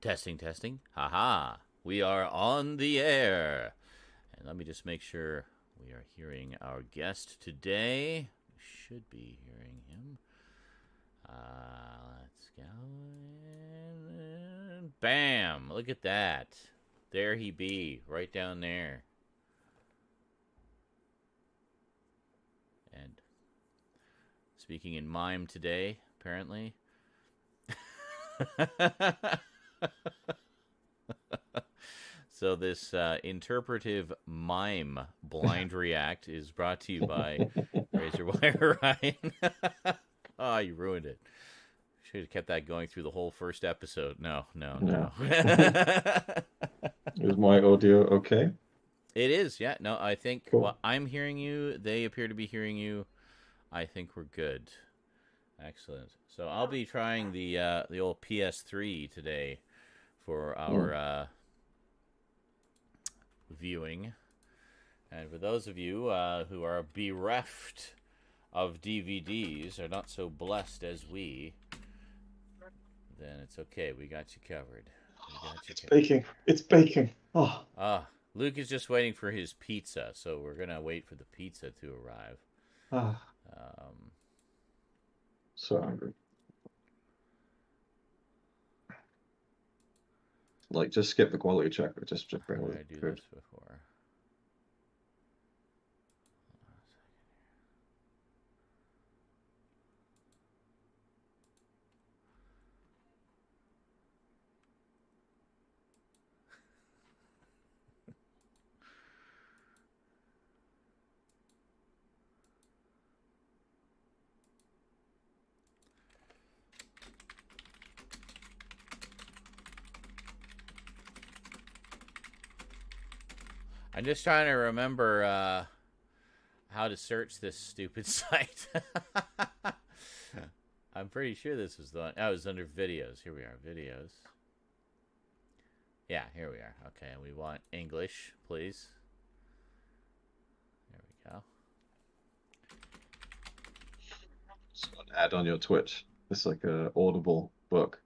Testing, testing. Haha. We are on the air. And let me just make sure we are hearing our guest today. We should be hearing him. Let's go. And bam! Look at that. There he be, right down there. And speaking in mime today, apparently. So this interpretive mime blind react is brought to you by Razor Wire Ryan. Oh, you ruined it. Should have kept that going through the whole first episode. No, no, no. Is my audio okay? It is, yeah. No, I think Cool. well, I'm hearing you. They appear to be hearing you. I think we're good. Excellent. So I'll be trying the old PS3 today for Mm. our viewing. And for those of you who are bereft of DVDs, are not so blessed as we, then it's okay. We got you covered. We got you It's covered. baking. It's baking. Oh, Luke is just waiting for his pizza, so we're gonna wait for the pizza to arrive. ah, Um, so hungry. Like, just skip the quality check. Just how bring did the I do food. this before? I'm just trying to remember how to search this stupid site. I'm pretty sure this was the one. Oh, it was under videos. Here we are, videos. Yeah, here we are. Okay, and we want English, please. There we go. It's an ad on your Twitch. It's like a Audible book.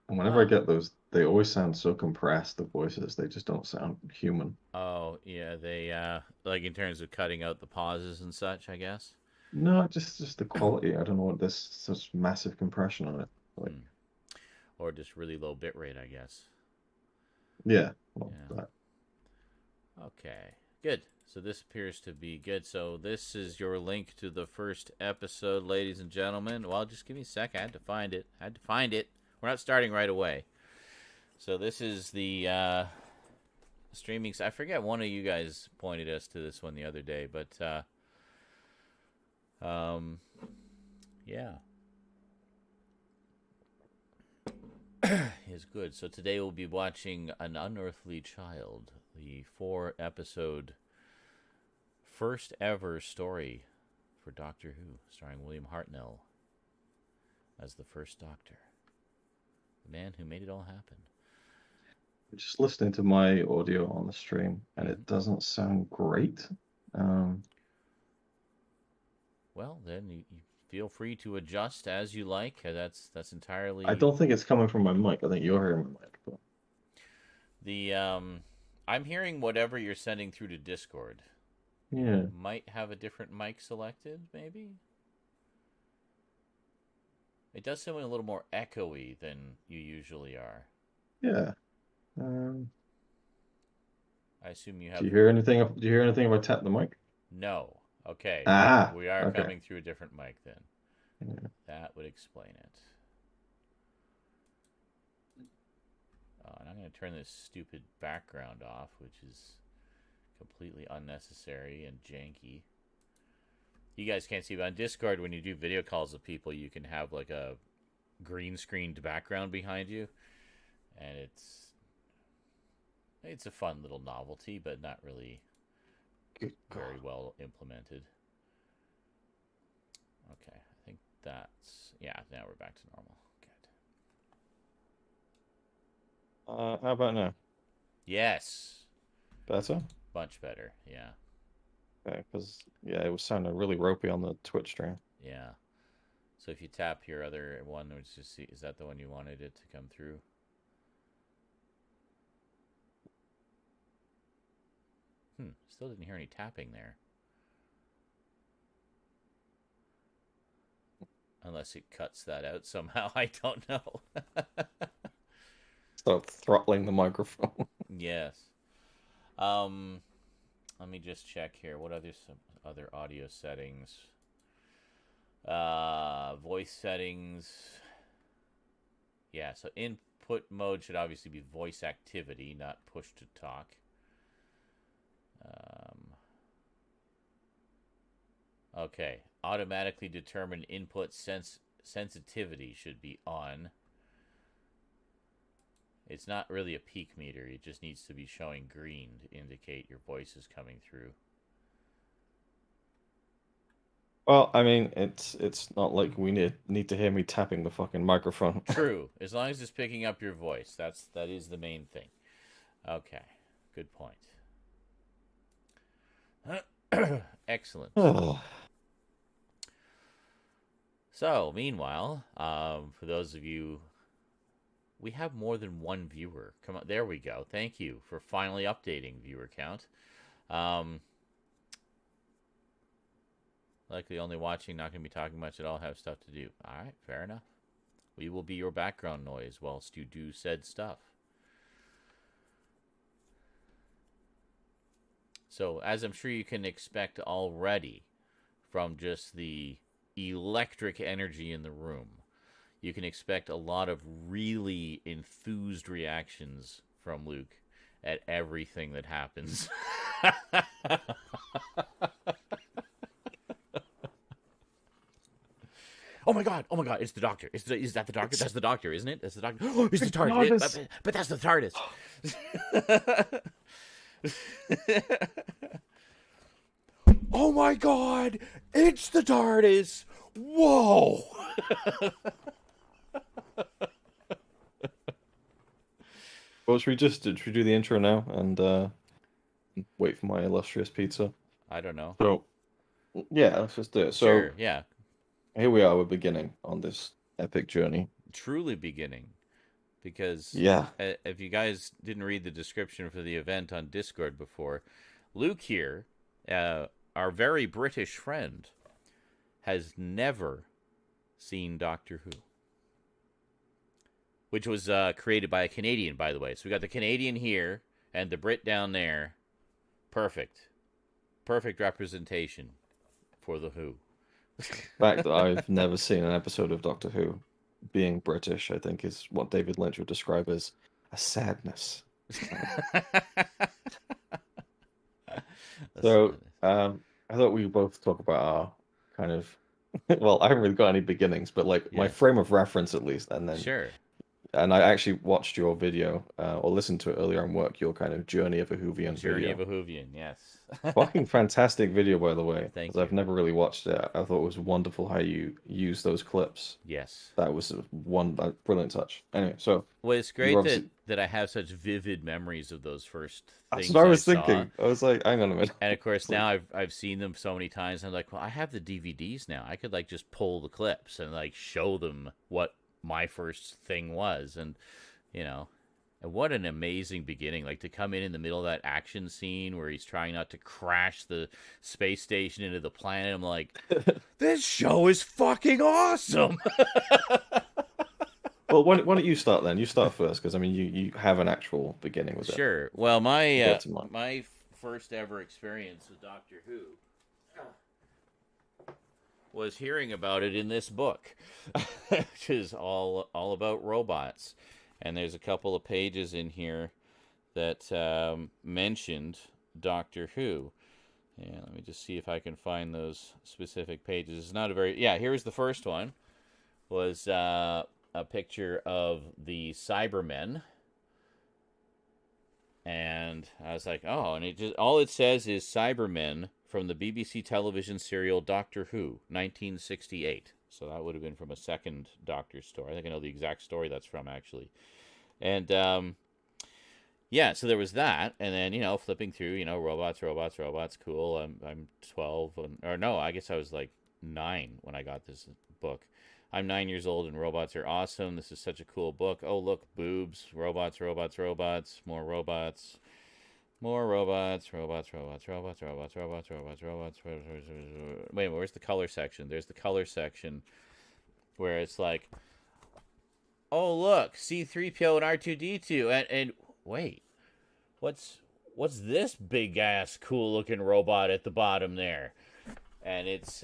And whenever I Oh, get those, they always sound so compressed, the voices. They just don't sound human. oh, yeah. They like in terms of cutting out the pauses and such, I guess. No, just the quality. I don't know what this such massive compression on it. Like, Hmm. Or just really low bit rate, I guess. yeah, well, Yeah. that. Okay. Good. So this appears to be good. So this is your link to the first episode, ladies and gentlemen. Well, just give me a sec. I had to find it. I had to find it. We're not starting right away. So this is the streaming. I forget, one of you guys pointed us to this one the other day, but um, yeah, is good. So today we'll be watching An Unearthly Child, the 4 episode first ever story for Doctor Who, starring William Hartnell as the first Doctor, the man who made it all happen. Just listening to my audio on the stream, and Mm-hmm. it doesn't sound great. Um, Well, then you feel free to adjust as you like. That's I entirely don't think it's coming from my mic. I think you're hearing my mic, but the. I'm hearing whatever you're sending through to Discord. You yeah, might have a different mic selected, maybe. It does sound a little more echoey than you usually are. yeah. Um, I assume you do have you hear anything? Do you hear anything if I tap the mic? no. Okay, Ah, we are okay. coming through a different mic then. Yeah. That would explain it. And I'm going to turn this stupid background off, which is completely unnecessary and janky. You guys can't see, but on Discord, when you do video calls with people, you can have like a green screened background behind you, and it's a fun little novelty, but not really Good very God. well implemented. Okay, I think that's yeah. Now we're back to normal. Good. How about now? Yes, Better? much better. Yeah, Okay, because yeah, it was sounding really ropey on the Twitch stream. yeah. So if you tap your other one, which is is that the one you wanted it to come through? Still didn't hear any tapping there. Unless it cuts that out somehow. I don't know. Start throttling the microphone. Yes. Let me just check here. What some other audio settings? Voice settings. Yeah, so input mode should obviously be voice activity, not push to talk. Okay, automatically determine input sensitivity should be on. It's not really a peak meter. It just needs to be showing green to indicate your voice is coming through. Well, I mean, it's not like we need to hear me tapping the fucking microphone. True. As long as it's picking up your voice. That is the main thing. Okay. Good point. Excellent. So, meanwhile, for those of you, we have more than one viewer. Come on, there we go. Thank you for finally updating viewer count. Likely only watching, not going to be talking much at all, have stuff to do. All right, fair enough. We will be your background noise whilst you do said stuff. So, as I'm sure you can expect already from just the electric energy in the room, you can expect a lot of really enthused reactions from Luke at everything that happens. Oh my god, it's the doctor. Is that the doctor? That's the doctor, isn't it? That's the doctor. Oh, it's the TARDIS. But that's the TARDIS. Oh my god, it's the TARDIS. Whoa. Well, should we do the intro now and wait for my illustrious pizza? I don't know. So, yeah, let's just do it. So, sure, yeah. Here we are, we're beginning on this epic journey. Truly beginning. Because if you guys didn't read the description for the event on Discord before, Luke here, our very British friend, has never seen Doctor Who. Which was created by a Canadian, by the way. So we got the Canadian here and the Brit down there. Perfect. Perfect representation for the Who. The fact that I've never seen an episode of Doctor Who, being British, I think is what David Lynch would describe as a sadness. So, I thought we both talk about our kind of, well, I haven't really got any beginnings, but like my frame of reference at least, and then sure. And I actually watched your video, or listened to it earlier on work, your kind of Journey of a Whovian Journey video. of a Whovian, yes. Fucking fantastic video, by the way. Thank you. I've never really watched it. I thought it was wonderful how you use those clips. Yes. That was one brilliant touch. Anyway, so... Well, it's great that I have such vivid memories of those first things. That's what I was thinking. I was like, hang on a minute. And of course, now I've seen them so many times. I'm like, well, I have the DVDs now. I could like just pull the clips and like show them what my first thing was. And... You know, and what an amazing beginning. Like, to come in the middle of that action scene where he's trying not to crash the space station into the planet. I'm like, this show is fucking awesome. Well, why don't you start then? You start first, because, I mean, you have an actual beginning with it. Sure. Well, my first ever experience with Doctor Who was hearing about it in this book, which is all about robots. And there's a couple of pages in here that mentioned Doctor Who. Yeah, let me just see if I can find those specific pages. It's not a very... Yeah, here's the first one. Was a picture of the Cybermen. And I was like, oh, and all it says is Cybermen from the BBC television serial Doctor Who, 1968. So that would have been from a second Doctor story. I think I know the exact story that's from, actually. And, yeah, so there was that. And then, flipping through, robots, cool. I'm 12. Or no, I guess I was like 9 when I got this book. I'm 9 years old and robots are awesome. This is such a cool book. Oh, look, boobs, robots, more robots. More robots, robots, robots, robots, robots, robots, robots, robots. Wait, where's the color section? There's the color section where it's like, oh look, C-3PO and R2-D2, and wait, what's this big ass cool looking robot at the bottom there? And it's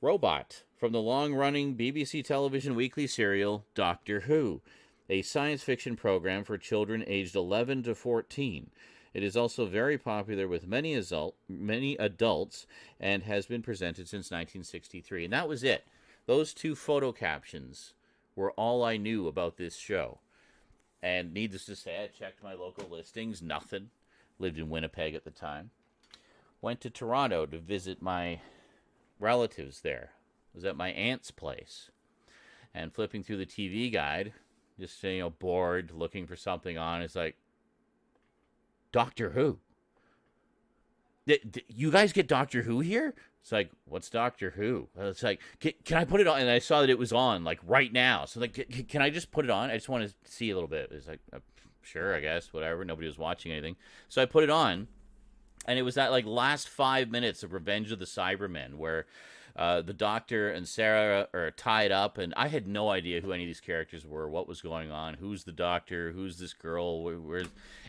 Robot from the long running BBC television weekly serial Doctor Who, a science fiction program for children aged 11 to 14. It is also very popular with many adults and has been presented since 1963. And that was it. Those two photo captions were all I knew about this show. And needless to say, I checked my local listings. Nothing. Lived in Winnipeg at the time. Went to Toronto to visit my relatives there. Was at my aunt's place. And flipping through the TV guide, just, bored, looking for something on, it's like, Doctor Who. You guys get Doctor Who here? It's like, what's Doctor Who? It's like, can I put it on? And I saw that it was on, like, right now. So, like, can I just put it on? I just want to see a little bit. It's like, sure, I guess, whatever. Nobody was watching anything. So I put it on, and it was that, like, last 5 minutes of Revenge of the Cybermen, where the Doctor and Sarah are tied up, and I had no idea who any of these characters were, what was going on, who's the Doctor, who's this girl,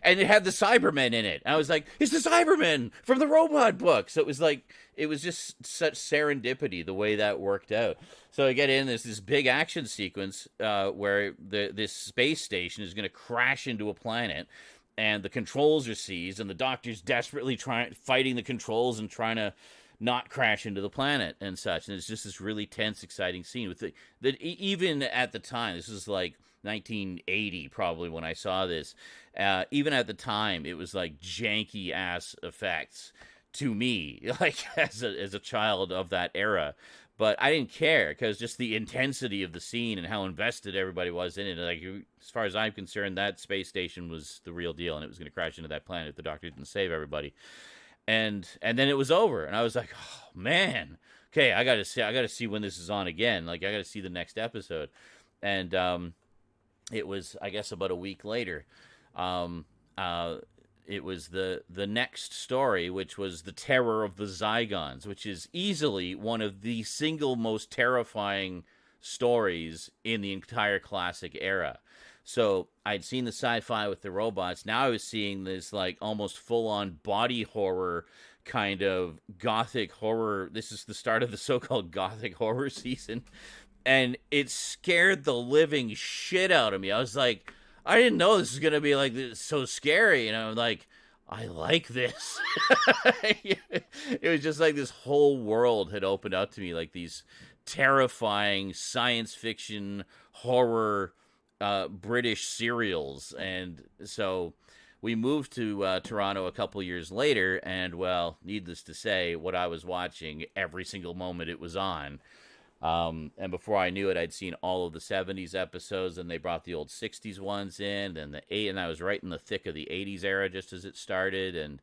and it had the Cybermen in it. And I was like, it's the Cybermen from the robot book. So it was just such serendipity the way that worked out. So I get in, there's this big action sequence where this space station is going to crash into a planet, and the controls are seized, and the Doctor's desperately fighting the controls and trying to not crash into the planet and such. And it's just this really tense, exciting scene with that even at the time, this was like 1980 probably when I saw this, even at the time, it was like janky ass effects to me, like as a child of that era. But I didn't care, because just the intensity of the scene and how invested everybody was in it. Like, as far as I'm concerned, that space station was the real deal, and it was going to crash into that planet if the Doctor didn't save everybody. And then it was over, and I was like, oh man, okay, I gotta see when this is on again. Like, I gotta see the next episode. And it was, I guess, about a week later. It was the next story, which was The Terror of the Zygons, which is easily one of the single most terrifying stories in the entire classic era. So I'd seen the sci-fi with the robots. Now I was seeing this, like, almost full-on body horror kind of gothic horror. This is the start of the so-called gothic horror season. And it scared the living shit out of me. I was like, I didn't know this was going to be like this, so scary. And I'm like, I like this. It was just like this whole world had opened up to me, like these terrifying science fiction horror British serials. And so we moved to Toronto a couple years later, and, well, needless to say, what I was watching every single moment it was on. And before I knew it, I'd seen all of the 70s episodes, and they brought the old 60s ones in, and and I was right in the thick of the 80s era just as it started. And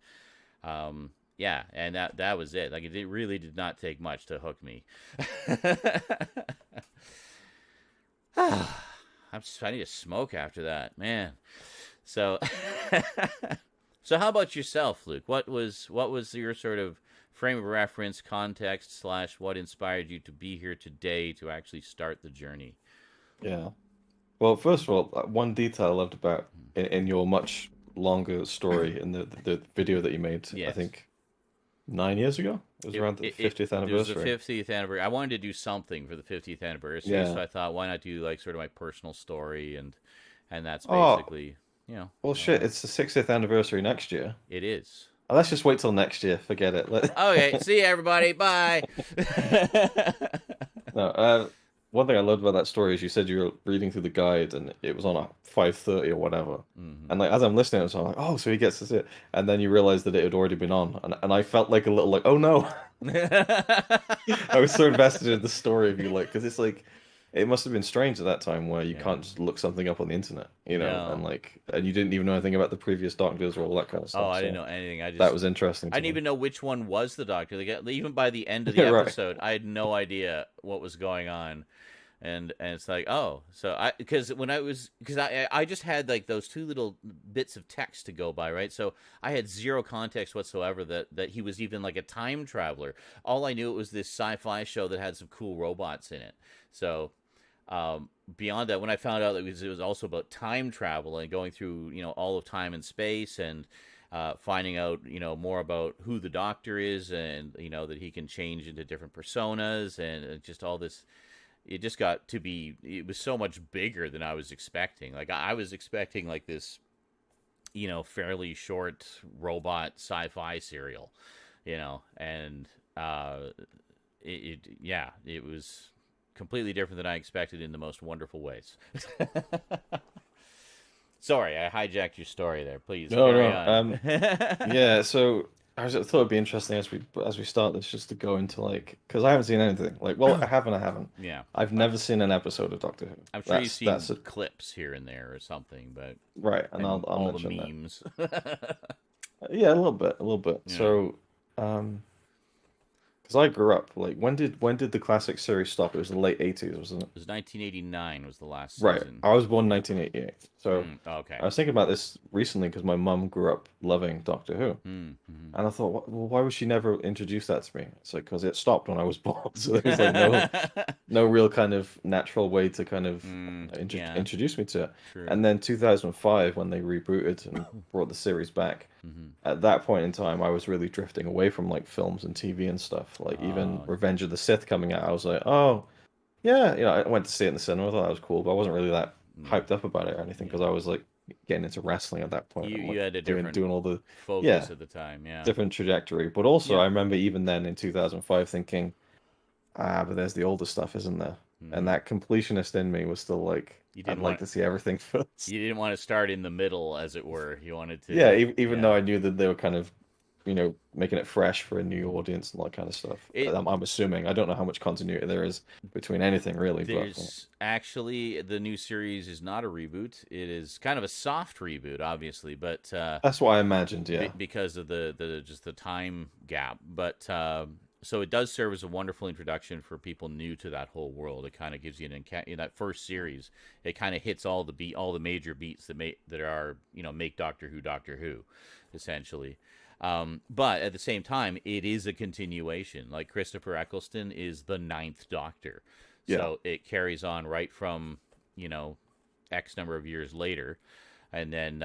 yeah, and that was it. Like, it really did not take much to hook me. I need to smoke after that, man. So, so how about yourself, Luke? What was your sort of frame of reference, context / what inspired you to be here today to actually start the journey? Yeah. Well, first of all, one detail I loved about in your much longer story in the video that you made, Yes. I think 9 years ago. It was around the 50th anniversary. It was the 50th anniversary. I wanted to do something for the 50th anniversary, Yeah. so I thought, why not do, like, sort of my personal story, and that's basically, Well, shit, it's the 60th anniversary next year. it is. Let's just wait till next year. Forget it. Okay, see you, everybody. Bye. No, one thing I loved about that story is you said you were reading through the guide and it was on at 5:30 or whatever. Mhm. And, like, as I'm listening, I was like, oh, so he gets to see it. And then you realize that it had already been on. And I felt like a little like, oh no. I was so invested in the story of you, like, because it's like, it must have been strange at that time where you can't just look something up on the internet, No. and you didn't even know anything about the previous Doctors or all that kind of stuff. Oh, I so didn't know anything. that was interesting. I didn't even know which one was the Doctor. Like, even by the end of the Yeah, right. episode, I had no idea what was going on. and it's like, oh, so I just had like those two little bits of text to go by, right? So I had zero context whatsoever that he was even like a time traveler. All I knew, it was this sci-fi show that had some cool robots in it. So beyond that, when I found out that it was also about time travel and going through, all of time and space, and finding out, more about who the Doctor is, and that he can change into different personas, and just all this. It just got to be. It was so much bigger than I was expecting. Like I was expecting like this, fairly short robot sci-fi serial, and yeah, it was completely different than I expected in the most wonderful ways. Sorry, I hijacked your story there. Please No, carry no. on. Yeah. So I thought it'd be interesting as we start this, just to go into like, because I haven't seen anything. Like, well, I haven't. I haven't. Yeah, I've never seen an episode of Doctor Who. I'm sure you've seen That's clips here and there or something, but right, and and I'll all the mention that. memes. Yeah, a little bit, a little bit. Yeah, So, because I grew up like, when did the classic series stop? It was the late 80s, wasn't it? it was 1989 was the last Right. season. I was born 1988. So Okay. I was thinking about this recently because my mum grew up loving Doctor Who. Mm-hmm. And I thought, well, why would she never introduce that to me? It's like, because it stopped when I was born. So there was like no real kind of natural way to kind of Yeah, introduce me to it. true. And then 2005, when they rebooted and brought the series back, Mm-hmm. at that point in time, I was really drifting away from like films and TV and stuff. Like even Oh, Revenge of the Sith coming out, I was like, oh, yeah, I went to see it in the cinema. I thought that was cool, but I wasn't really that mm, hyped up about it or anything because yeah. I was like getting into wrestling at that point. I'm You like had a doing different doing all the focus yeah at the time. Yeah. different trajectory. But also, Yeah. I remember even then in 2005 thinking, but there's the older stuff, isn't there? And Mm-hmm. that completionist in me was still like, You I'd didn't like want to see everything first. you didn't want to start in the middle, as it were. You wanted Yeah, to, even though yeah. I knew that they were kind of, making it fresh for a new Mm. audience and all that kind of stuff. It I'm assuming. I don't know how much continuity there is between anything really, but There's actually, the new series is not a reboot. It is kind of a soft reboot, obviously, but that's what I imagined. Yeah, because of the just the time gap. But so it does serve as a wonderful introduction for people new to that whole world. It kind of gives you in that first series. It kind of hits all the major beats that make Doctor Who, essentially. But at the same time, it is a continuation. Like Christopher Eccleston is the ninth Doctor, yeah, so it carries on right from X number of years later, and then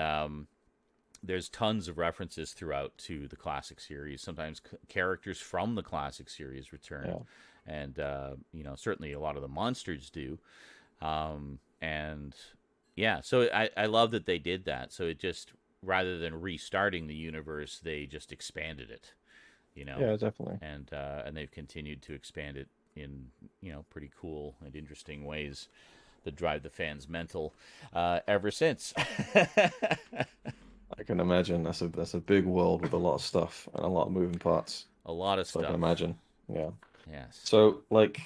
there's tons of references throughout to the classic series. Sometimes characters from the classic series return, yeah. and certainly a lot of the monsters do. And yeah, so I love that they did that. So it just, rather than restarting the universe, they just expanded it, Yeah, definitely. and they've continued to expand it in pretty cool and interesting ways that drive the fans mental ever since. I can imagine that's a big world with a lot of stuff and a lot of moving parts. A lot of So I can stuff. imagine. Yeah. Yes. So like,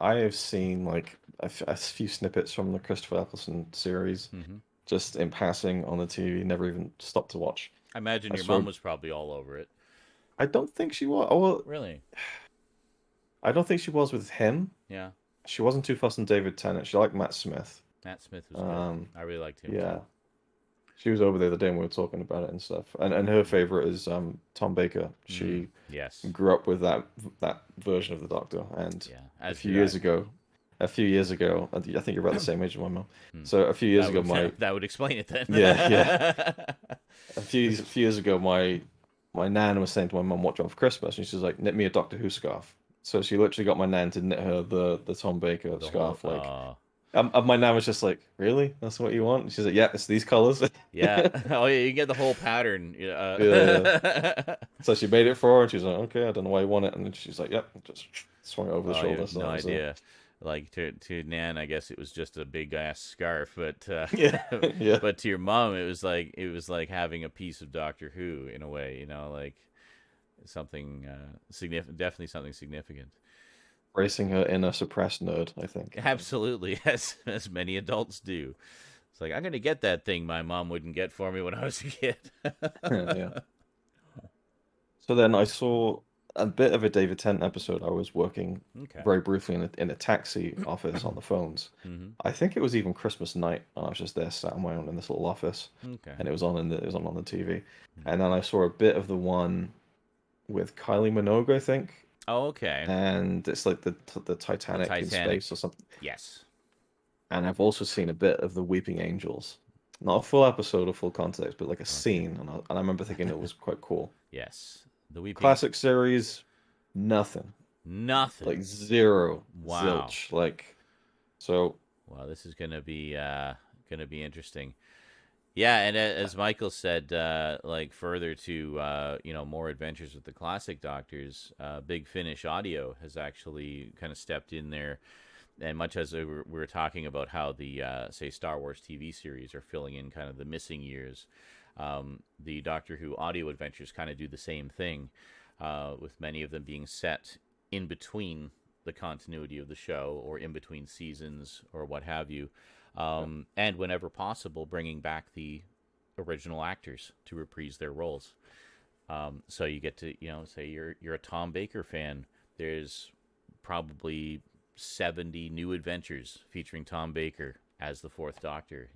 I have seen like a few snippets from the Christopher Eccleston series, Hmm. just in passing on the TV. Never even stopped to watch. I imagine I your mom swear, was probably all over it. I don't think she was. Oh, well, Really? I don't think she was with him. Yeah. She wasn't too fussed on David Tennant. She liked Matt Smith. Matt Smith was good. Um, I really liked him yeah. too. She was over the other day and we were talking about it and stuff. And her favorite is Tom Baker. Mm. She Yes. grew up with that version of the Doctor. And Yeah. a As few did years I. ago, I think you're about the same age as my mum. Hmm. So a few years That ago, would that would explain it then. yeah, a few years ago, my nan was saying to my mum, "What do you want for Christmas?" And she was like, "Knit me a Doctor Who scarf." So she literally got my nan to knit her the Tom Baker The whole. scarf. Like, my nan was just like, "Really? That's what you want?" And she's like, "Yeah, it's these colors." Yeah. Oh yeah. You get the whole pattern. Yeah. So she made it for her, and she's like, "Okay, I don't know why you want it." And then she's like, "Yep," just swung it over the Oh, you shoulder. have So no that was, idea. Like to Nan, I guess it was just a big ass scarf, but yeah, yeah. but to your mom, it was like having a piece of Doctor Who in a way, like something significant, definitely something significant. Bracing her inner suppressed nerd, I think. Absolutely, as many adults do. It's like, I'm gonna get that thing my mom wouldn't get for me when I was a kid. Yeah. So then I saw a bit of a David Tennant episode. I was working Okay. very briefly in a taxi office on the phones. Mm-hmm. I think it was even Christmas night, and I was just there sat on my own in this little office, Okay. and it was on the TV. Mm. And then I saw a bit of the one with Kylie Minogue, I think, Oh, okay. and it's like the The Titanic in Titanic. space or something. Yes. And I've also seen a bit of the Weeping Angels, not a full episode or full context, but like a Okay. scene, and I remember thinking it was quite cool. Yes. The Weeping. Classic series, nothing. Nothing. Like zero, Wow. zilch. Like so, Wow. This is gonna be interesting. Yeah, and as Michael said, like further to more adventures with the classic Doctors, Big Finish Audio has actually kind of stepped in there, and much as we were talking about how the say Star Wars TV series are filling in kind of the missing years, the Doctor Who audio adventures kind of do the same thing, with many of them being set in between the continuity of the show or in between seasons or what have you, and whenever possible, bringing back the original actors to reprise their roles. So you get to say you're a Tom Baker fan. There's probably 70 new adventures featuring Tom Baker as the Fourth Doctor.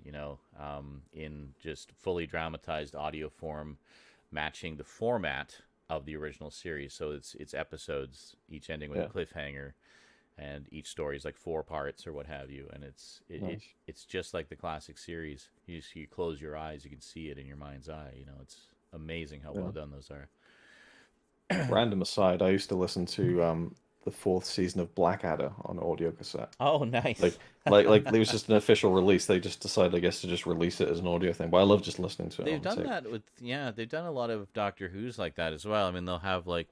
In just fully dramatized audio form, matching the format of the original series. So it's episodes, each ending with yeah, a cliffhanger, and each story is like 4 parts or what have you, and nice. it's just like the classic series. You close your eyes, you can see it in your mind's eye. It's amazing how well Yeah. done those are. Random aside, I used to listen to the fourth season of Blackadder on audio cassette. Oh, nice. Like it was just an official release. They just decided, I guess, to just release it as an audio thing. But I love just listening to it They've on done tape. that with yeah, they've done a lot of Doctor Who's like that as well. I mean, they'll have like,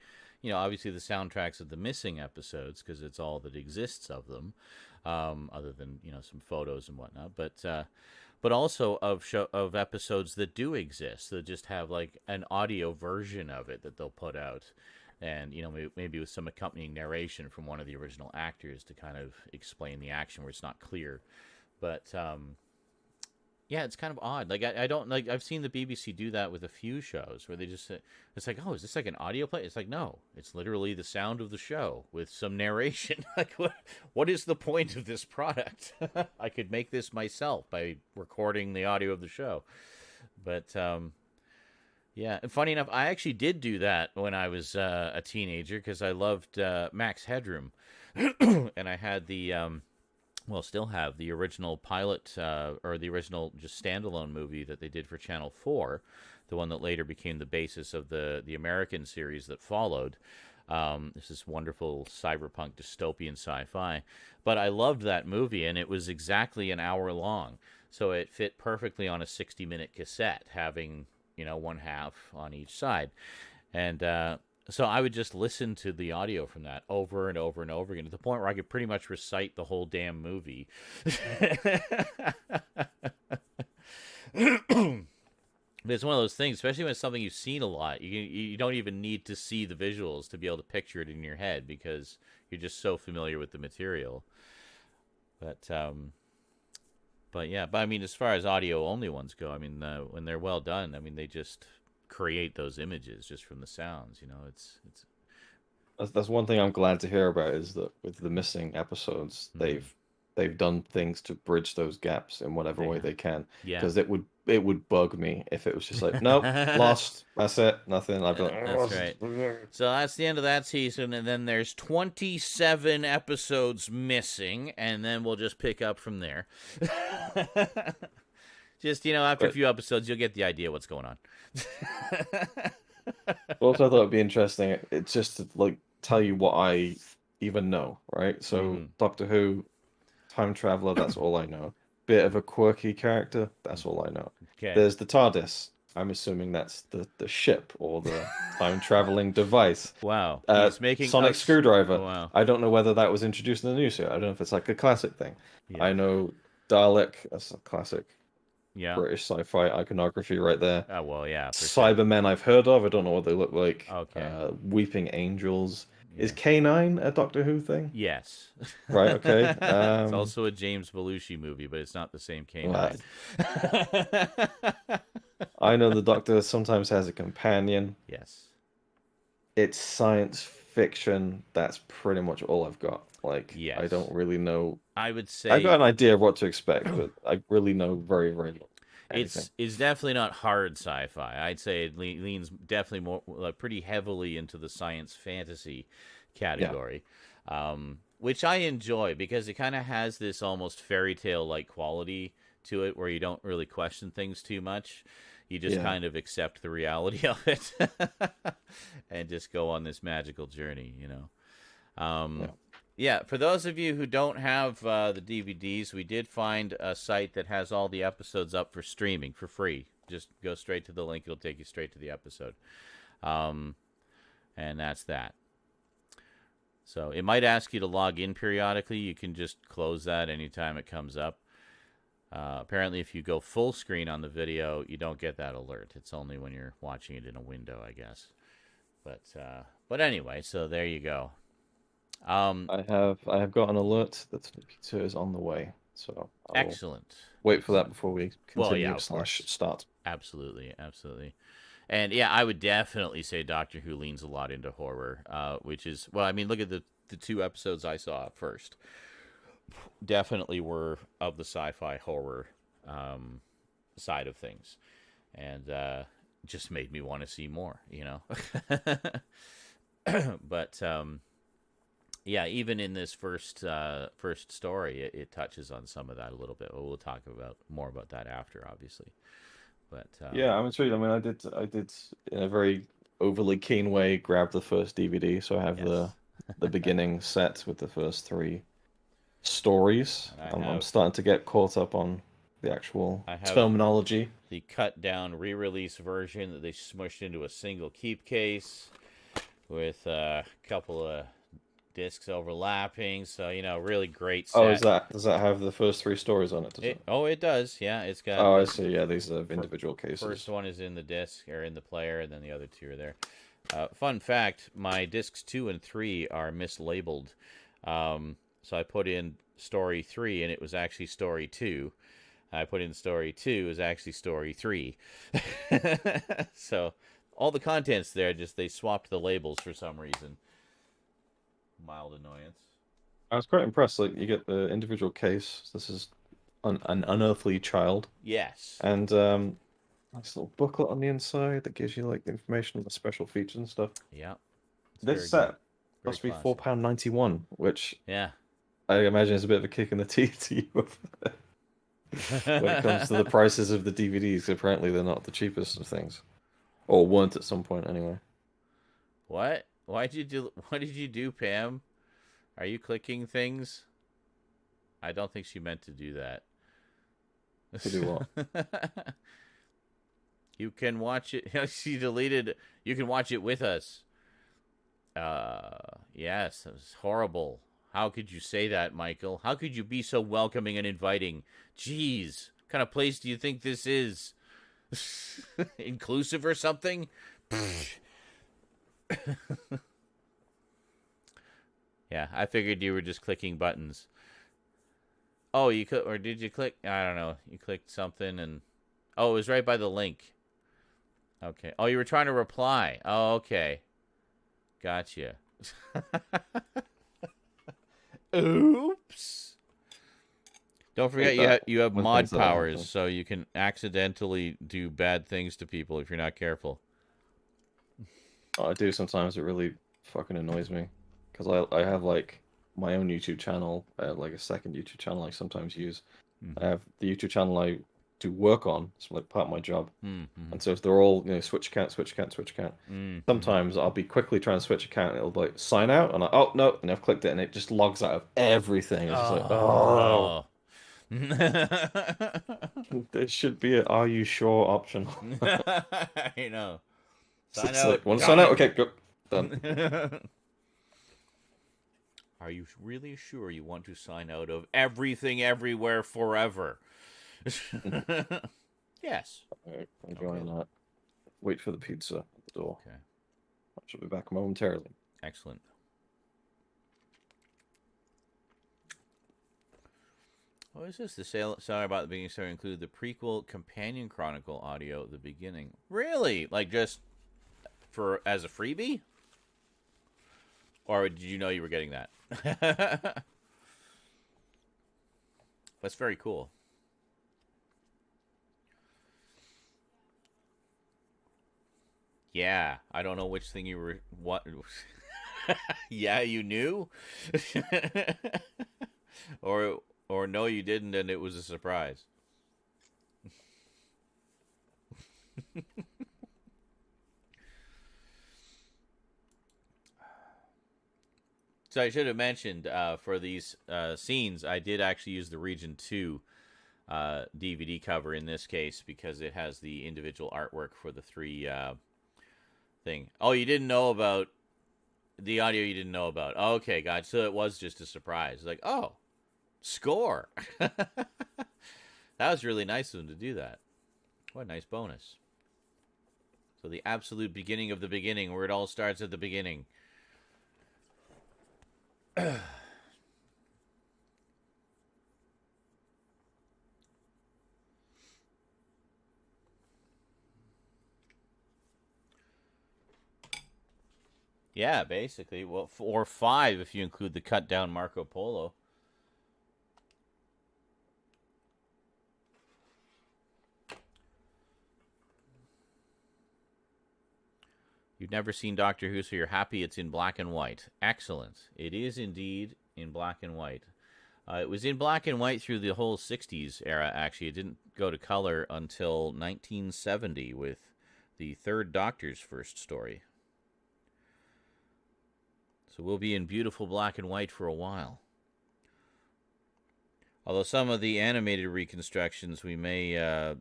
obviously the soundtracks of the missing episodes because it's all that exists of them, other than some photos and whatnot. But also of episodes that do exist that just have like an audio version of it that they'll put out, and maybe with some accompanying narration from one of the original actors to kind of explain the action where it's not clear. But yeah, it's kind of odd. Like I don't like. I've seen the BBC do that with a few shows where they just it's like, oh, is this like an audio play? It's like, no, it's literally the sound of the show with some narration. Like what is the point of this product? I could make this myself by recording the audio of the show. But yeah, and funny enough, I actually did do that when I was a teenager because I loved Max Headroom, and I had the well, still have the original pilot or the original just standalone movie that they did for Channel 4, the one that later became the basis of the American series that followed. This is wonderful cyberpunk dystopian sci-fi. But I loved that movie, and it was exactly an hour long. So it fit perfectly on a 60-minute cassette, having, one half on each side. And so I would just listen to the audio from that over and over and over again to the point where I could pretty much recite the whole damn movie. But it's one of those things, especially when it's something you've seen a lot. You don't even need to see the visuals to be able to picture it in your head because you're just so familiar with the material. But yeah, but I mean, as far as audio only ones go, I mean, when they're well done, I mean, they just create those images just from the sounds. It's That's one thing I'm glad to hear about is that with the missing episodes, mm, they've done things to bridge those gaps in whatever way yeah, they can. yeah. Because it would bug me if it was just like, nope, lost, that's it, nothing. I'd be like, That's right. So that's the end of that season, and then there's 27 episodes missing, and then we'll just pick up from there. Just, after a but few episodes, you'll get the idea what's going on. also I thought it'd be interesting. It's just to like tell you what I even know, right? So Hmm. Doctor Who, time traveler, that's all I know. Bit of a quirky character, that's all I know. Okay. There's the TARDIS. I'm assuming that's the ship or the time traveling device. Wow. He's making Sonic us. screwdriver. Wow. I don't know whether that was introduced in the new series. I don't know if it's like a classic thing. Yeah. I know Dalek. That's a classic Yeah. British sci-fi iconography right there. Oh, well, yeah, for sure. Cybermen I've heard of. I don't know what they look like. Okay. Weeping Angels. Is Yeah. K9 a Doctor Who thing? Yes. Right. Okay. It's also a James Belushi movie, but it's not the same Well, K9. I know the Doctor sometimes has a companion. Yes. it's science fiction. That's pretty much all I've got. Like, I Yes. don't really know. I would I've got say an idea of what to expect, but I really know very, very little. Anything. it's definitely not hard sci-fi. I'd say it leans definitely more pretty heavily into the science fantasy Yeah, category, which I enjoy because it kind of has this almost fairy tale like quality to it, where you don't really question things too much. You just yeah, kind of accept the reality of it and just go on this magical journey. yeah. Yeah, for those of you who don't have the DVDs, we did find a site that has all the episodes up for streaming for free. Just go straight to the link; it'll take you straight to the episode, um, and that's that. So it might ask you to log in periodically. You can just close that anytime it comes up. Apparently, if you go full screen on the video, you don't get that alert. It's only when you're watching it in a window, I guess. But anyway, so there you go. I have got an alert that the pizza is on the way, so I will Excellent. wait for that Excellent. before we Well, yeah, continue of slash course. start. Absolutely, absolutely. And yeah, I would definitely say Doctor Who leans a lot into horror, which is, well, I mean, look at the two episodes I saw first. Definitely were of the sci-fi horror side of things, and just made me want to see more. But yeah, even in this first story, it touches on some of that a little bit. Well, we'll talk about more about that after, obviously. But Yeah, I'm intrigued. I mean, I did in a very overly keen way grab the first DVD, so I have the yes, the beginning set with the first three stories. and I'm starting to get caught up on the actual I have terminology. the cut down re-release version that they smushed into a single keep case with a couple of discs overlapping. So really great Oh, set. does that have the first three stories on it, does it? It does. Yeah, it's got Oh, I the see. Yeah, these are fir- individual first cases. one is in the disc or in the player, and then the other two are there. Fun fact: my discs 2 and 3 are mislabeled. So I put in story 3, and it was actually story 2. I put in story 2, it was actually story 3. So all the contents there, just they swapped the labels for some reason. Mild annoyance. I was quite impressed. Like, you get the individual case. This is an unearthly child, Yes. and nice little booklet on the inside that gives you like the information on the special features and stuff. Yeah. It's This very good. set Very must be classy. £4.91, which Yeah. I imagine is a bit of a kick in the teeth to you when it comes to the prices of the DVDs. Apparently, they're not the cheapest of things, or weren't at some point anyway. What? What did you do, Pam? Are you clicking things? I don't think she meant to do that. To do what? You can watch it. She deleted. You can watch it with us. Yes, it was horrible. How could you say that, Michael? How could you be so welcoming and inviting? Jeez, what kind of place do you think this is? Inclusive or something? Yeah, I figured you were just clicking buttons. Oh, you could, or did you click? I don't know. You clicked something, and oh, it was right by the link. Okay. Oh, you were trying to reply. Oh, okay. Gotcha. Oops. Don't forget Hate that you have when mod things like that powers, happen. so you can accidentally do bad things to people if you're not careful. I do sometimes. It really fucking annoys me because I have like my own YouTube channel, like a second YouTube channel I sometimes use. I Mm-hmm. have the YouTube channel I do work on. It's like part of my job. Mm-hmm. And so if they're all, switch account, switch account, switch account, Mm-hmm. sometimes I'll be quickly trying to switch account and it'll be like sign out and oh no, and I've clicked it and it just logs out of everything. It's just like, oh, Oh. there should be a are you sure option. I know. So Sign it's like, out. want to sign out? Done. Okay, go. Done. Are you really sure you want to sign out of everything, everywhere, forever? Yes. Alright, I'm Okay. enjoying that. Wait for the pizza at the door. Okay. I shall be back momentarily. Excellent. What is this? The sale sorry about the beginning story include the prequel companion chronicle audio at the beginning. Really? Like just for as a freebie? Or did you know you were getting that? That's very cool. Yeah, I don't know which thing you were. What? Yeah, you knew? or or no, you didn't, and it was a surprise. So I should have mentioned for these scenes, I did actually use the Region 2 DVD cover in this case because it has the individual artwork for the three thing. Oh, you didn't know about the audio you didn't know about. Okay, gotcha. So it was just a surprise. Like, oh, score. That was really nice of them to do that. What a nice bonus. So the absolute beginning of the beginning, where it all starts at the beginning. Yeah, basically. Well, or five if you include the cut down Marco Polo. You've never seen Doctor Who, so you're happy it's in black and white. Excellent. It is indeed in black and white. It was in black and white through the whole 60s era, actually. It didn't go to color until 1970 with the third Doctor's first story. So we'll be in beautiful black and white for a while. Although some of the animated reconstructions, we may,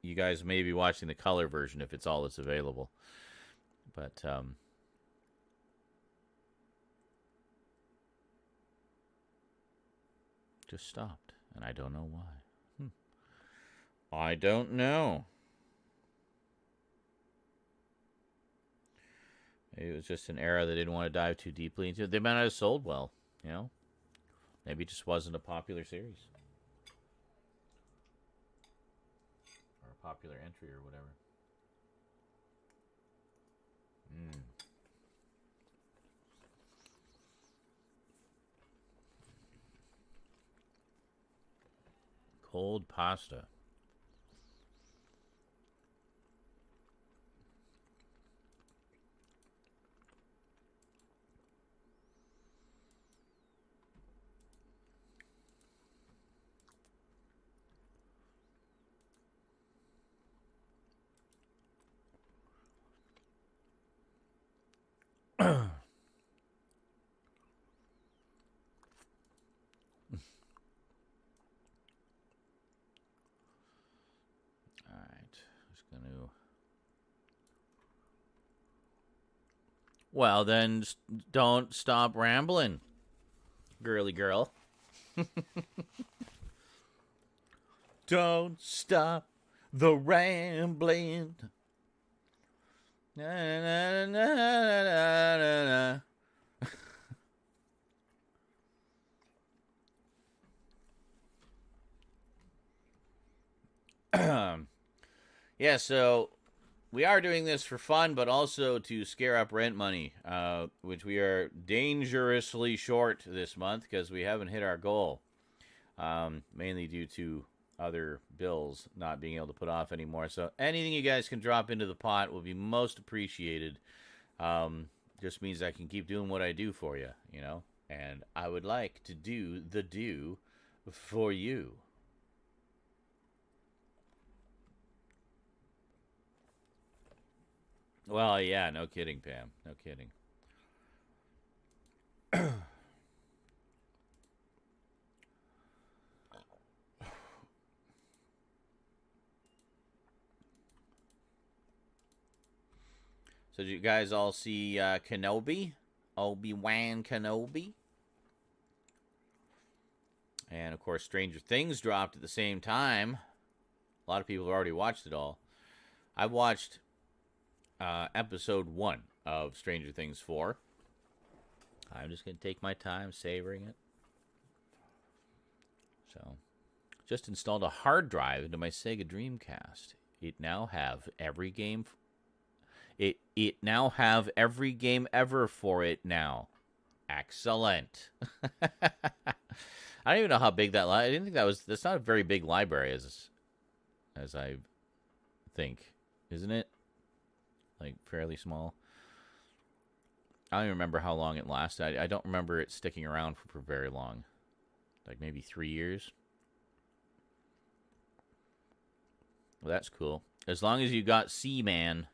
you guys may be watching the color version if it's all that's available. But, just stopped, and I don't know why. I don't know. Maybe it was just an era they didn't want to dive too deeply into. They might not have sold well, you know? Maybe it just wasn't a popular series. Or a popular entry or whatever. Cold pasta. Well, then don't stop rambling, girly girl. Don't stop the rambling. Na, na, na, na, na, na. Yeah, so we are doing this for fun, but also to scare up rent money, which we are dangerously short this month because we haven't hit our goal, mainly due to other bills not being able to put off anymore. So anything you guys can drop into the pot will be most appreciated. Just means I can keep doing what I do for you, you know? And I would like to do the do for you. Well, yeah, no kidding, Pam. No kidding. So did you guys all see Kenobi? Obi-Wan Kenobi? And, of course, Stranger Things dropped at the same time. A lot of people have already watched it all. I've watched episode 1 of Stranger Things 4. I'm just going to take my time savoring it. So, just installed a hard drive into my Sega Dreamcast. It now have every game... It now have every game ever for it now. Excellent. I don't even know how big that. I didn't think that was. That's not a very big library, as I think, isn't it? Like fairly small. I don't even remember how long it lasted. I don't remember it sticking around for very long. Like maybe 3 years. Well, that's cool. As long as you got Seaman.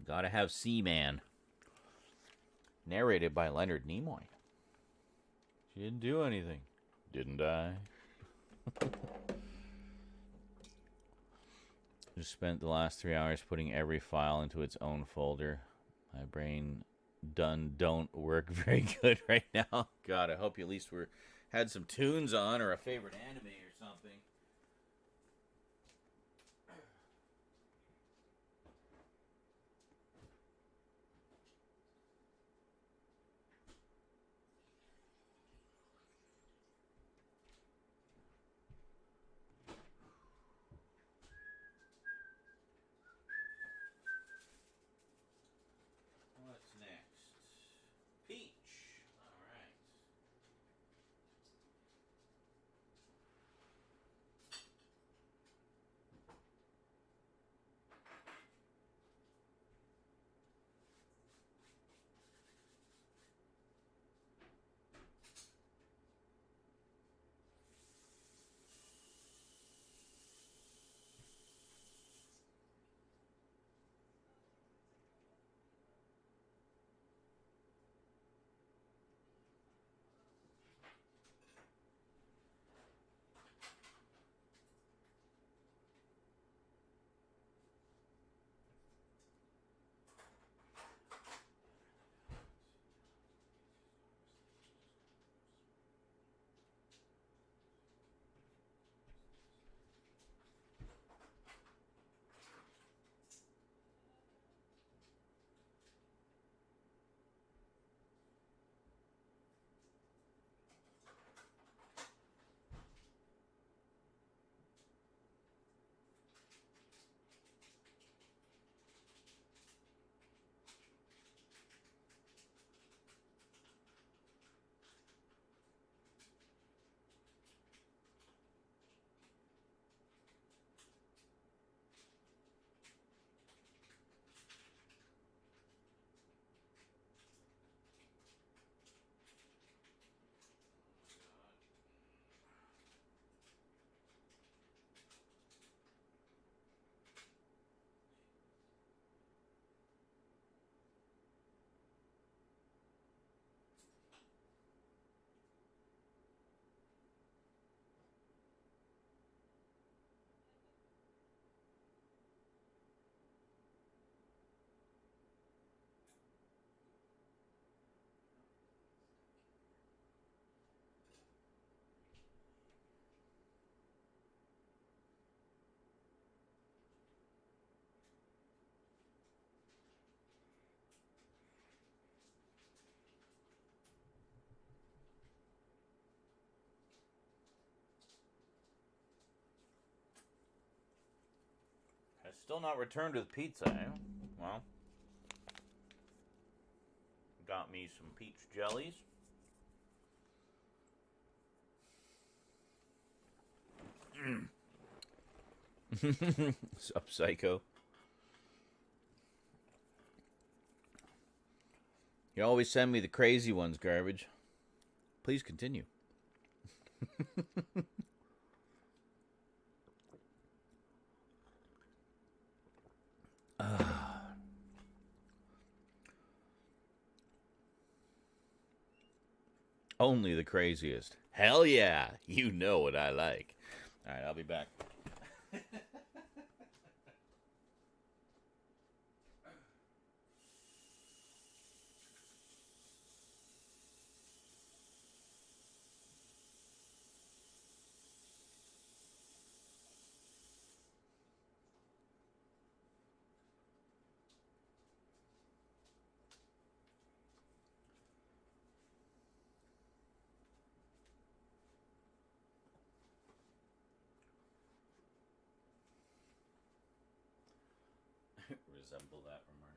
Gotta have Seaman. Narrated by Leonard Nimoy. She didn't do anything. Didn't I? Just spent the last 3 hours putting every file into its own folder. My brain don't work very good right now. God, I hope you at least had some tunes on or a favorite anime or something. What's next? Peach. All right. Has still not returned with pizza, eh? Well, got me some peach jellies. Sup, psycho? You always send me the crazy ones, garbage. Please continue. Only the craziest. Hell yeah, you know what I like. All right, I'll be back. Resemble that remark.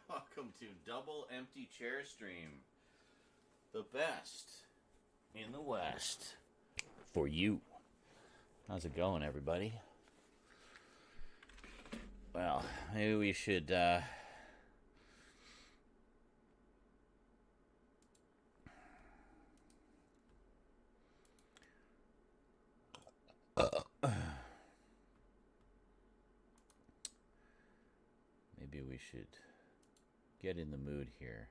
Welcome to Double Empty Chair Stream. The best in the West. For you. How's it going, everybody? Well, maybe we should, maybe we should get in the mood here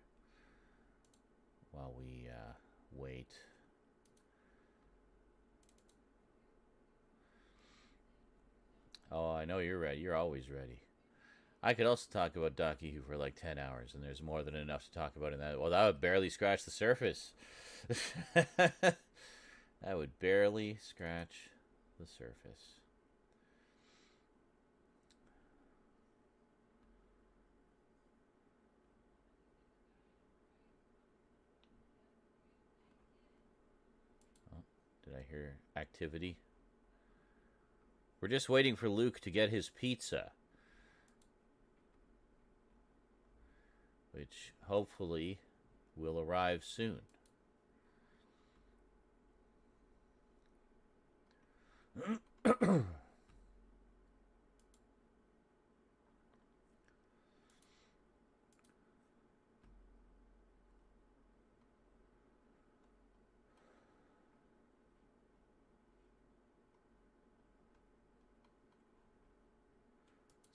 while we wait. Oh, I know you're ready. You're always ready. I could also talk about Doctor Who for like 10 hours, and there's more than enough to talk about in that. Well, that would barely scratch the surface. That would barely scratch the surface. Oh, did I hear activity? We're just waiting for Luke to get his pizza, which hopefully will arrive soon.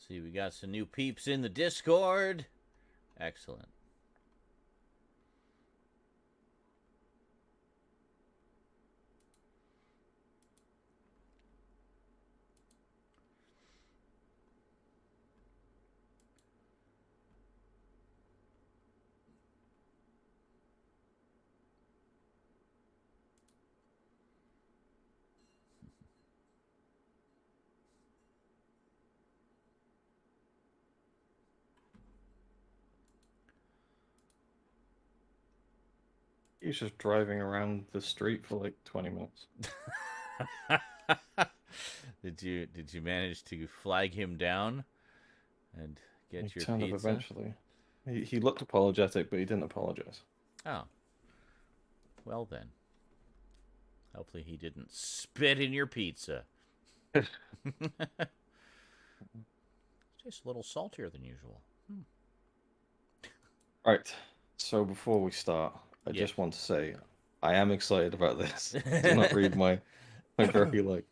See, we got some new peeps in the Discord. Excellent. He's just driving around the street for like 20 minutes. Did you manage to flag him down and get He your turned pizza? up eventually. He looked apologetic, but he didn't apologize. Oh. Well then. Hopefully he didn't spit in your pizza. It's just a little saltier than usual. Right. So before we start, I just want to say I am excited about this. Do not read my very like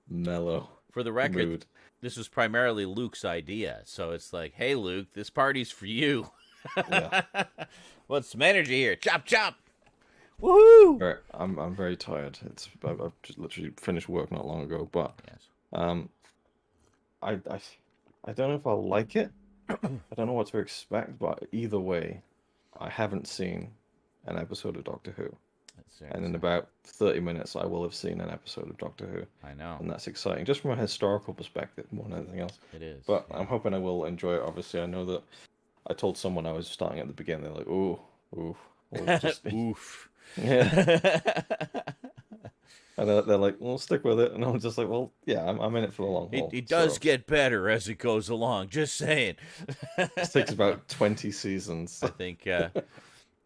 mellow. For the record, mood. This was primarily Luke's idea. So it's like, hey Luke, this party's for you. Yeah. Want some energy here? Chop chop. Woohoo! Right. I'm very tired. I've just literally finished work not long ago, but yes. I don't know if I'll like it. I don't know what to expect, but either way, I haven't seen an episode of Doctor Who. And in about 30 minutes, I will have seen an episode of Doctor Who. I know. And that's exciting, just from a historical perspective more than anything else. It is. But yeah. I'm hoping I will enjoy it, obviously. I know that I told someone I was starting at the beginning, they're like, ooh. Just... Oof. Yeah. And they're like, well, stick with it. And I'm just like, well, yeah, I'm in it for the long haul. It does get better as it goes along. Just saying. It takes about 20 seasons. I think...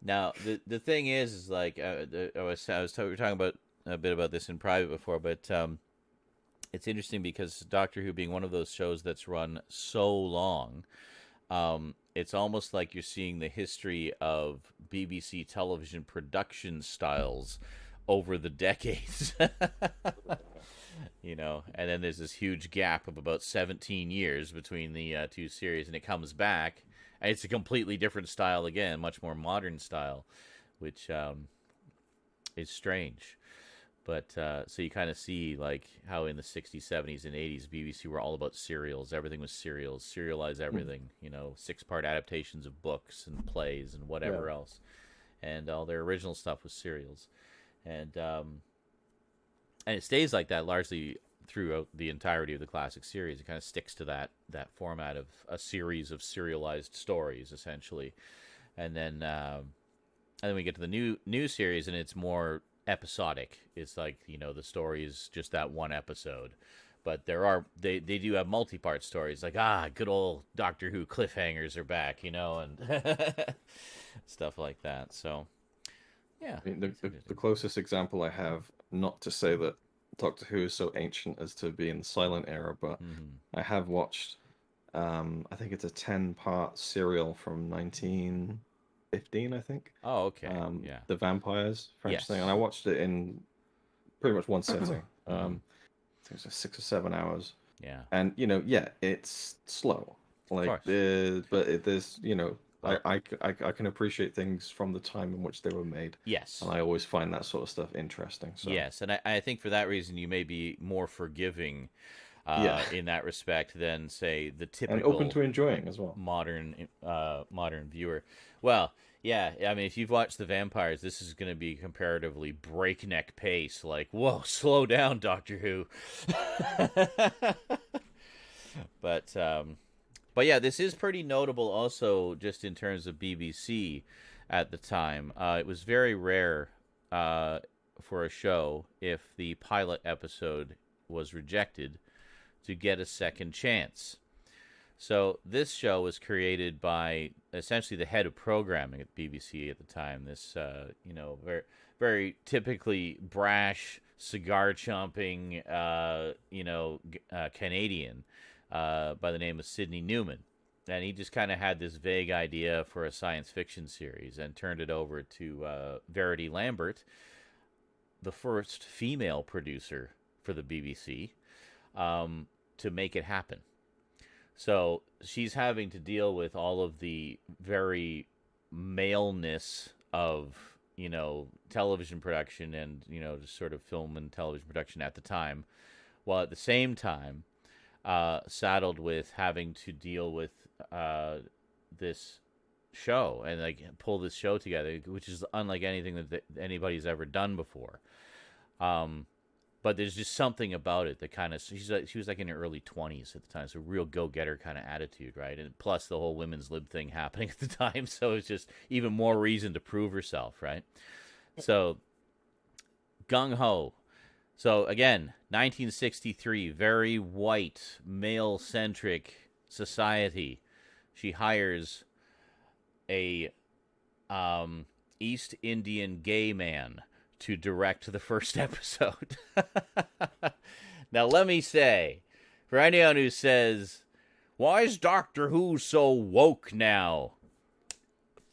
Now the thing is like we were talking about a bit about this in private before, but it's interesting because Doctor Who being one of those shows that's run so long, it's almost like you're seeing the history of BBC television production styles over the decades. You know, and then there's this huge gap of about 17 years between the two series, and it comes back. It's a completely different style again, much more modern style, which is strange. But so you kind of see like how in the 60s, 70s, and 80s, BBC were all about serials. Everything was serials, serialize everything. You know, 6-part adaptations of books and plays and whatever else. And all their original stuff was serials. And it stays like that largely throughout the entirety of the classic series. It kind of sticks to that format of a series of serialized stories, essentially, and then we get to the new series, and it's more episodic. It's like, you know, the story is just that one episode, But they do have multi-part stories, like good old Doctor Who cliffhangers are back, and stuff like that. So yeah, I mean, the closest example I have, not to say that Doctor Who is so ancient as to be in the silent era, but I have watched, I think it's a 10-part serial from 1915, I think. Oh, okay, yeah, The Vampires, French thing, and I yes, watched it in pretty much one sitting. I think it was 6 or 7 hours. yeah, And yeah, it's slow, of like course. there's Well, I can appreciate things from the time in which they were made, and yes, I always find that sort of stuff interesting. So yes, and I think for that reason you may be more forgiving yeah, in that respect than say the and open typical to enjoying as well. modern viewer. Well, yeah, I mean, if you've watched The Vampires, this is going to be comparatively breakneck pace. Like, whoa, slow down, Doctor Who. but but yeah, this is pretty notable also just in terms of BBC at the time. It was very rare for a show if the pilot episode was rejected to get a second chance. So this show was created by essentially the head of programming at BBC at the time. This, very, very typically brash, cigar chomping, Canadian by the name of Sidney Newman. And he just kind of had this vague idea for a science fiction series and turned it over to Verity Lambert, the first female producer for the BBC, to make it happen. So she's having to deal with all of the very maleness of, television production and, just sort of film and television production at the time, while at the same time saddled with having to deal with this show and like pull this show together, which is unlike anything that anybody's ever done before. But there's just something about it that kind of she was like in her early 20s at the time, so real go-getter kind of attitude, right? And plus the whole women's lib thing happening at the time, so it's just even more reason to prove herself, right? So gung-ho. So again, 1963, very white, male-centric society. She hires a East Indian gay man to direct the first episode. Now, let me say, for anyone who says, why is Doctor Who so woke now?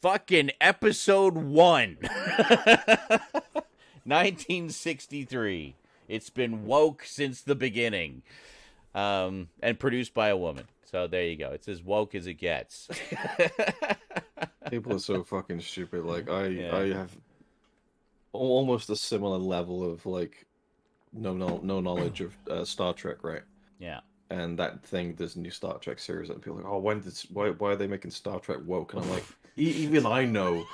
Fucking episode 1. 1963. It's been woke since the beginning. And produced by a woman. So there you go. It's as woke as it gets. People are so fucking stupid. Like Yeah. I have almost a similar level of like no knowledge of Star Trek, right? Yeah. And that thing, this new Star Trek series, that people are like, oh, why are they making Star Trek woke? And I'm like, even I know,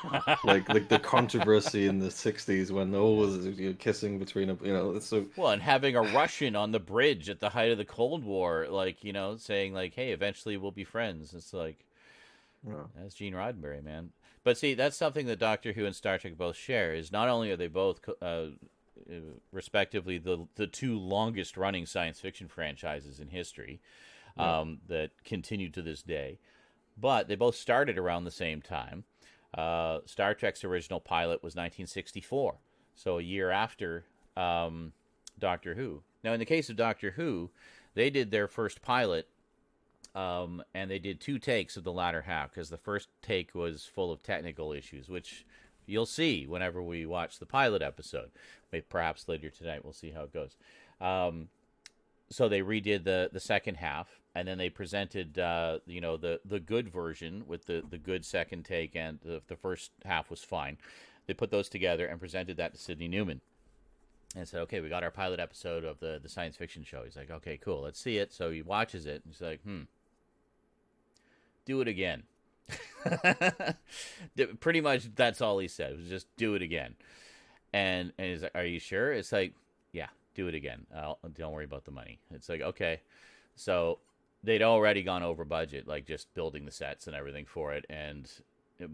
like the controversy in the '60s when all was kissing between them, it's so. Well, and having a Russian on the bridge at the height of the Cold War, like, saying like, hey, eventually we'll be friends. It's like, Yeah. that's Gene Roddenberry, man. But see, that's something that Doctor Who and Star Trek both share, is not only are they both respectively the two longest running science fiction franchises in history that continue to this day, but they both started around the same time. Star Trek's original pilot was 1964, so a year after Doctor Who. Now, in the case of Doctor Who, they did their first pilot, and they did 2 takes of the latter half, because the first take was full of technical issues, which you'll see whenever we watch the pilot episode. Maybe perhaps later tonight, we'll see how it goes. So they redid the second half, and then they presented the good version with the good second take, and the first half was fine. They put those together and presented that to Sidney Newman, and said, okay, we got our pilot episode of the science fiction show. He's like, okay, cool, let's see it. So he watches it, and he's like, do it again. Pretty much that's all he said, was just do it again. And he's like, are you sure? It's like, yeah, do it again. Don't worry about the money. It's like, okay. So they'd already gone over budget, like just building the sets and everything for it. And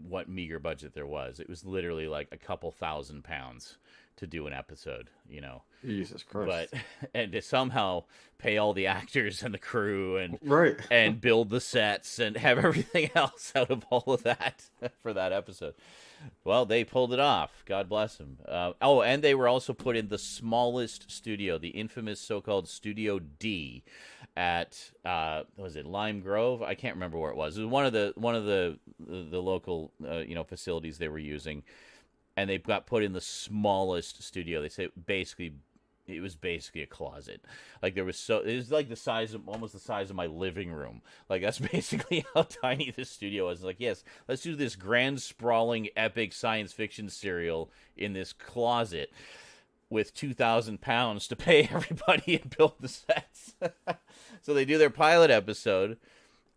what meager budget there was. It was literally like a couple £1,000 to do an episode, you know. Jesus But Christ. and to somehow pay all the actors and the crew Right. and build the sets and have everything else out of all of that for that episode. Well, they pulled it off. God bless them. Oh, and they were also put in the smallest studio, the infamous so-called Studio D, at was it Lime Grove? I can't remember where it was. It was one of the local facilities they were using, and they got put in the smallest studio. They say it was basically a closet. Like it was like almost the size of my living room. Like that's basically how tiny this studio was. It's like, yes, let's do this grand sprawling epic science fiction serial in this closet with £2,000 to pay everybody and build the sets. So they do their pilot episode,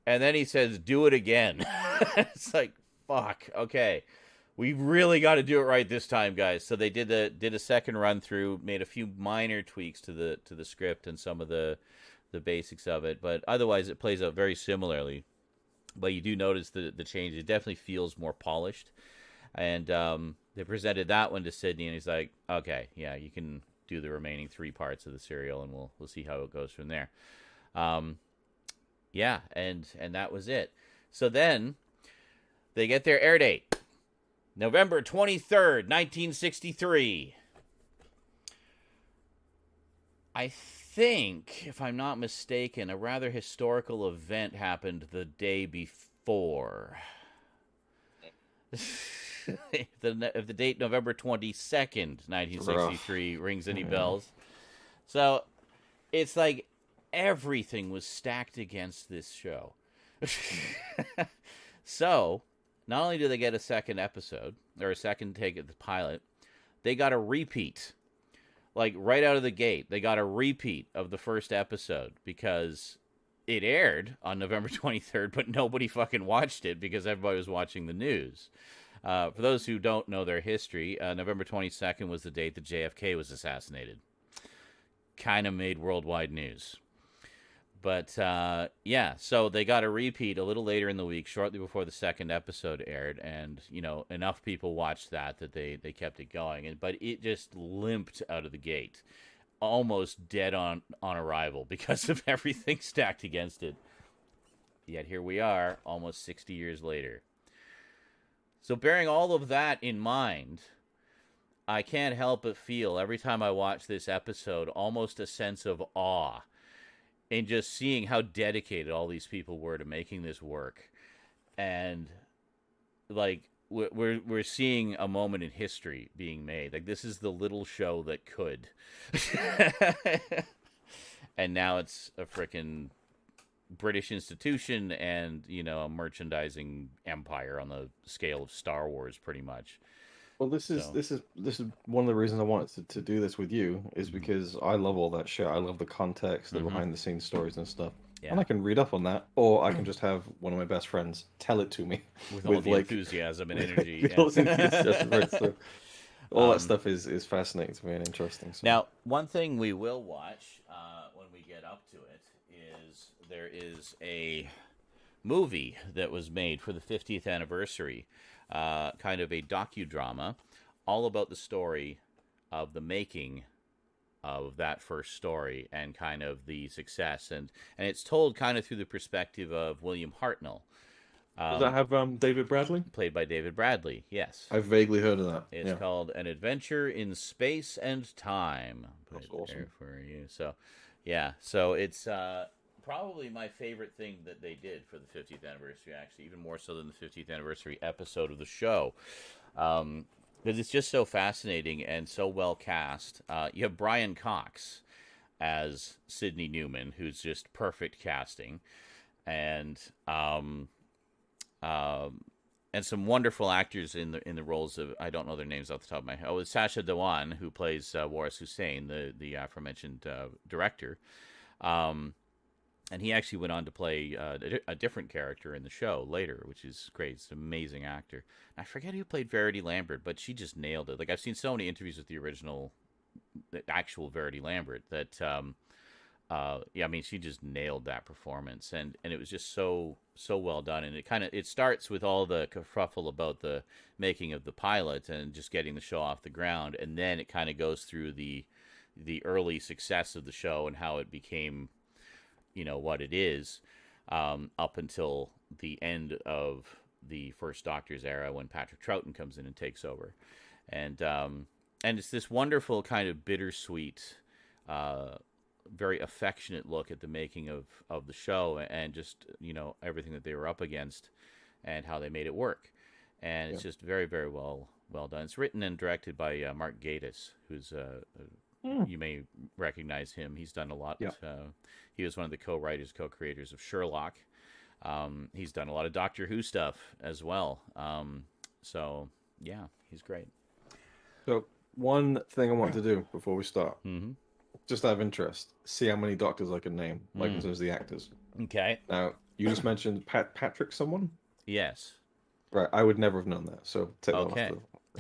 and then he says, "Do it again." It's like, fuck. Okay. We really got to do it right this time, guys. So they did a second run through, made a few minor tweaks to the script and some of the basics of it, but otherwise it plays out very similarly. But you do notice the change. It definitely feels more polished. And they presented that one to Sydney, and he's like, "Okay, yeah, you can do the remaining 3 parts of the serial, and we'll see how it goes from there." Yeah, and that was it. So then they get their air date. November 23rd, 1963. I think, if I'm not mistaken, a rather historical event happened the day before. If the date November 22nd, 1963 rings any bells. So it's like everything was stacked against this show. So not only do they get a second episode, or a second take at the pilot, they got a repeat. Like, right out of the gate, they got a repeat of the first episode, because it aired on November 23rd, but nobody fucking watched it because everybody was watching the news. For those who don't know their history, November 22nd was the date that JFK was assassinated. Kind of made worldwide news. But, yeah, so they got a repeat a little later in the week, shortly before the second episode aired, and, enough people watched that they kept it going. But it just limped out of the gate, almost dead on arrival because of everything stacked against it. Yet here we are, almost 60 years later. So bearing all of that in mind, I can't help but feel, every time I watch this episode, almost a sense of awe. And just seeing how dedicated all these people were to making this work, and like we're seeing a moment in history being made. Like, this is the little show that could, and now it's a frickin' British institution and a merchandising empire on the scale of Star Wars, pretty much. Well, this is one of the reasons I wanted to do this with you, is because I love all that shit. I love the context, the behind the scenes stories and stuff. Yeah. And I can read up on that, or I can just have one of my best friends tell it to me with all the enthusiasm and energy. All that stuff is fascinating to me and interesting. So. Now, one thing we will watch when we get up to it is there is a movie that was made for the 50th anniversary. Kind of a docudrama, all about the story of the making of that first story and kind of the success, and it's told kind of through the perspective of William Hartnell. Does that have David Bradley? Played by David Bradley, yes. I've vaguely heard of that. It's called An Adventure in Space and Time. That's awesome. For you. So, yeah. So it's probably my favorite thing that they did for the 50th anniversary, actually, even more so than the 50th anniversary episode of the show, because it's just so fascinating and so well cast. You have Brian Cox as Sidney Newman, who's just perfect casting, and some wonderful actors in the roles of, I don't know their names off the top of my head. Oh, it's Sacha Dhawan, who plays Waris Hussein, the aforementioned director. And he actually went on to play a different character in the show later, which is great. It's an amazing actor. I forget who played Verity Lambert, but she just nailed it. Like, I've seen so many interviews with the actual Verity Lambert, that yeah, I mean, she just nailed that performance, and it was just so well done. And it starts with all the kerfuffle about the making of the pilot and just getting the show off the ground, and then it kind of goes through the early success of the show and how it became, what it is, up until the end of the first Doctor's era when Patrick Troughton comes in and takes over, and it's this wonderful kind of bittersweet, very affectionate look at the making of the show and just everything that they were up against and how they made it work, and it's just very, very well done. It's written and directed by Mark Gatiss, who's you may recognize him. He's done a lot. Yeah. He was one of the co-writers, co-creators of Sherlock. He's done a lot of Doctor Who stuff as well. So yeah, he's great. So one thing I want to do before we start, Mm-hmm. just out of interest, see how many doctors I can name, like in terms of the actors. Okay. Now, you just mentioned Patrick someone? Yes. Right, I would never have known that, so take that Okay. off the...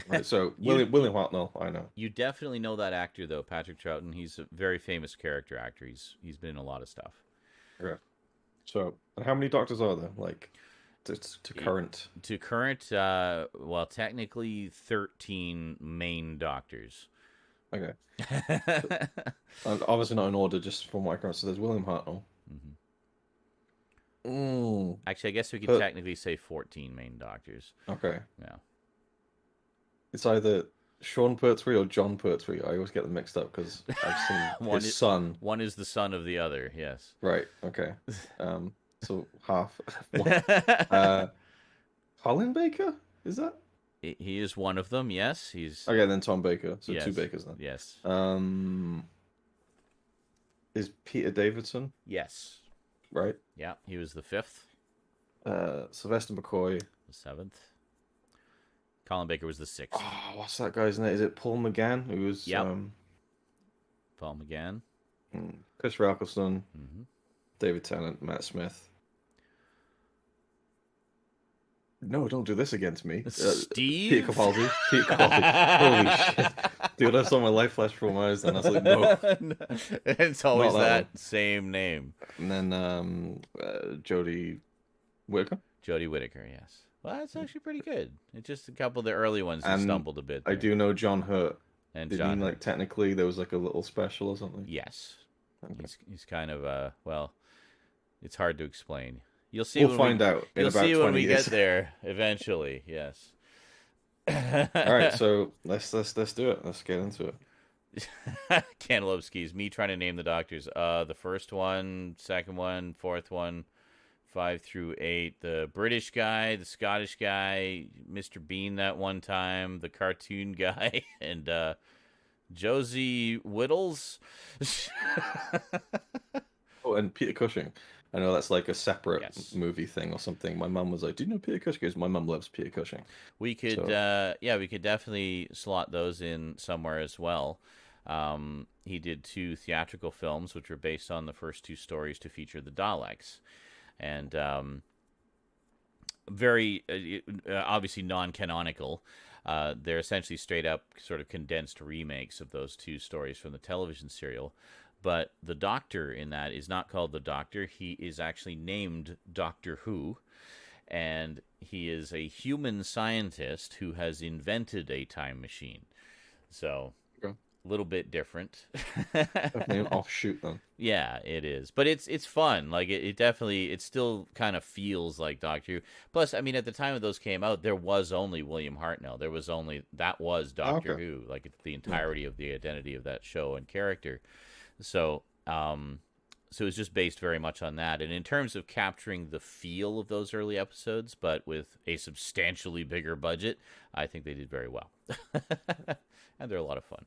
Right, so William Hartnell, I know. You definitely know that actor, though, Patrick Troughton. He's a very famous character actor. He's been in a lot of stuff. Okay. So, and how many doctors are there, like, to current? To current, well, technically 13 main doctors. Okay. And obviously not in order, just from what I can. So there's William Hartnell. Mm-hmm. Actually, I guess we could technically say 14 main doctors. Okay. Yeah. It's either Sean Pertwee or John Pertwee. I always get them mixed up because I've seen his son. One is the son of the other, yes. Right, okay. So half. Colin Baker? Is that? He is one of them, yes. He's Okay, then Tom Baker. So yes. 2 Bakers then. Yes. Is Peter Davidson? Yes. Right? Yeah, he was the 5th. Sylvester McCoy. The 7th. Colin Baker was the 6th. Oh, what's that guy's name? Is it Paul McGann? Who was Paul McGann. Chris Ralston. Mm-hmm. David Tennant. Matt Smith. No, don't do this against me. Steve? Peter Capaldi. Peter Capaldi. Holy shit. Dude, I saw my life flash before my eyes and I was like, no. It's always that same name. And then Jodie Whittaker. Jodie Whittaker, yes. Well, that's actually pretty good. It's just a couple of the early ones that stumbled a bit there. I do know John Hurt. And Did John he, like, technically there was like a little special or something? Yes. Okay. He's kind of, well, it's hard to explain. You'll see. We'll find out in about 20 years. You'll see when we get there eventually. Yes. All right, so let's do it. Let's get into it. Cantaloupe skis. Me trying to name the doctors. The first one, second one, fourth one, 5 through 8. The British guy, the Scottish guy, Mr. Bean that one time, the cartoon guy, and Josie Whittles. Oh, and Peter Cushing. I know that's like a separate movie thing or something. My mum was like, "Do you know Peter Cushing?" Because my mum loves Peter Cushing. We could, we could definitely slot those in somewhere as well. He did 2 theatrical films, which were based on the first 2 stories to feature the Daleks, and very obviously non-canonical. They're essentially straight up sort of condensed remakes of those 2 stories from the television serial. But the Doctor in that is not called the Doctor. He is actually named Doctor Who, and he is a human scientist who has invented a time machine. So, a little bit different. Definitely an offshoot, then. Yeah, it is. But it's fun. Like, it definitely, it still kind of feels like Doctor Who. Plus, I mean, at the time of those came out, there was only William Hartnell. That was Doctor Who. Like, the entirety of the identity of that show and character. So it's just based very much on that. And in terms of capturing the feel of those early episodes, but with a substantially bigger budget, I think they did very well. And they're a lot of fun.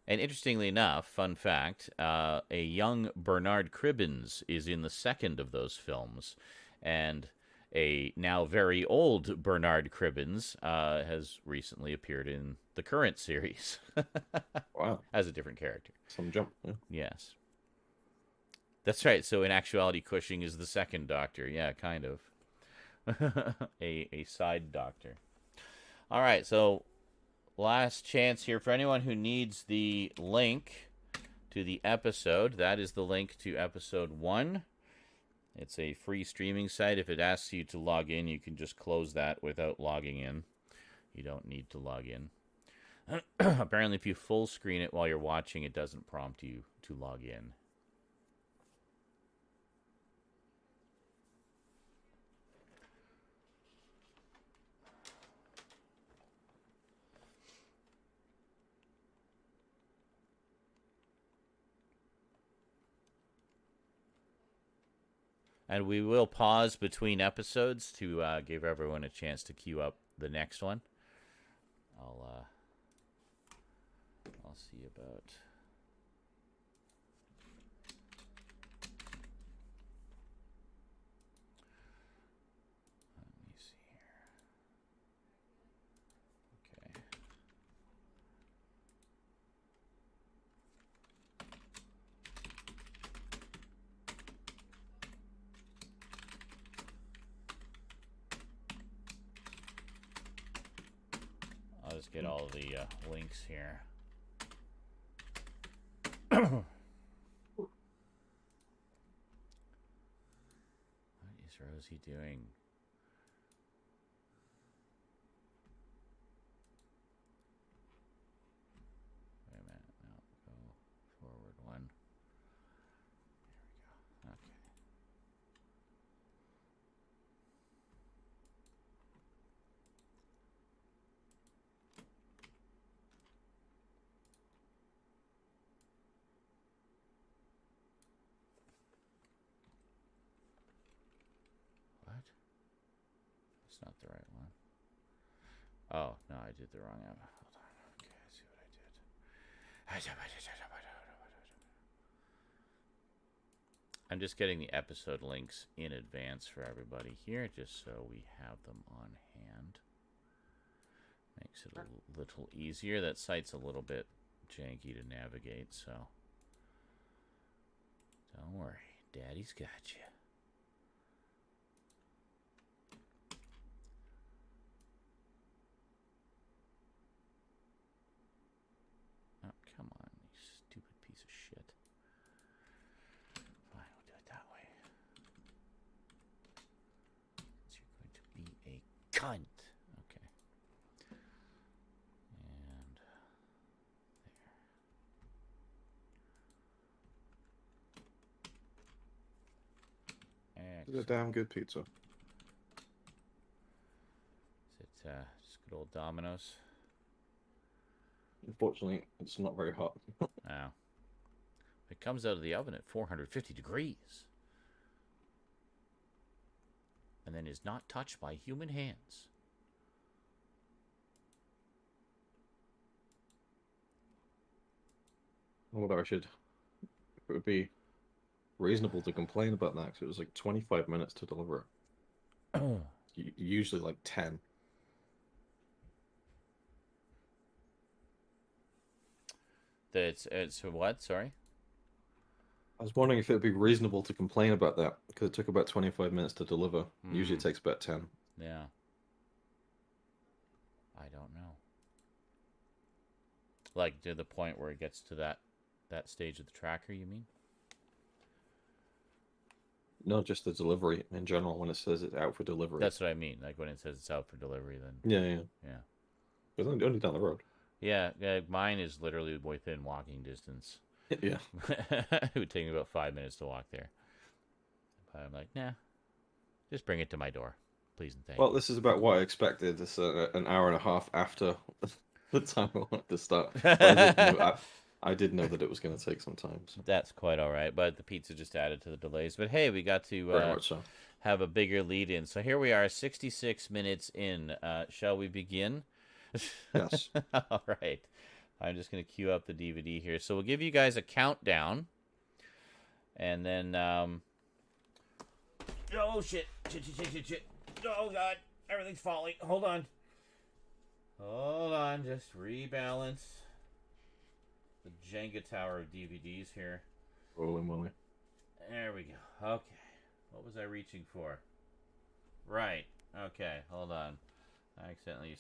And interestingly enough, fun fact, a young Bernard Cribbins is in the second of those films. And a now very old Bernard Cribbins has recently appeared in the current series. Wow. As a different character. Some jump. Yeah. Yes. That's right. So in actuality, Cushing is the second Doctor. Yeah, kind of. a side Doctor. All right, so last chance here for anyone who needs the link to the episode. That is the link to episode 1. It's a free streaming site. If it asks you to log in, you can just close that without logging in. You don't need to log in. Apparently, if you full screen it while you're watching, it doesn't prompt you to log in. And we will pause between episodes to give everyone a chance to queue up the next one. I'll see about. Let me see here. Okay. I'll just get all the links here. What is Rosie doing? Wait a minute. No, go forward one. There we go. Okay. What? It's not the right one. Oh, no, I did the wrong one. Hold on. Okay, I see what I did. I'm just getting the episode links in advance for everybody here, just so we have them on hand. Makes it a little easier. That site's a little bit janky to navigate, so don't worry. Daddy's got you. Oh, come on, you stupid piece of shit. Fine, we'll do it that way. You're going to be a cunt. Okay. And there. It's a damn good pizza. Is it just good old Domino's? Unfortunately, it's not very hot. Oh. It comes out of the oven at 450 degrees. And then is not touched by human hands. Although it would be reasonable to complain about that because it was like 25 minutes to deliver it. Usually like 10. It's what? Sorry? I was wondering if it would be reasonable to complain about that because it took about 25 minutes to deliver. Usually it takes about 10. Yeah. I don't know. Like to the point where it gets to that stage of the tracker, you mean? No, just the delivery in general when it says it's out for delivery. That's what I mean. Like when it says it's out for delivery, then. Yeah. It's only down the road. Yeah, mine is literally within walking distance. Yeah. It would take me about 5 minutes to walk there. But I'm like, nah, just bring it to my door, please and thank you. Well, this is about what I expected. It's an hour and a half after the time I wanted to start. I did know that it was going to take some time. So. That's quite all right, but the pizza just added to the delays. But hey, we got to Very much so. Have a bigger lead in. So here we are, 66 minutes in. Shall we begin? Yes. All right. I'm just going to queue up the DVD here. So we'll give you guys a countdown. And then, oh, shit. Shit. Oh, God. Everything's falling. Hold on. Just rebalance the Jenga tower of DVDs here. Holy moly. There we go. Okay. What was I reaching for? Right. Okay. Hold on. I accidentally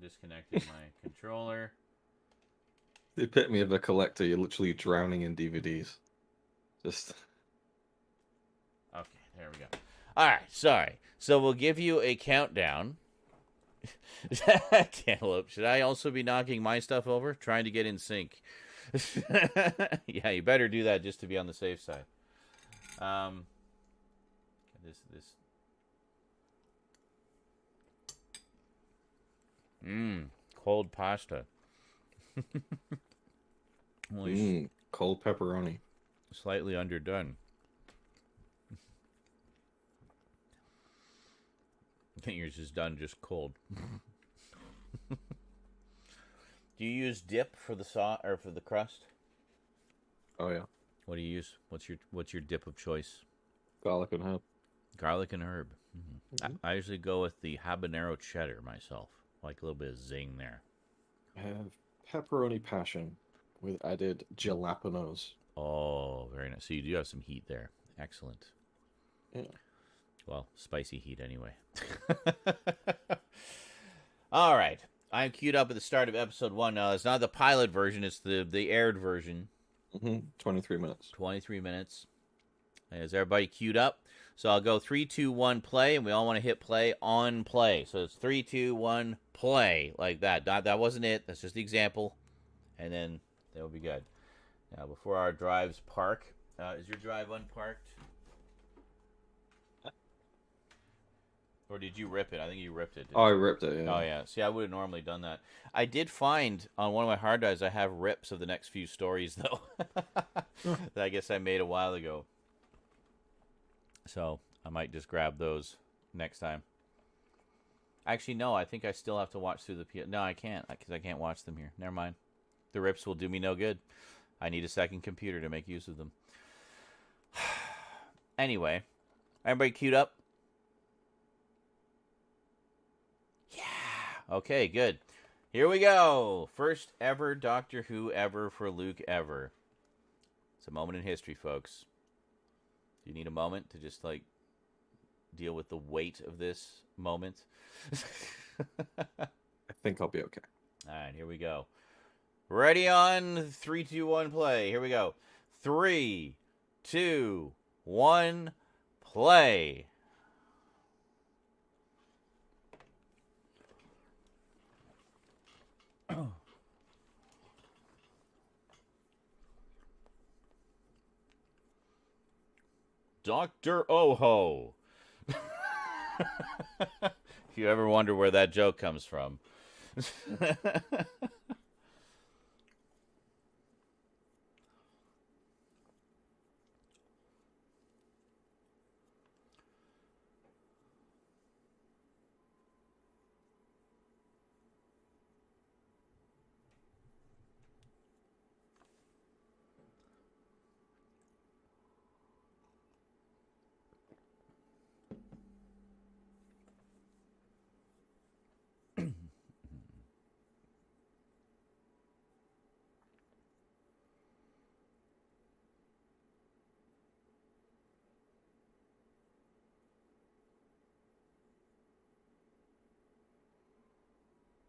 disconnected my controller. The epitome of a collector. You're literally drowning in DVDs. Just Okay, there we go. All right, sorry. So we'll give you a countdown. Cantaloupe, should I also be knocking my stuff over? Trying to get in sync. Yeah, you better do that just to be on the safe side. This. Cold pasta. Cold pepperoni. Slightly underdone. I think yours is done just cold. Do you use dip for the or for the crust? Oh yeah. What do you use? What's your dip of choice? Garlic and herb. Garlic and herb. I usually go with the habanero cheddar myself. Like a little bit of zing there. I have pepperoni passion with added jalapenos. Oh, very nice. So you do have some heat there. Excellent. Yeah. Well, spicy heat anyway. All right. I'm queued up at the start of episode 1 now. It's not the pilot version. It's the aired version. 23 minutes. 23 minutes. Is everybody queued up? So I'll go 3, 2, 1, play, and we all want to hit play on play. So it's 3, 2, 1, play, like that. That wasn't it. That's just the example. And then that will be good. Now, before our drives park, is your drive unparked? Or did you rip it? I think you ripped it. Oh, I ripped it, yeah. Oh, yeah. See, I would have normally done that. I did find on one of my hard drives, I have rips of the next few stories, though. That I guess I made a while ago. So I might just grab those next time. Actually, no, I think I still have to watch through the... No, I can't, because I can't watch them here. Never mind. The rips will do me no good. I need a second computer to make use of them. Anyway, everybody queued up? Yeah. Okay, good. Here we go. First ever Doctor Who ever for Luke ever. It's a moment in history, folks. Do you need a moment to just, like, deal with the weight of this moment? I think I'll be okay. All right, here we go. Ready on 3, 2, 1, play. Here we go. 3, 2, 1, play. Dr. Oho. If you ever wonder where that joke comes from.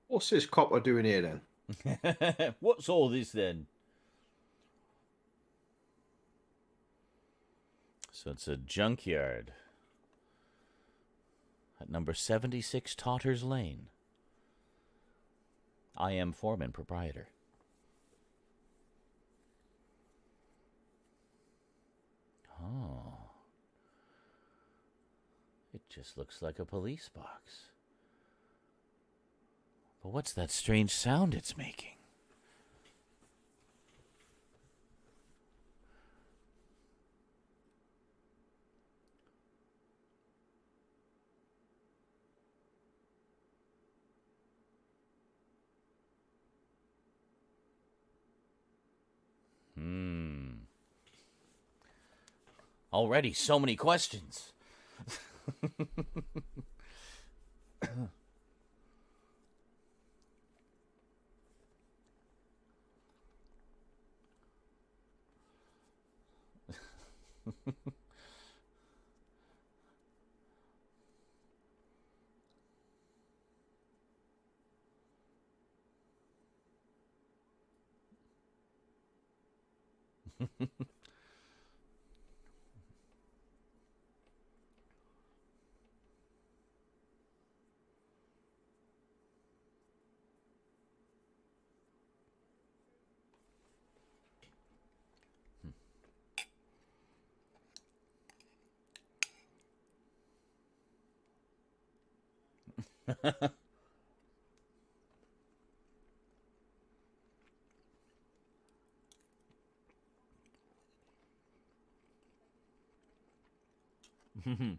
What's this copper doing here then? What's all this then? So it's a junkyard at number 76 Totters Lane. I am foreman proprietor. Oh. It just looks like a police box. But what's that strange sound it's making? Already so many questions. Mm-hmm.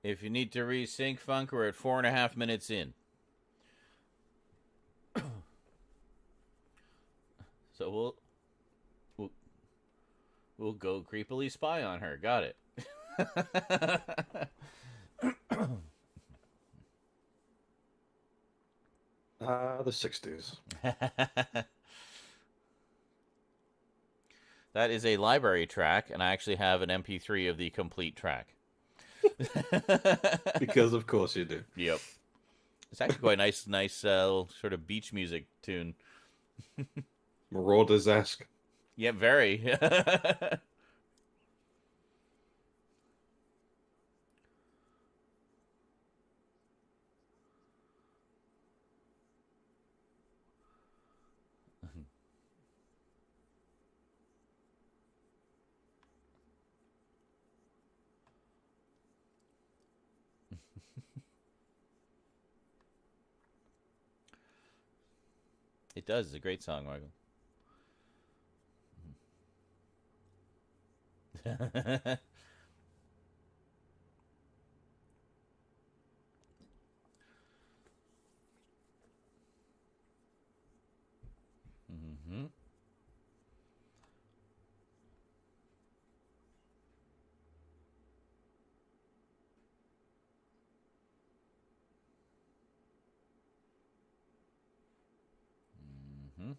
If you need to resync, Funk, we're at 4.5 minutes in. So we'll we'll go creepily spy on her. Got it. The 60s. That is a library track, and I actually have an MP3 of the complete track. Because of course you do. Yep. It's actually quite nice sort of beach music tune. Marauders-esque. Yeah, very. It does. It's a great song, Michael. Mm-hmm. Mm-hmm.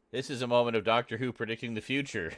This is a moment of Doctor Who predicting the future.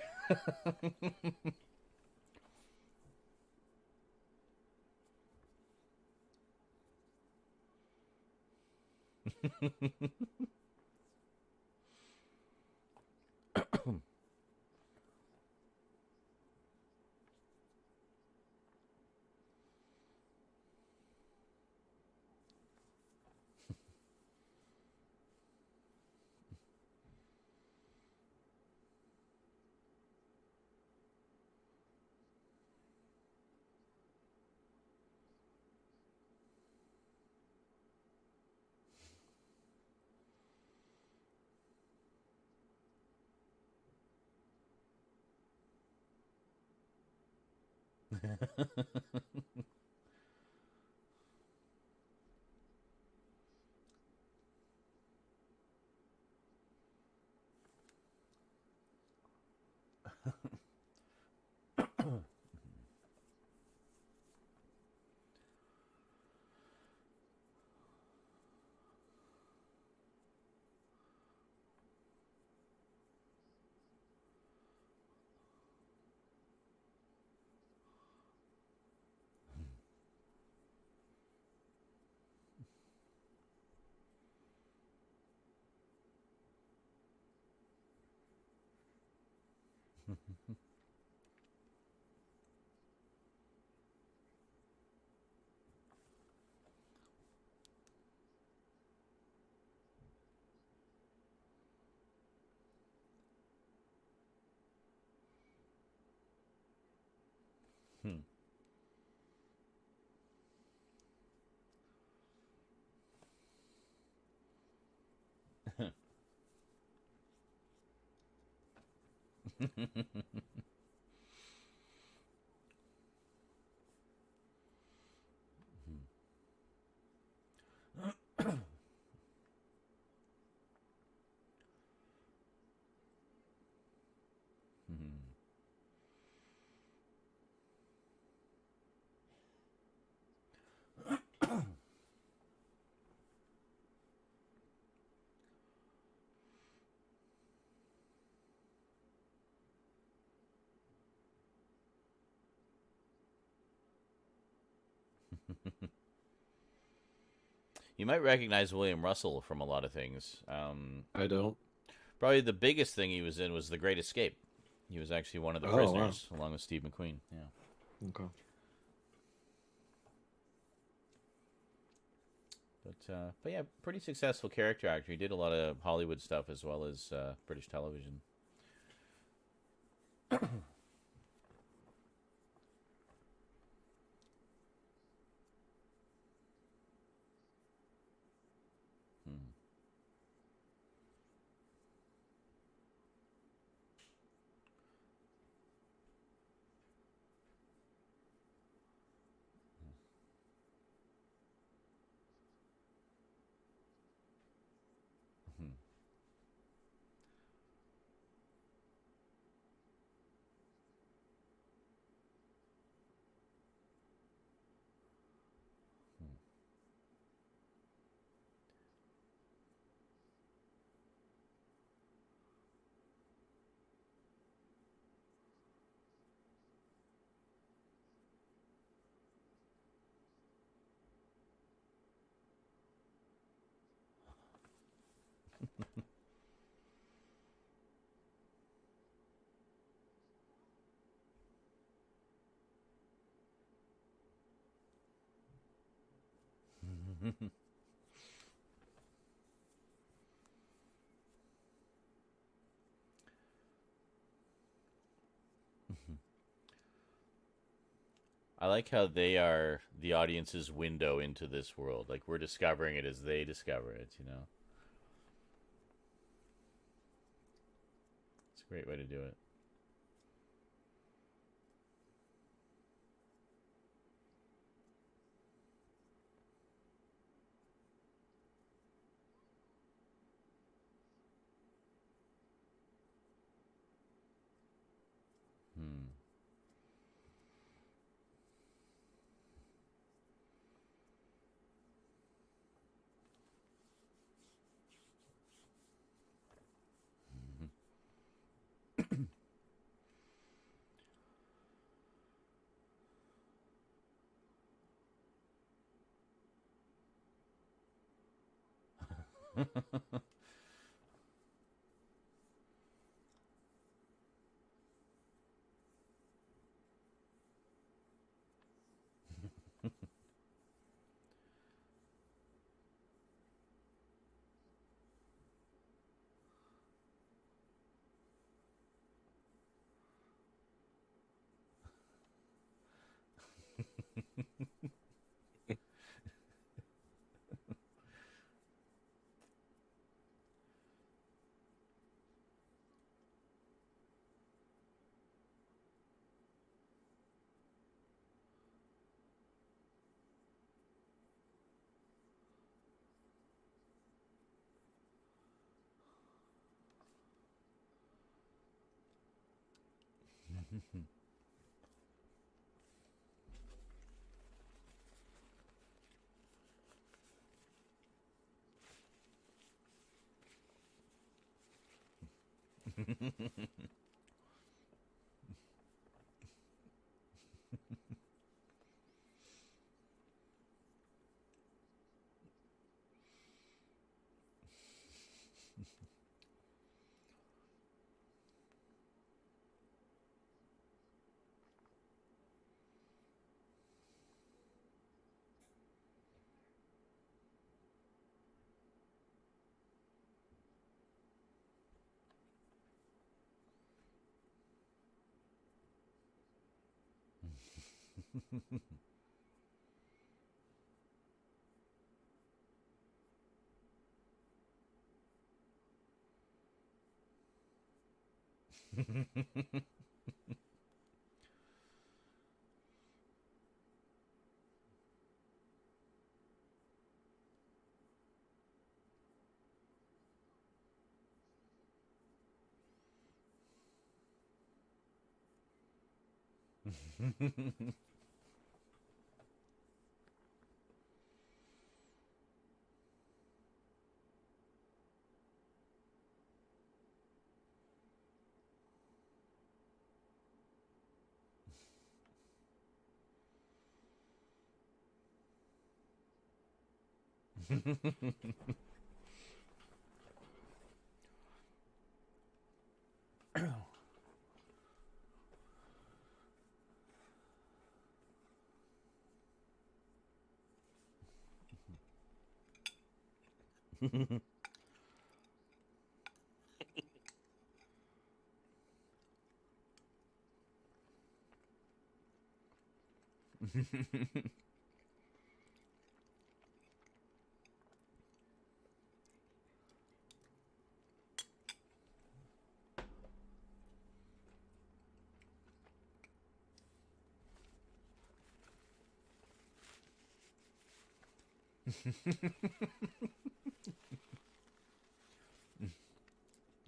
Hmm. You might recognize William Russell from a lot of things. I don't. Probably the biggest thing he was in was The Great Escape. He was actually one of the Oh, wow. prisoners, along with Steve McQueen. Yeah. Okay. But yeah, pretty successful character actor. He did a lot of Hollywood stuff as well as British television. Hmm. Hmm. I like how they are the audience's window into this world. Like we're discovering it as they discover it. You know, it's a great way to do it. Hmm.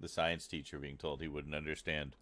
The science teacher being told he wouldn't understand.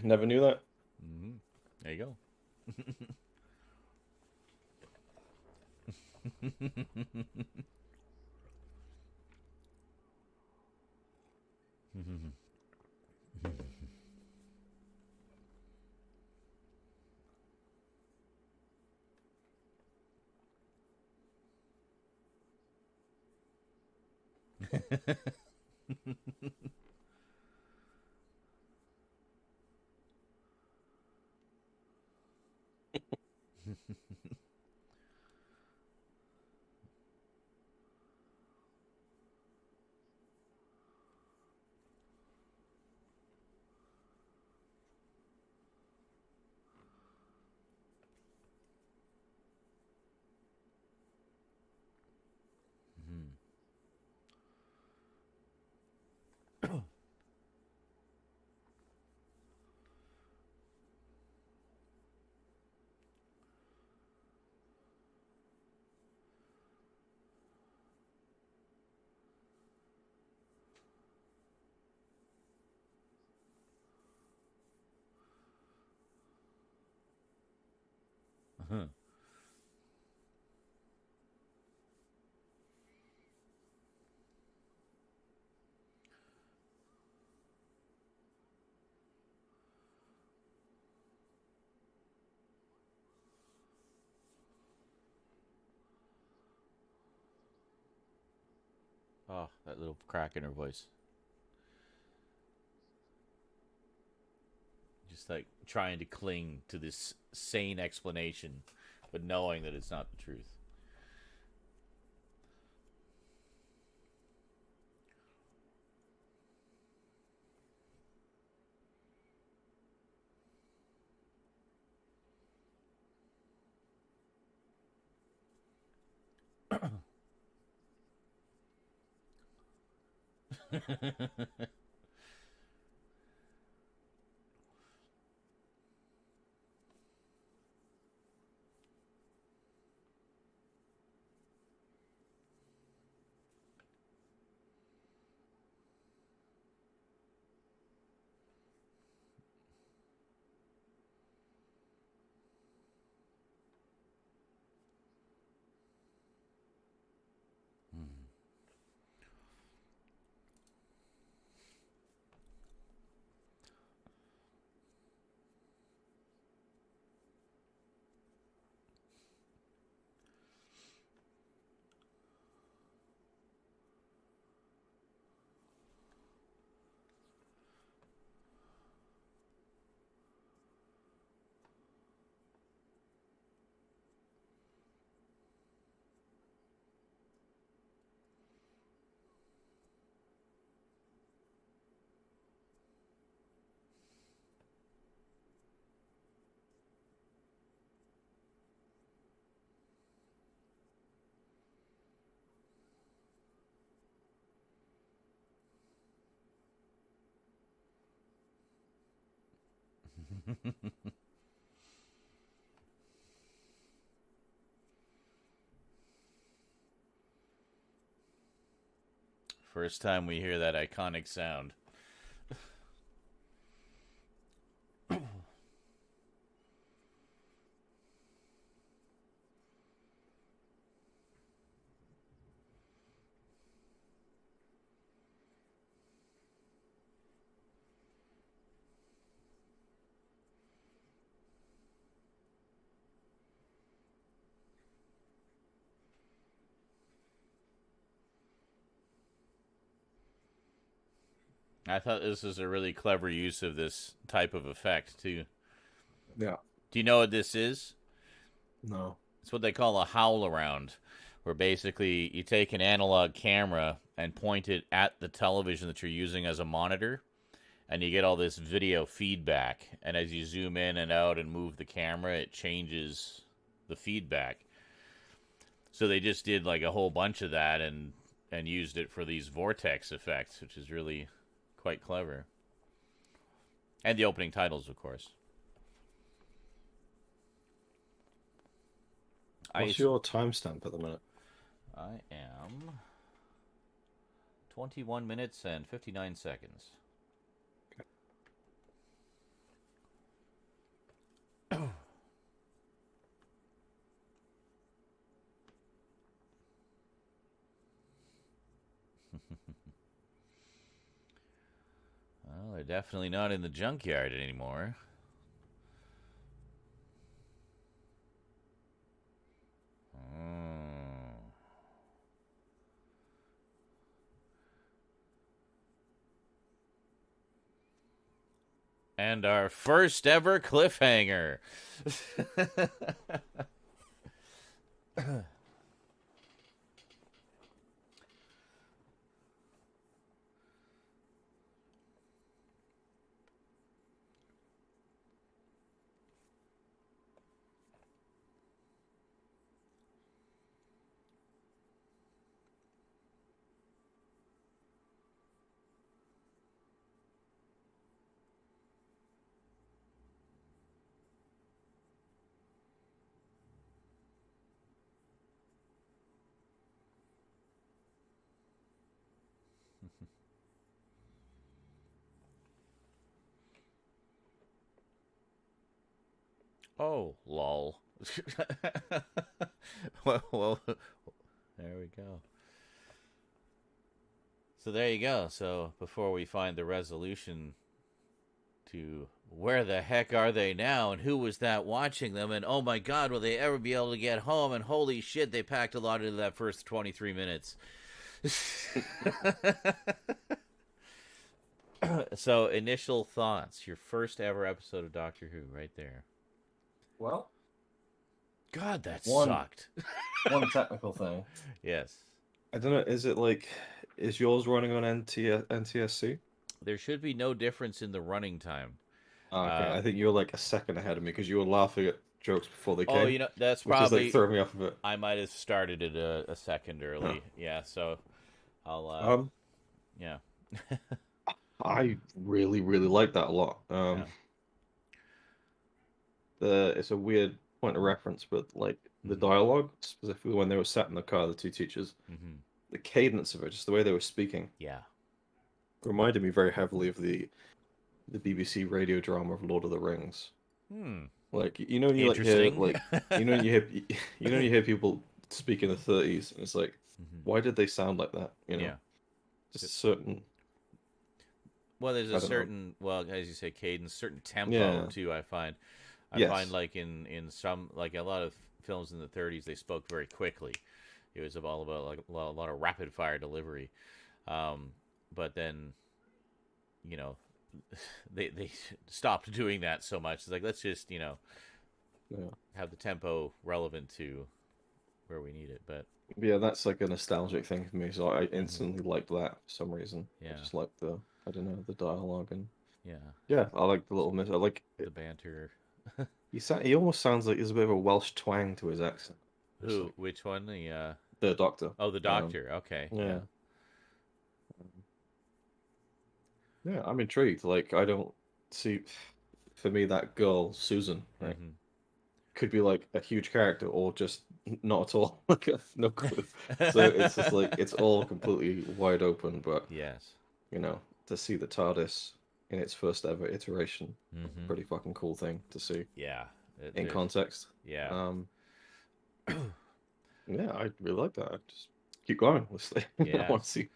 Never knew that. Mm-hmm. There you go. Oh, that little crack in her voice. Just like trying to cling to this sane explanation, but knowing that it's not the truth. First time we hear that iconic sound. I thought this was a really clever use of this type of effect, too. Yeah. Do you know what this is? No. It's what they call a howl around, where basically you take an analog camera and point it at the television that you're using as a monitor, and you get all this video feedback. And as you zoom in and out and move the camera, it changes the feedback. So they just did like a whole bunch of that and used it for these vortex effects, which is really quite clever. And the opening titles, of course. What's your timestamp at the minute? I am 21 minutes and 59 seconds. Well, they're definitely not in the junkyard anymore. And our first ever cliffhanger. Oh, lol. Well, there we go. So there you go. So before we find the resolution to where the heck are they now and who was that watching them and oh my god, will they ever be able to get home and holy shit, they packed a lot into that first 23 minutes. So initial thoughts, your first ever episode of Doctor Who right there. Well, God, that one sucked. one technical thing. Yes. I don't know. Is it like, is yours running on NTSC? There should be no difference in the running time. Okay, I think you're like a second ahead of me because you were laughing at jokes before they Oh, came, that's which is like probably throwing me off a bit. I might have started it a second Huh. early. Yeah, so I'll Um, yeah. I really, really like that a lot. Yeah. It's a weird point of reference, but like the Mm-hmm. dialogue, specifically when they were sat in the car, the two teachers, Mm-hmm. the cadence of it, just the way they were speaking, Yeah. reminded me very heavily of the BBC radio drama of Lord of the Rings. Hmm. Like when you like hear Interesting. like when you hear when you hear people speak in the 30s, and it's like, Mm-hmm. why did they sound like that? Yeah. Just a certain, Well, there's I a don't know. certain, well, as you say, cadence, certain tempo Yeah. too. I find Yes. like in some like a lot of films in the 30s, they spoke very quickly. It was all about like a lot of rapid fire delivery. But then, you know, they stopped doing that so much. It's like let's just Yeah. have the tempo relevant to where we need it. But Yeah, that's like a nostalgic thing for me. So I mhm, instantly liked that for some reason. I yeah, just like I don't know, the dialogue, and yeah, yeah, I like the little miss. I like the it. banter. He almost sounds like there's a bit of a Welsh twang to his accent. It's Who? like Which one? the Doctor. Oh, the Um, doctor. Okay, yeah. yeah, yeah, I'm intrigued. Like I don't see, for me, that girl Susan, right, Mm-hmm. could be like a huge character or just not at all. Like no clue. So it's just like it's all completely wide open. But Yes. to see the TARDIS in its first ever iteration, Mm-hmm. pretty fucking cool thing to see Yeah. in There's context. yeah. Um, yeah, I really like that. Just keep going. Let's see. I want to Yes. see.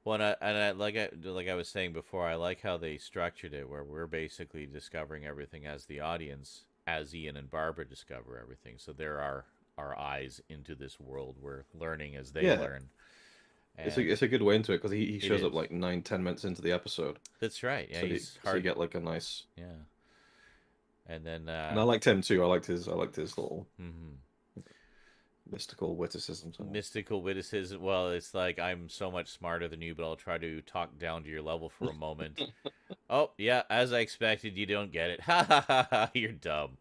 Well, and I like I was saying before, I like how they structured it, where we're basically discovering everything as the audience, as Ian and Barbara discover everything. So there are our eyes into this world. We're learning as they Yeah, learn, it's a and it's a good way into it because he it shows up is. like 9, 10 minutes into the episode, That's right. Yeah, so he's you hard. get like a nice. Yeah, and then And I liked him too. I liked his little mhm. mystical witticisms. Mystical witticism. Well, it's like I'm so much smarter than you, but I'll try to talk down to your level for a moment. Oh, yeah, as I expected, you don't get it. Ha ha ha ha, you're dumb.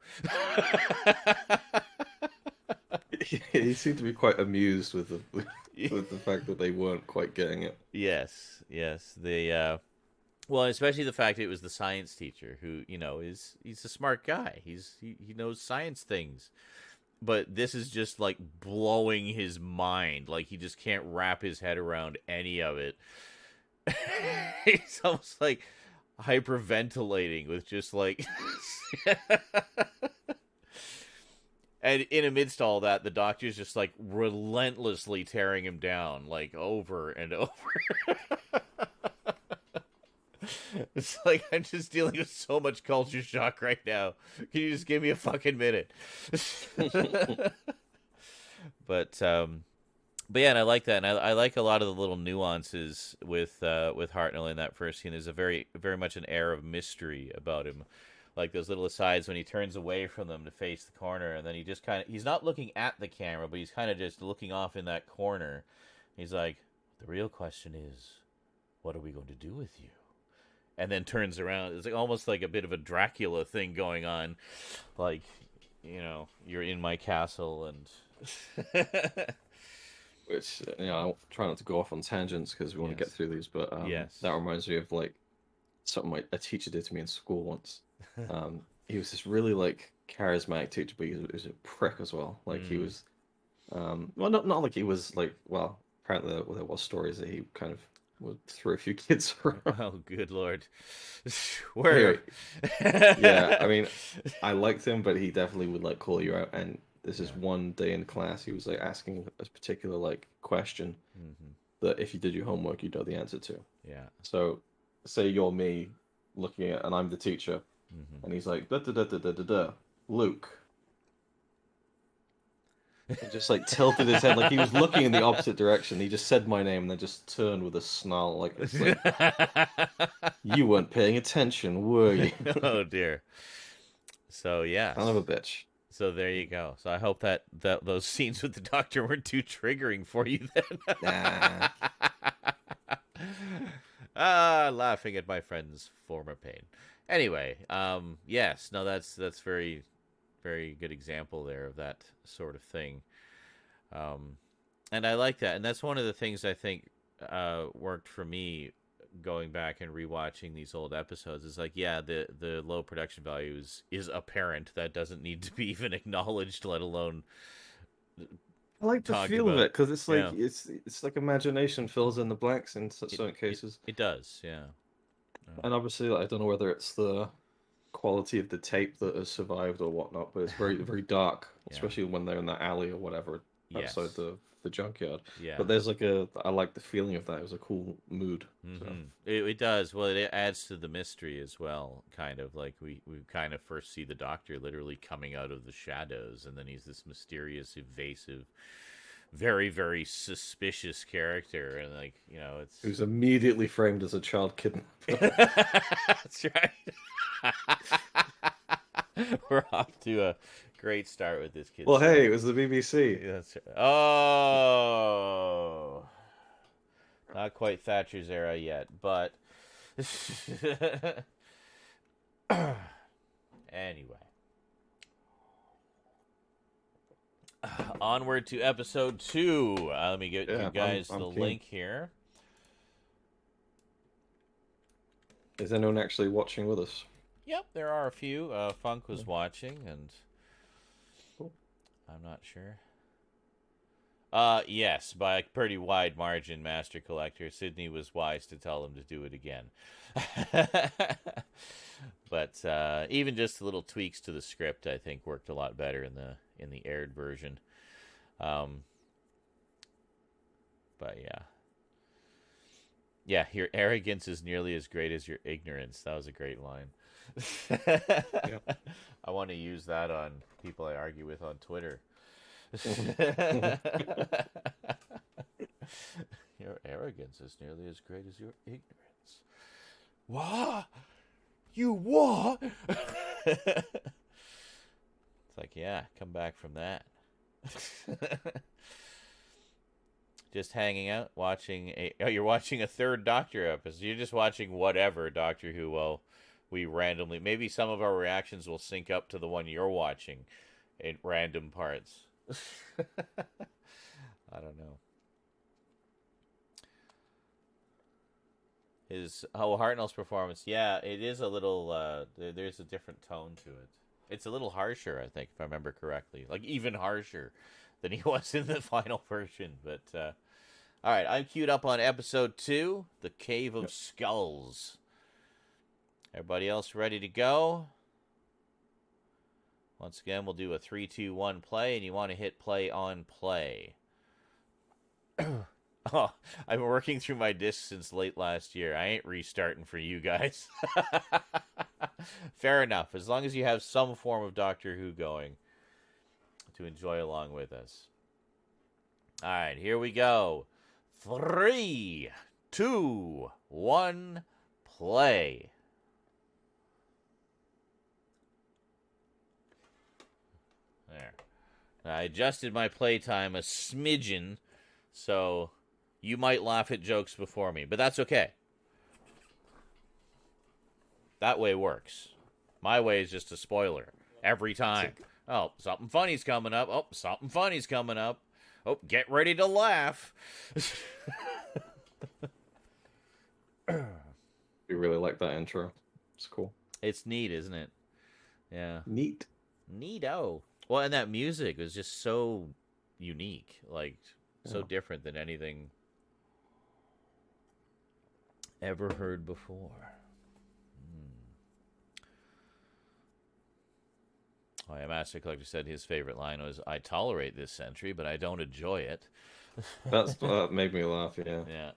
He seemed to be quite amused with the with the fact that they weren't quite getting it. Yes, yes. Well, especially the fact it was the science teacher who, he's a smart guy. He knows science things. But this is just like blowing his mind. Like he just can't wrap his head around any of it. He's almost like hyperventilating with just like and in amidst all that, the doctor's just like relentlessly tearing him down, like over and over. It's like I'm just dealing with so much culture shock right now. Can you just give me a fucking minute? but but yeah, and I like that, and I like a lot of the little nuances with Hartnell in that first scene. There's a very much an air of mystery about him, like those little asides when he turns away from them to face the corner, and then he just he's not looking at the camera, but he's kind of just looking off in that corner. He's like, the real question is, what are we going to do with you? And then turns around. It's like almost like a bit of a Dracula thing going on, like you're in my castle and Which I try not to go off on tangents because we want to get yes, through these, but yes. that reminds me of like something a teacher did to me in school once. He was this really like charismatic teacher, but he was a prick as well. Like he Mm, was, well, not like he was like, well, apparently there was stories that he kind of We'll throw a few kids around. Oh, good lord. Where? Anyway, yeah, I mean, I liked him, but he definitely would like call you out. And this is Yeah. one day in class, he was like asking a particular like question Hmm. that if you did your homework, you'd know the answer to. Yeah. So, say you're me looking at, and I'm the teacher, Hmm. and he's like, da da da da da da da, Luke. And just like tilted his head, like he was looking in the opposite direction. He just said my name and then just turned with a snarl, like it's like you weren't paying attention, were you? Oh dear. So Son of yes. a bitch. So there you go. So I hope that those scenes with the doctor weren't too triggering for you then. Nah. Laughing at my friend's former pain. Anyway, yes, no, that's very very good example there of that sort of thing. Um, and I like that, and that's one of the things I think worked for me going back and rewatching these old episodes. Is like, yeah, the low production value is apparent. That doesn't need to be even acknowledged, let alone I like the talked feel of about. it because it's like Yeah, it's like imagination fills in the blanks in it certain it, cases. it does. Yeah. And obviously, like, I don't know whether it's the quality of the tape that has survived or whatnot, but it's very dark, Yeah. especially when they're in that alley or whatever outside Yes. the junkyard. Yeah. But there's like a I like the feeling of that. It was a cool mood. So It does. Well, it adds to the mystery as well. Kind of like we kind of first see the doctor literally coming out of the shadows, and then he's this mysterious, evasive, very very suspicious character, and like he it's. was immediately framed as a child kidnapper. That's right. We're off to a great start with this kid. Well, Stuff. hey, it was the BBC. That's right. Oh. Not quite Thatcher's era yet, but anyway. Onward to episode 2. Let me get you guys I'm the keen. link here. Is anyone actually watching with us? Yep, there are a few. Funk was watching, and Cool. I'm not sure. Yes, by a pretty wide margin, Master Collector. Sydney was wise to tell him to do it again. But even just little tweaks to the script, I think, worked a lot better in the aired version. But yeah, your arrogance is nearly as great as your ignorance. That was a great line. Yeah. I want to use that on people I argue with on Twitter. Your arrogance is nearly as great as your ignorance. What? You what? It's like, yeah, come back from that. Just hanging out, watching you're watching a third Doctor episode. You're just watching whatever Doctor Who. Well, we randomly, maybe some of our reactions will sync up to the one you're watching in random parts. I don't know. Hartnell's performance, yeah, it is a little. There's a different tone to it. It's a little harsher, I think, if I remember correctly. Like even harsher than he was in the final version. But all right, I'm queued up on episode 2, The Cave of Skulls. Everybody else ready to go? Once again, we'll do a 3, 2, 1 play, and you want to hit play on play. Oh, I've been working through my discs since late last year. I ain't restarting for you guys. Fair enough. As long as you have some form of Doctor Who going to enjoy along with us. All right, here we go. 3, 2, 1, play. There. I adjusted my playtime a smidgen, so you might laugh at jokes before me, but that's okay. That way works. My way is just a spoiler every time. Oh, something funny's coming up. Oh, something funny's coming up. Oh, get ready to laugh. You really like that intro. It's cool. It's neat, isn't it? Yeah. Neat. Neato. Well, and that music was just so unique. Like, so different than anything ever heard before. Oh, yeah, Master Collector said his favorite line was, "I tolerate this century, but I don't enjoy it." That's made me laugh. Yeah. Yeah.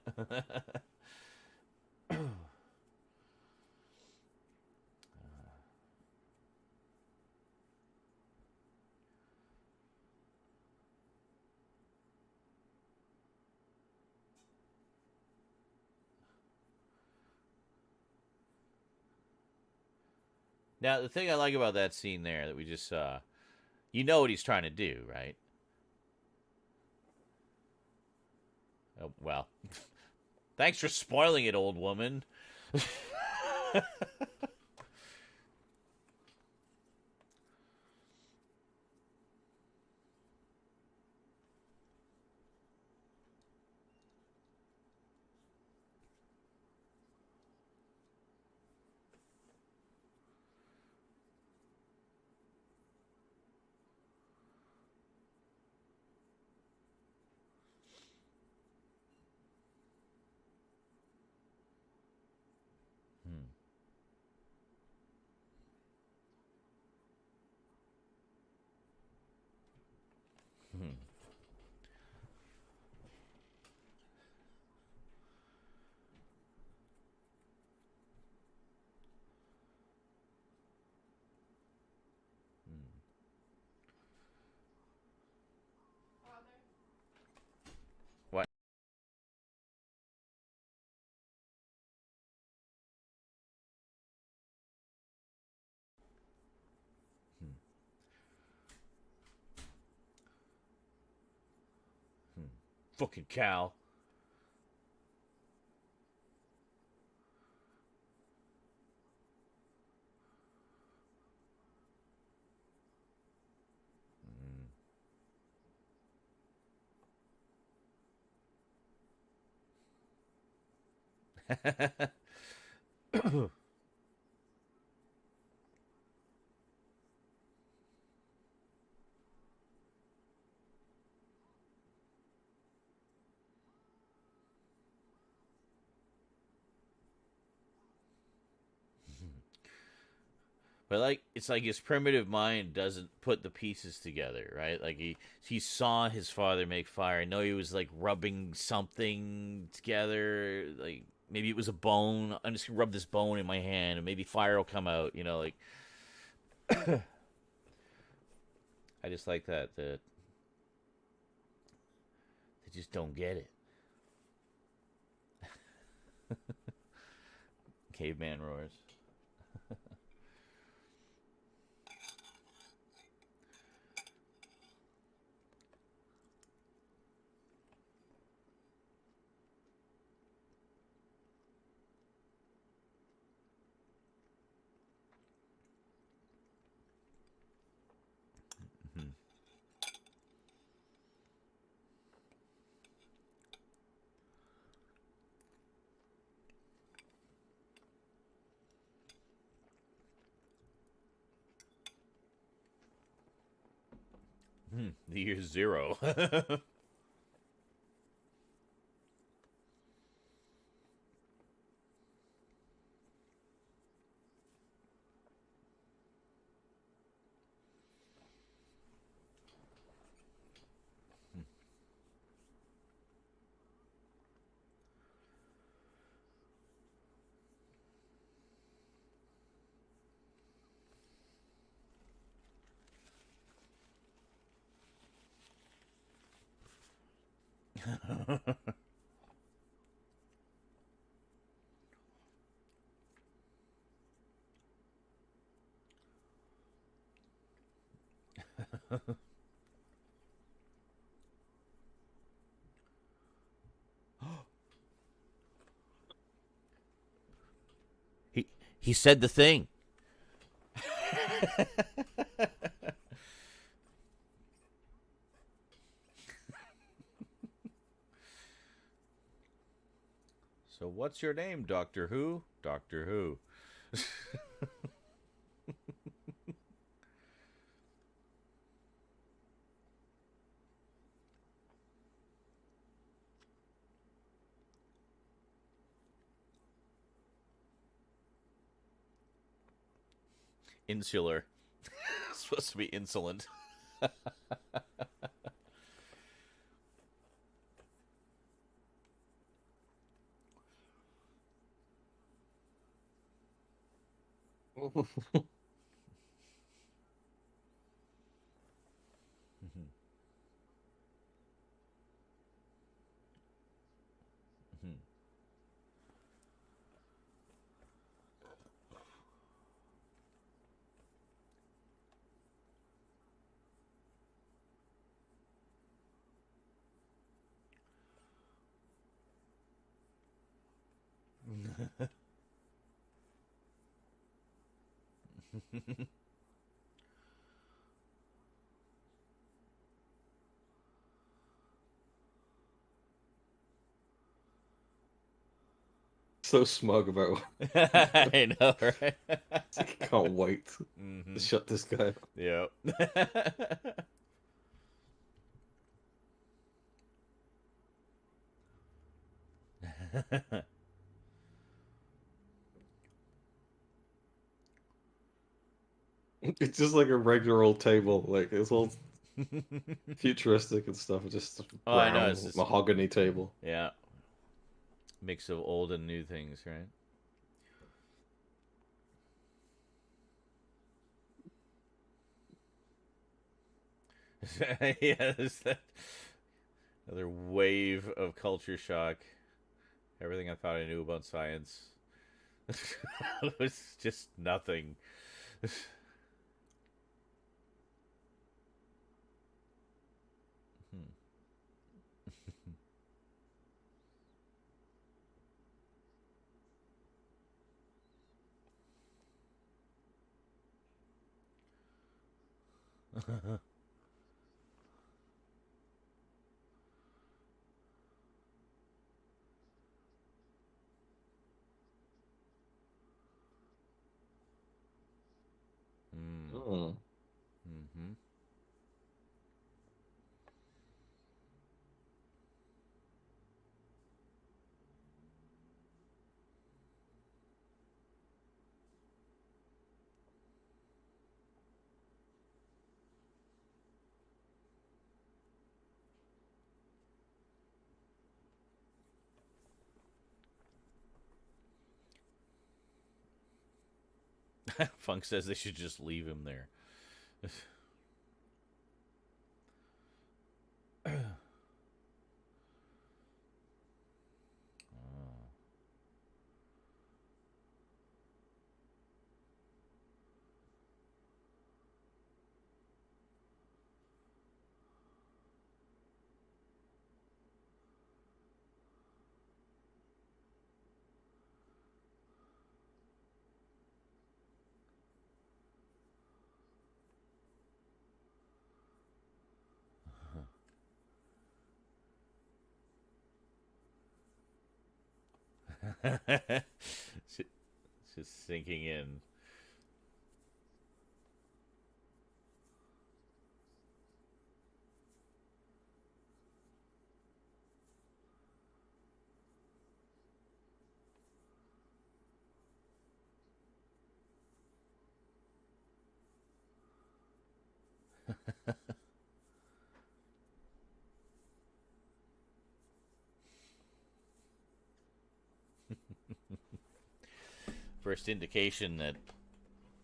Now, the thing I like about that scene there that we just saw, you know what he's trying to do, right? Oh, well, thanks for spoiling it, old woman. Hmm. Hmm. What? Hmm. Hmm. Fucking Cal. But like it's like his primitive mind doesn't put the pieces together, right? Like he saw his father make fire. I know he was like rubbing something together, like maybe it was a bone. I'm just gonna rub this bone in my hand and maybe fire will come out, you know, like I just like that they just don't get it. Caveman roars. The year zero. he he said the thing. So what's your name, Doctor Who? Doctor Who. Insular. It's supposed to be insolent. So smug about I know, right? I can't wait to Hmm. shut this guy up. Yep. It's just like a regular old table. Like it's all futuristic and stuff. It's just a Oh, I know. It's brown just, mahogany table. yeah, mix of old and new things, right? Yeah, there's that another wave of culture shock. Everything I thought I knew about science was just nothing. Mm. Oh. Mm-hmm. Funk says they should just leave him there. It's just sinking in. First indication that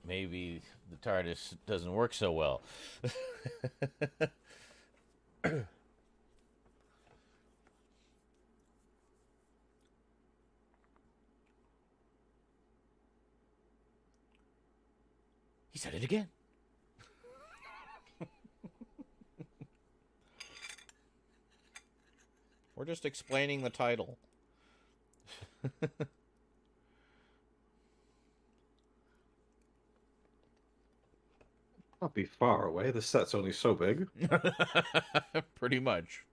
maybe the TARDIS doesn't work so well. He said it again. We're just explaining the title. Not be far away. The set's only so big. Pretty much.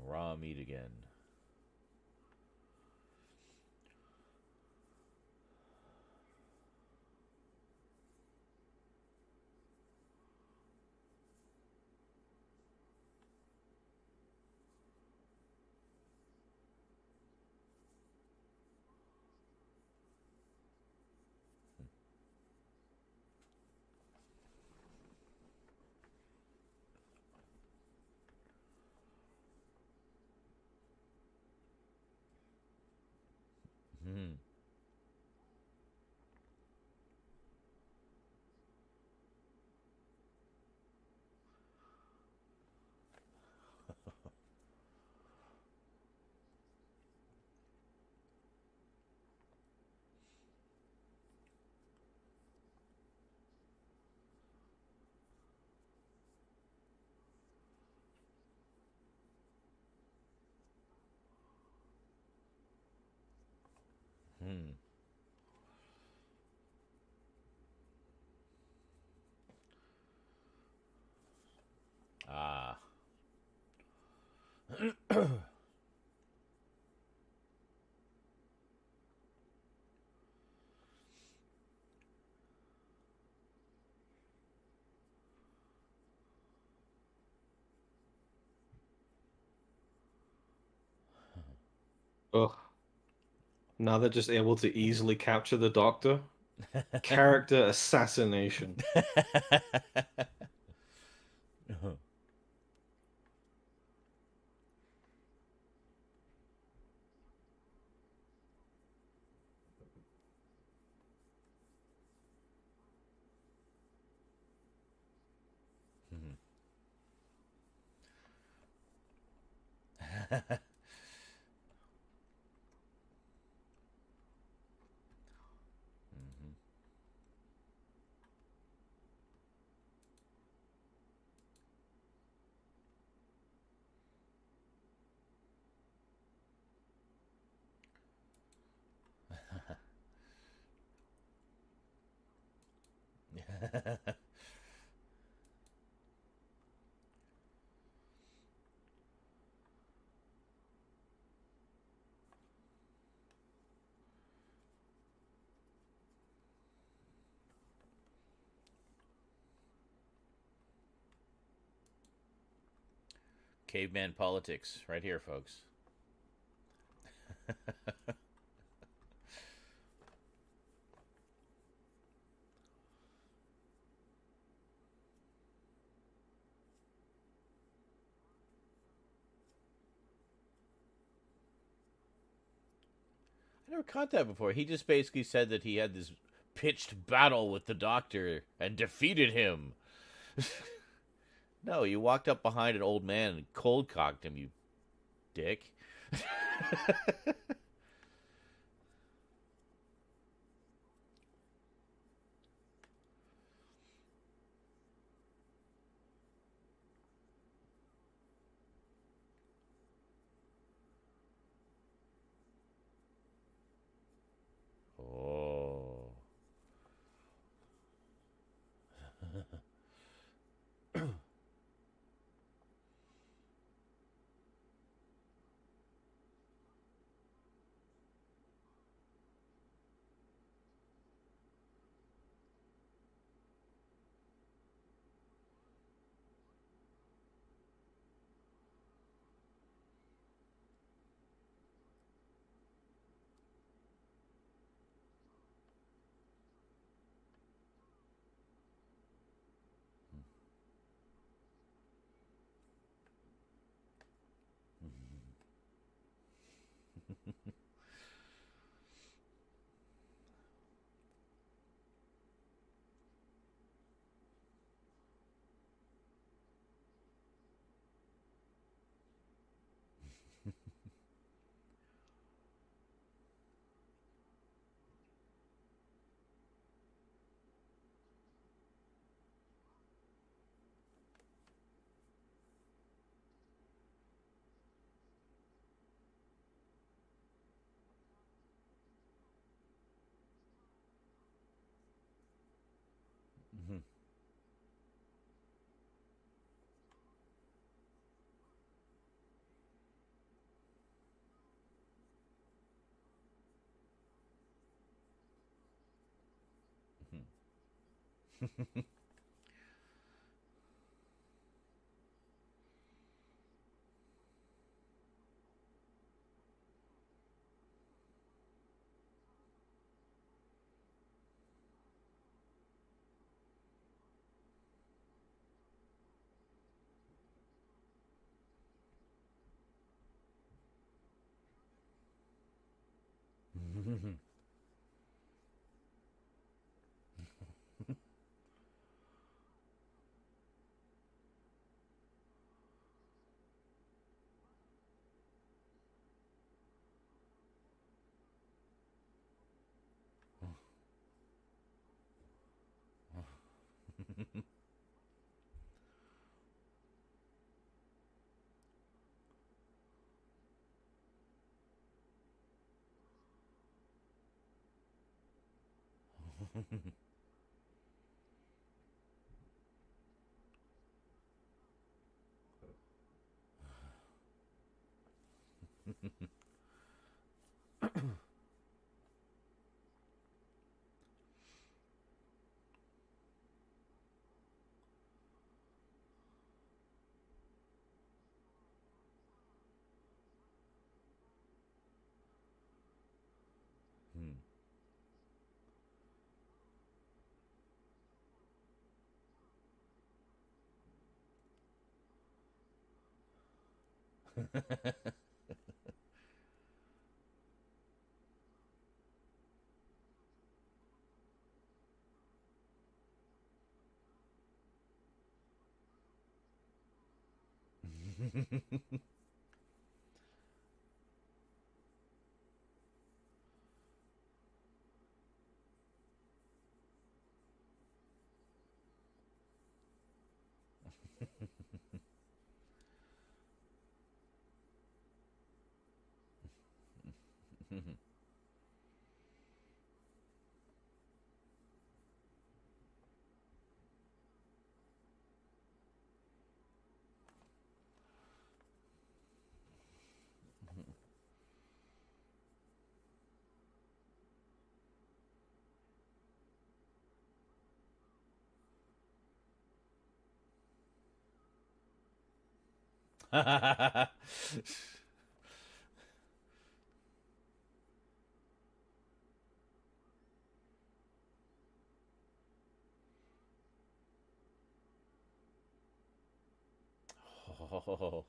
Raw meat again. Hmm. Hmm. Ah. Ugh. Now they're just able to easily capture the Doctor. Character assassination. Caveman politics, right here, folks. I never caught that before. He just basically said that he had this pitched battle with the Doctor and defeated him. No, you walked up behind an old man and cold cocked him, you dick. Oh. Oh.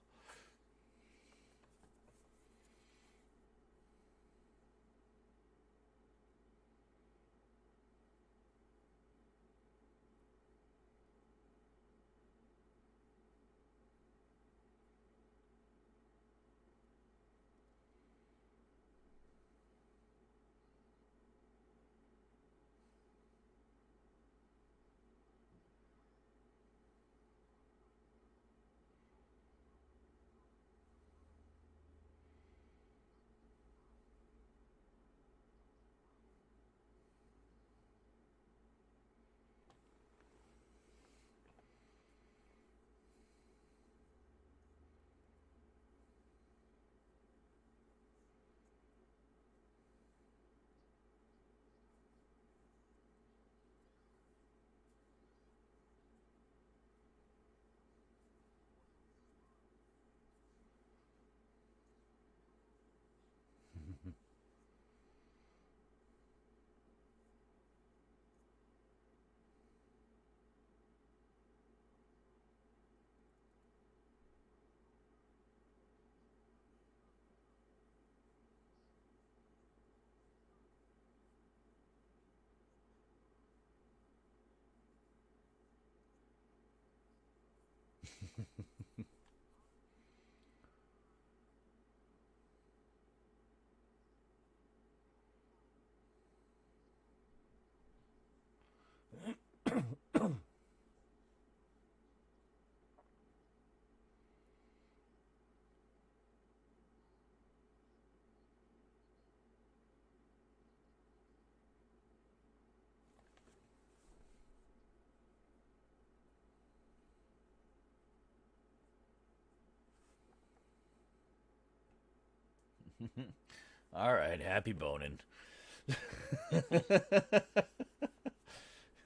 All right, happy boning.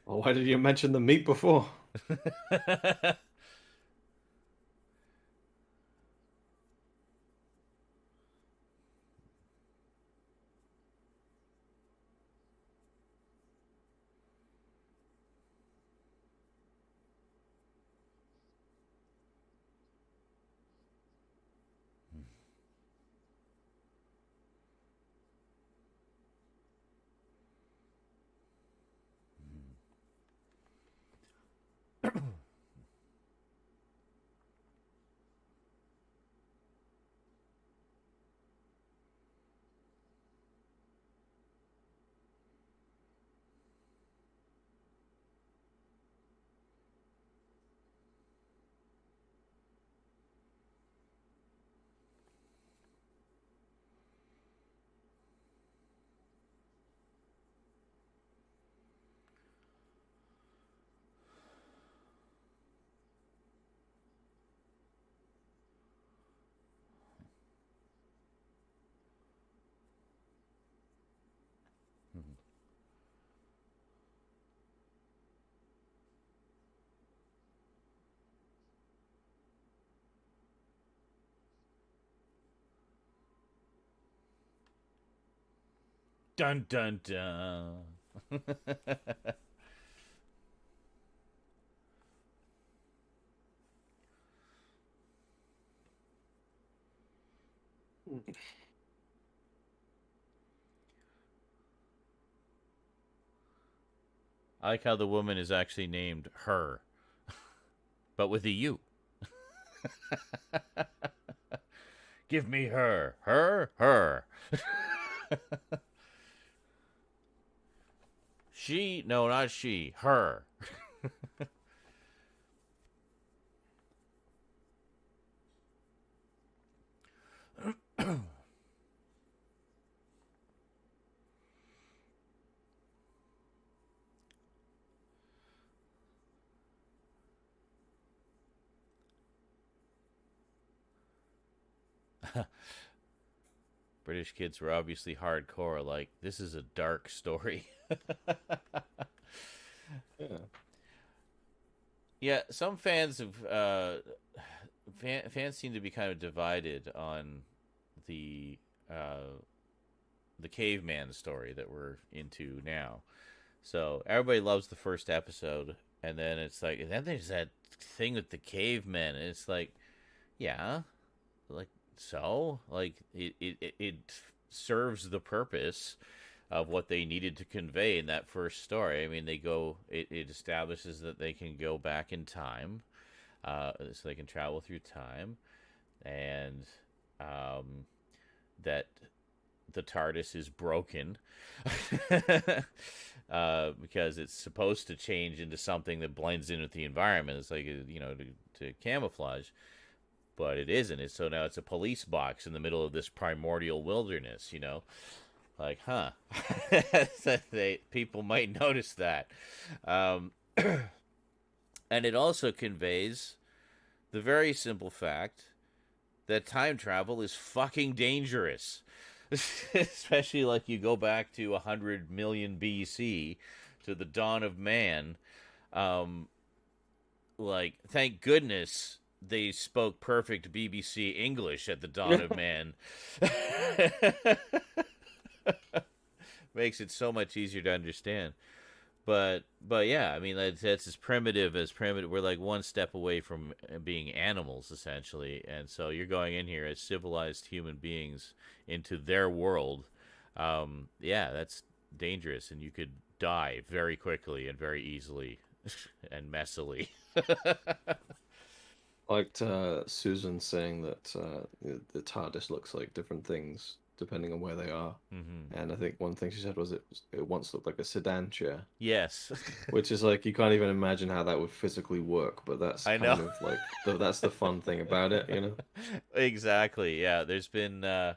Well, why did you mention the meat before? Dun dun dun. I like how the woman is actually named Her, but with a U. Give me her. Her? Her. She? No, not she. Her. British kids were obviously hardcore. Like, this is a dark story. Yeah. Yeah, some fans of fans seem to be kind of divided on the uh, the caveman story that we're into now. So everybody loves the first episode, and then it's like, and then there's that thing with the cavemen, and it's like, yeah, like so, like it serves the purpose of what they needed to convey in that first story. I mean, it establishes that they can go back in time, so they can travel through time, and that the TARDIS is broken because it's supposed to change into something that blends in with the environment. It's like, to camouflage, but it isn't. So now it's a police box in the middle of this primordial wilderness. Like, huh? People might notice that, um, and it also conveys the very simple fact that time travel is fucking dangerous. Especially like you go back to 100 million BC to the dawn of man. Um, like, thank goodness they spoke perfect BBC English at the dawn of man. Makes it so much easier to understand. But yeah, I mean, that's as primitive as primitive. We're like one step away from being animals, essentially, and so you're going in here as civilized human beings into their world. Yeah, that's dangerous, and you could die very quickly and very easily, and messily. Liked Susan saying that the TARDIS looks like different things depending on where they are. Hmm. And I think one thing she said was it once looked like a sedan chair, Yes, which is like you can't even imagine how that would physically work, but that's I know. kind of like that's the fun thing about it, you know? Exactly. Yeah, there's been I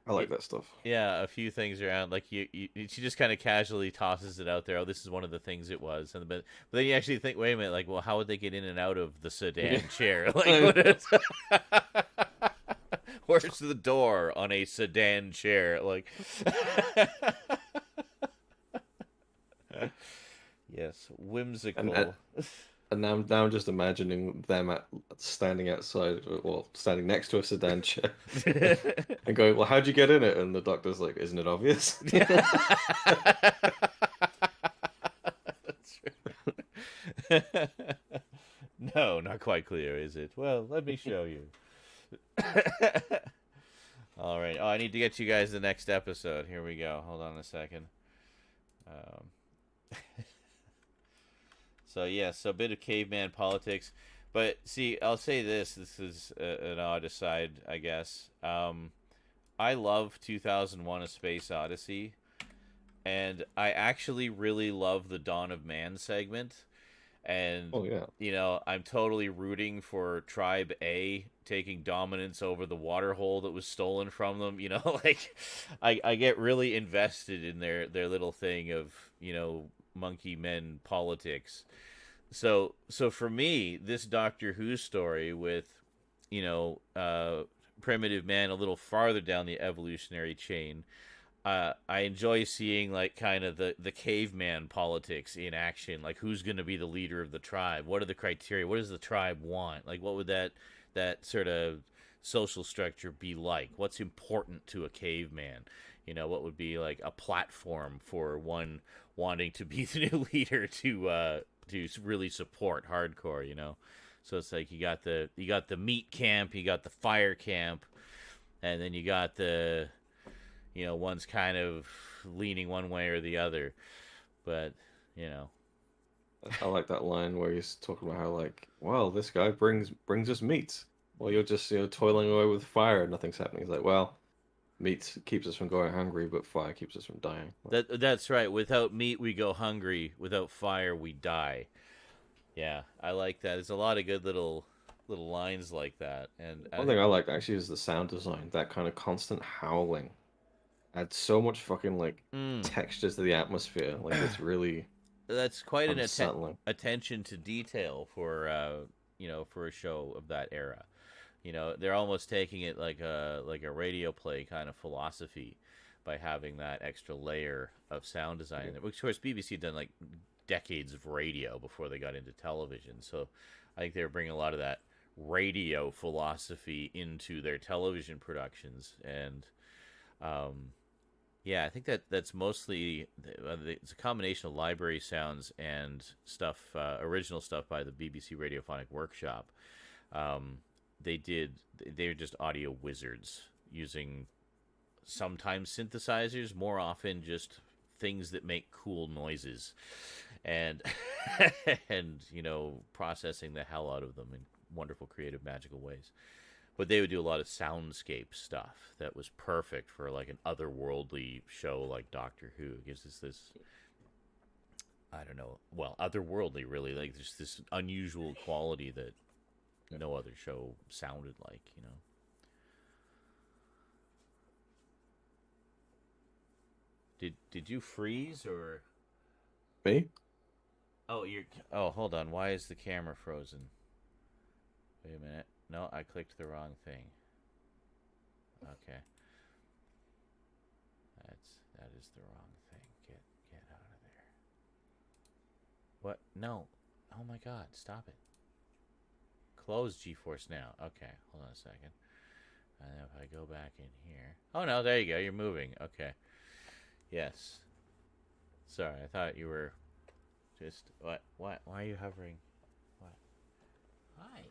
like that stuff. yeah, a few things around. Like she just kind of casually tosses it out there. Oh, this is one of the things it was, but then you actually think, wait a minute, like, well, how would they get in and out of the sedan chair? Like, what is, where's the door on a sedan chair? Like, yes, whimsical. And now I'm just imagining them standing outside, well, standing next to a sedan chair, and going, "Well, how'd you get in it?" And the doctor's like, "Isn't it obvious?" That's right. No, not quite clear, is it? Well, let me show you. All right. Oh, I need to get you guys the next episode. Here we go. Hold on a second. Um, so a bit of caveman politics, but see, I'll say this. This is an odd aside, I guess. I love 2001: A Space Odyssey, and I actually really love the Dawn of Man segment. And Oh yeah. I'm totally rooting for Tribe A taking dominance over the water hole that was stolen from them. Like I get really invested in their little thing of monkey men politics. So for me, this Doctor Who story with primitive man a little farther down the evolutionary chain, I enjoy seeing like kind of the caveman politics in action. Like, who's going to be the leader of the tribe? What are the criteria? What does the tribe want? Like, what would that sort of social structure be like? What's important to a caveman? What would be like a platform for one wanting to be the new leader to really support hardcore? So it's like you got the meat camp, you got the fire camp, and then you got the one's kind of leaning one way or the other. But, I like that line where he's talking about how, like, well, this guy brings us meat. Well, you're just toiling away with fire and nothing's happening. He's like, well, meat keeps us from going hungry, but fire keeps us from dying. That's right. Without meat, we go hungry. Without fire, we die. Yeah, I like that. There's a lot of good little lines like that. And One thing I like actually is the sound design. That kind of constant howling adds so much fucking like textures to the atmosphere. Like it's really that's quite an unsettling. attention to detail for for a show of that era. They're almost taking it like a radio play kind of philosophy by having that extra layer of sound design. Yeah. Which, of course, BBC had done like decades of radio before they got into television. So I think they were bringing a lot of that radio philosophy into their television productions. And yeah, I think that's mostly it's a combination of library sounds and stuff, original stuff by the BBC Radiophonic Workshop. They were just audio wizards using sometimes synthesizers, more often just things that make cool noises, and and processing the hell out of them in wonderful, creative, magical ways. But they would do a lot of soundscape stuff that was perfect for like an otherworldly show like Doctor Who. It gives us this, I don't know, well, otherworldly really, like just this unusual quality that no other show sounded like. Did you freeze or Me? Oh, hold on. Why is the camera frozen? Wait a minute. No, I clicked the wrong thing. Okay. That is the wrong thing. Get out of there. What? No. Oh my god, stop it. Close GeForce Now. Okay, hold on a second. And if I go back in here. Oh no, there you go. You're moving. Okay. Yes. Sorry, I thought you were just what? Why are you hovering? What? Hi.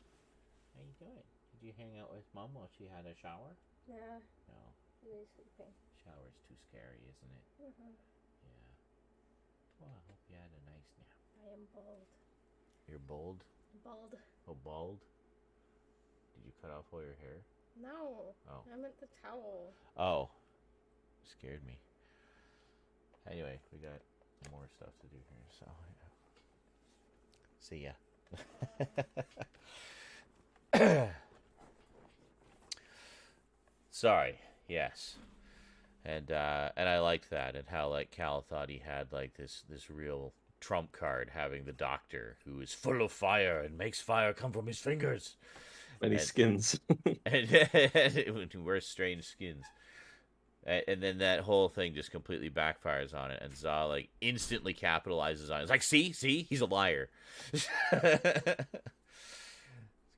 How you doing? Did you hang out with Mom while she had a shower? Yeah. No. Really sleeping. Shower's too scary, isn't it? Mm-hmm. Yeah. Well, I hope you had a nice nap. I am bald. You're bold? Bald. Oh, bald? Did you cut off all your hair? No. Oh. I meant the towel. Oh. Scared me. Anyway, we got more stuff to do here, so yeah. See ya. Sorry. Yes. And I liked that, and how like Cal thought he had like this real trump card, having the Doctor who is full of fire and makes fire come from his fingers. And he skins. and wears strange skins. And then that whole thing just completely backfires on it, and Za like instantly capitalizes on it. It's like, see, he's a liar. It's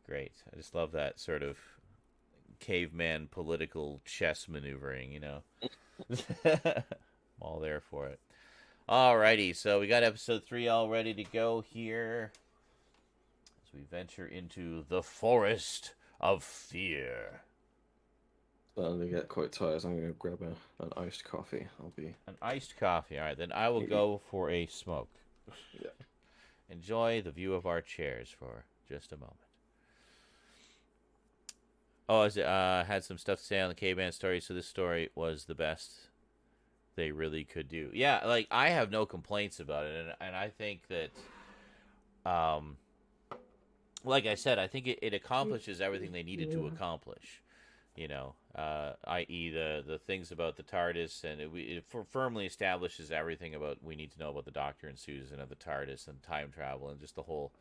great. I just love that sort of caveman political chess maneuvering. I'm all there for it. Alrighty, so we got episode 3 all ready to go here as we venture into the forest of fear. I'm gonna get quite tired. I'm gonna grab an iced coffee. I'll be An iced coffee. All right, then I will go for a smoke. Yeah. Enjoy the view of our chairs for just a moment. Oh, had some stuff to say on the caveman story. So this story was the best they really could do. Yeah, like I have no complaints about it, and I think that, like I said, I think it accomplishes everything they needed to accomplish. I.e. the things about the TARDIS, and it firmly establishes everything about we need to know about the Doctor and Susan and the TARDIS and time travel and just the whole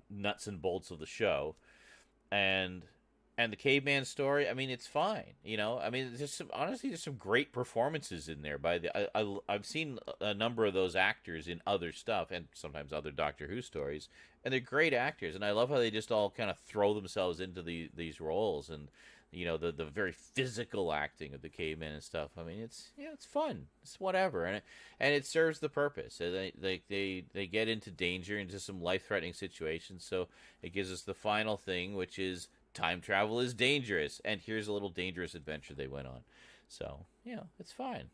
nuts and bolts of the show, and the caveman story. I mean, it's fine. I mean, honestly, there's some great performances in there. I've seen a number of those actors in other stuff and sometimes other Doctor Who stories, and they're great actors. And I love how they just all kind of throw themselves into these roles, and the very physical acting of the cavemen and stuff. I mean, it's fun. It's whatever, and it serves the purpose. They get into danger, into some life threatening situations. So it gives us the final thing, which is time travel is dangerous, and here's a little dangerous adventure they went on. So it's fine.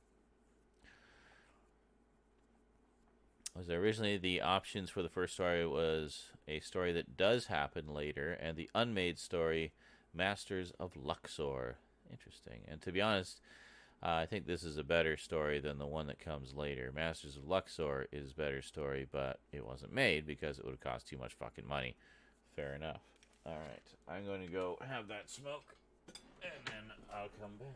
Was originally the options for the first story was a story that does happen later, and the unmade story, Masters of Luxor. Interesting. And to be honest, I think this is a better story than the one that comes later. Masters of Luxor is a better story, but it wasn't made because it would have cost too much fucking money. Fair enough. All right, I'm going to go have that smoke, and then I'll come back.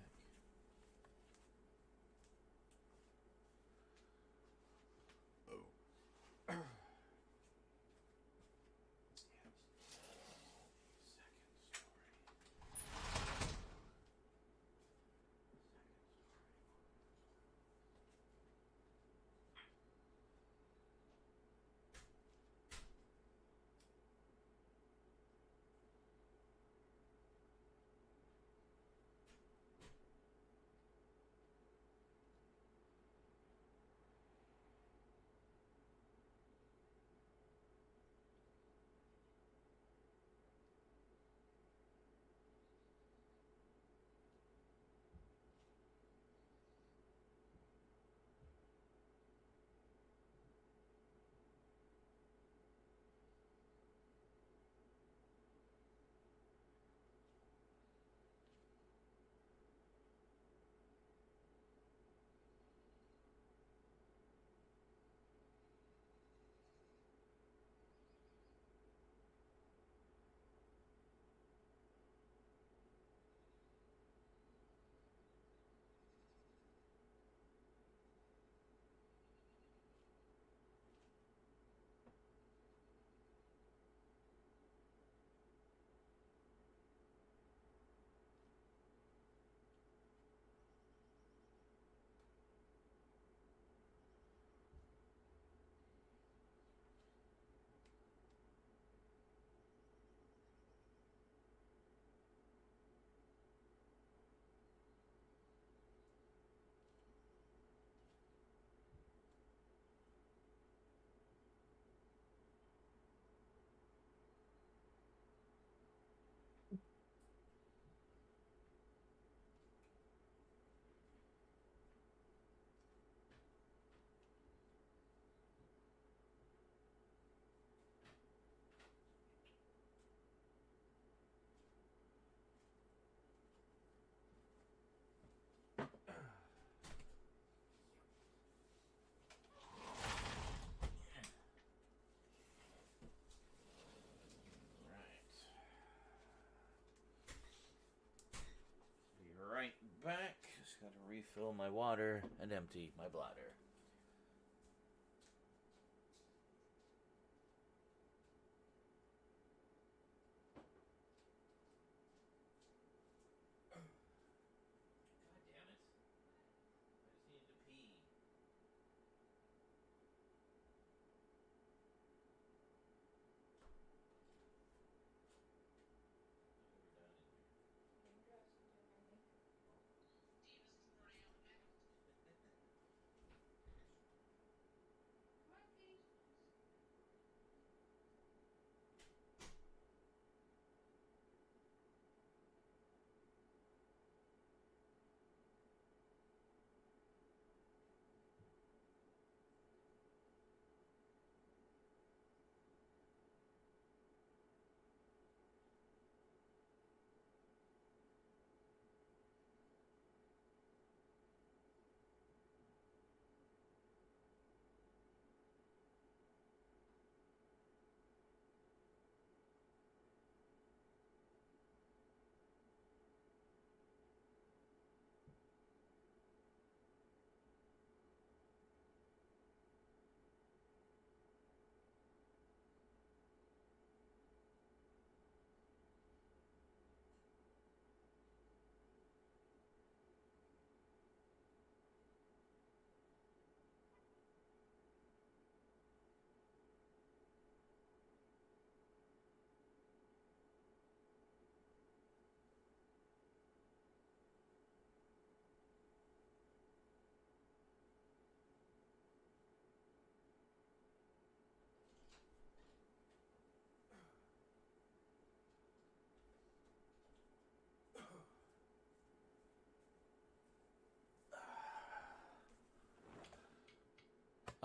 Right back. Just got to refill my water and empty my bladder. God damn it.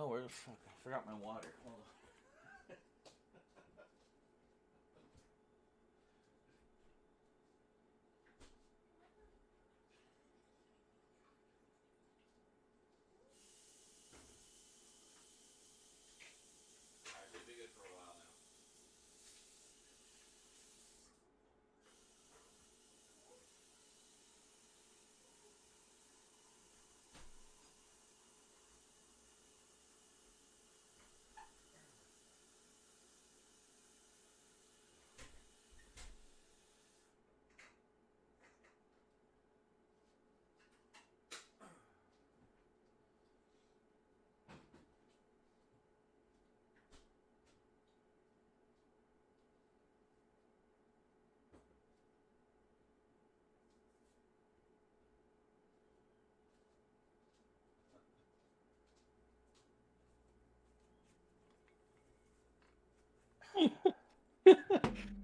Oh, where the fuck? I forgot my water. Hold on. Alright, should be good for a while now.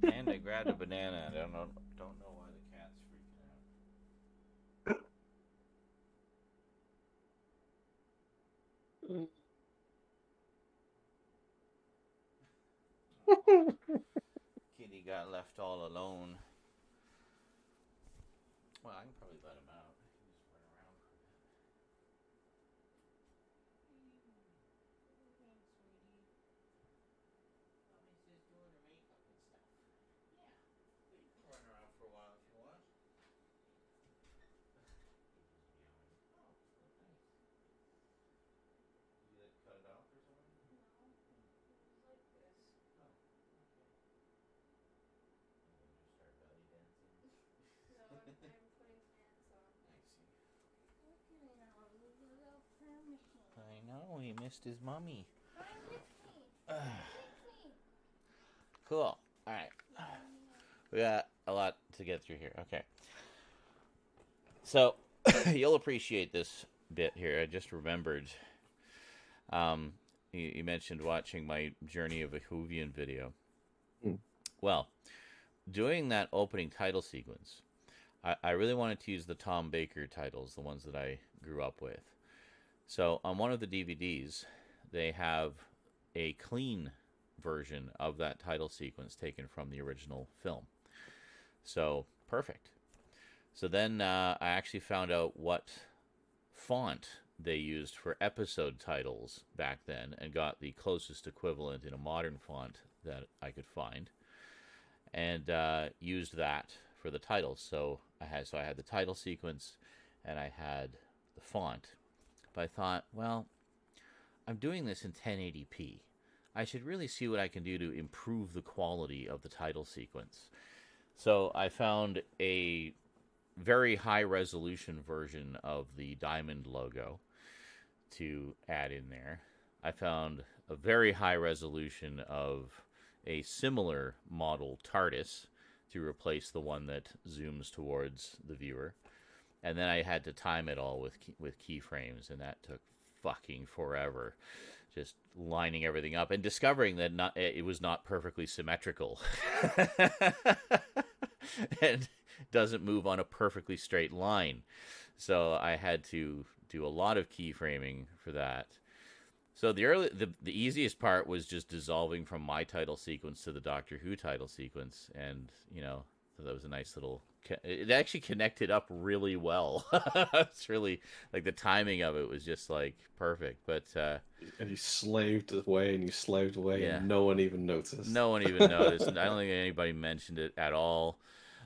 And I grabbed a banana. I don't know why the cat's freaking out. Kitty got left all alone. Well, I can probably let him out. He can just run around for a bit. Mommy's just doing her makeup and stuff. Yeah. But you can run around for a while if you want. Oh, nice. Did you cut it off or something? No, it was like this. Oh, okay. And then just start belly dancing. No, I'm putting pants on. I see. Look at me now, little permission. I know, he missed his mummy. Come with me. With me. Cool. Alright. We got a lot to get through here. Okay. So, you'll appreciate this bit here. I just remembered. You mentioned watching my Journey of a Whovian video. Mm. Well, doing that opening title sequence, I really wanted to use the Tom Baker titles, the ones that I grew up with. So, on one of the DVDs, they have a clean version of that title sequence taken from the original film. So, perfect. So then I actually found out what font they used for episode titles back then and got the closest equivalent in a modern font that I could find, and used that for the titles. So I had the title sequence and I had the font. But I thought, well, I'm doing this in 1080p. I should really see what I can do to improve the quality of the title sequence. So I found a very high resolution version of the diamond logo to add in there. I found a very high resolution of a similar model TARDIS to replace the one that zooms towards the viewer. And then I had to time it all with keyframes, and that took fucking forever. Just lining everything up and discovering that it was not perfectly symmetrical. And doesn't move on a perfectly straight line. So I had to do a lot of keyframing for that. So the easiest part was just dissolving from my title sequence to the Doctor Who title sequence, and so that was a nice little. It actually connected up really well. It's really like the timing of it was just like perfect. But and you slaved away and you slaved away, Yeah. and no one even noticed. No one even noticed. I don't think anybody mentioned it at all.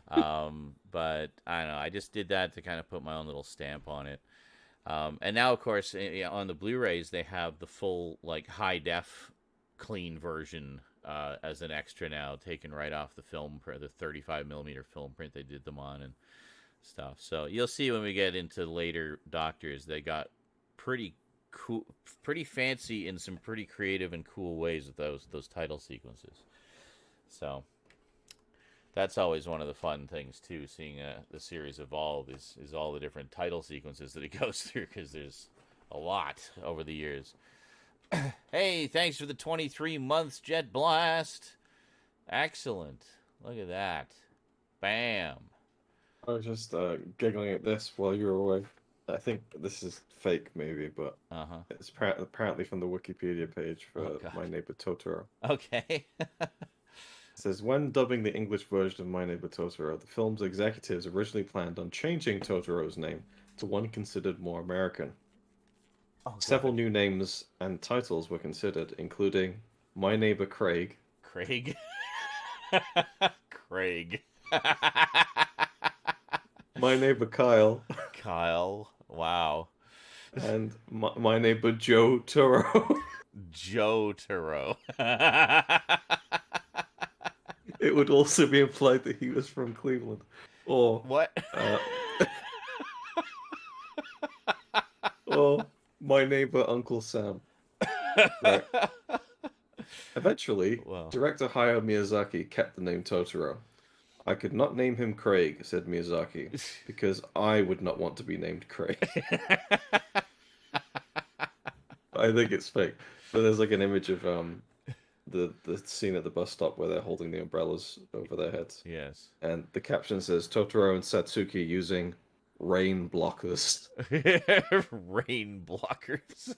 But I don't know. I just did that to kind of put my own little stamp on it. And now, of course, on the Blu-rays, they have the full like high def clean version as an extra now, taken right off the film, the 35 millimeter film print they did them on and stuff. So you'll see when we get into later Doctors, they got pretty cool, pretty fancy in some pretty creative and cool ways with those title sequences. So that's always one of the fun things too, seeing the series evolve is all the different title sequences that it goes through, because there's a lot over the years. Hey, thanks for the 23 months, Jet Blast. Excellent. Look at that. Bam. I was just giggling at this while you were away. I think this is fake, maybe, but Uh-huh. it's apparently from the Wikipedia page Oh, for God. My Neighbor Totoro. Okay. It says, when dubbing the English version of My Neighbor Totoro, the film's executives originally planned on changing Totoro's name to one considered more American. Oh, Several God. new names and titles were considered, including My Neighbor Craig, Craig. Craig. My Neighbor Kyle, Kyle. Wow. and My Neighbor Joe Toro. Joe Turo. It would also be implied that he was from Cleveland. Or, What? uh, or My Neighbor Uncle Sam. Right. Eventually, Well. director Hayao Miyazaki kept the name Totoro. I could not name him Craig, said Miyazaki, because I would not want to be named Craig. I think it's fake. But there's like an image of the scene at the bus stop where they're holding the umbrellas over their heads. Yes. And the caption says Totoro and Satsuki using rain blockers. Rain blockers.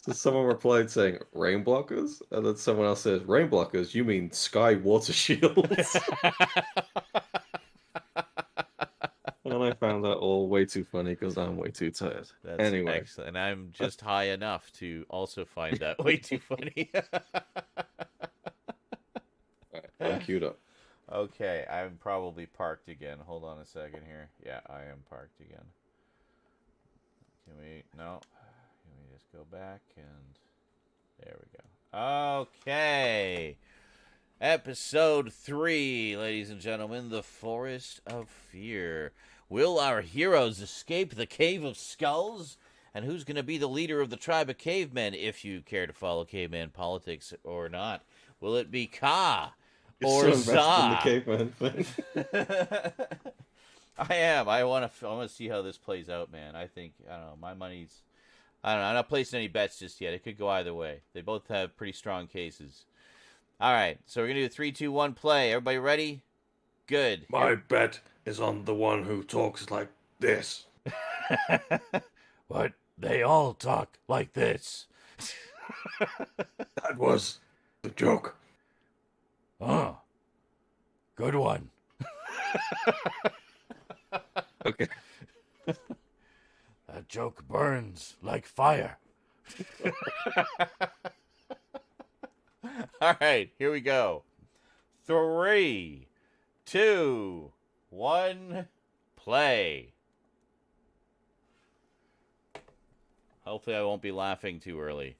So someone replied saying rain blockers, and then someone else says rain blockers. You mean sky water shields? And I found that all way too funny because I'm way too tired. That's Anyway, excellent. And I'm just high enough to also find that way too funny. alright, I'm queued up. Okay, I'm probably parked again. Hold on a second here. Yeah, I am parked again. Can we... No. Can we just go back and... There we go. Okay. Episode 3, ladies and gentlemen. The Forest of Fear. Will our heroes escape the Cave of Skulls? And who's going to be the leader of the tribe of cavemen, if you care to follow caveman politics or not? Will it be Ka You're or so invested in the Za? caveman thing. I am. I want to see how this plays out, man. I think, I don't know, my money's... I don't know. I'm not placing any bets just yet. It could go either way. They both have pretty strong cases. All right, so we're going to do a 3, 2, 1 play. Everybody ready? Good. My bet is on the one who talks like this. What? They all talk like this. That was the joke. Oh, good one. Okay. That joke burns like fire. All right, here we go. 3, 2, 1, play. Hopefully I won't be laughing too early.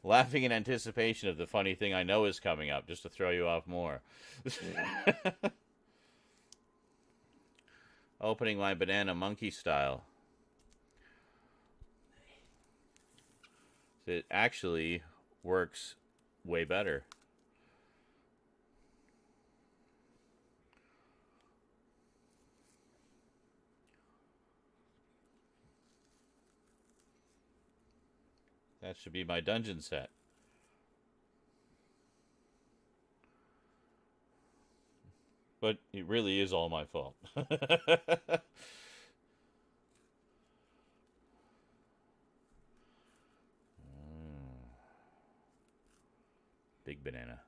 Laughing in anticipation of the funny thing I know is coming up, just to throw you off more. Opening my banana monkey style. It actually works way better. That should be my dungeon set. But it really is all my fault. Big banana.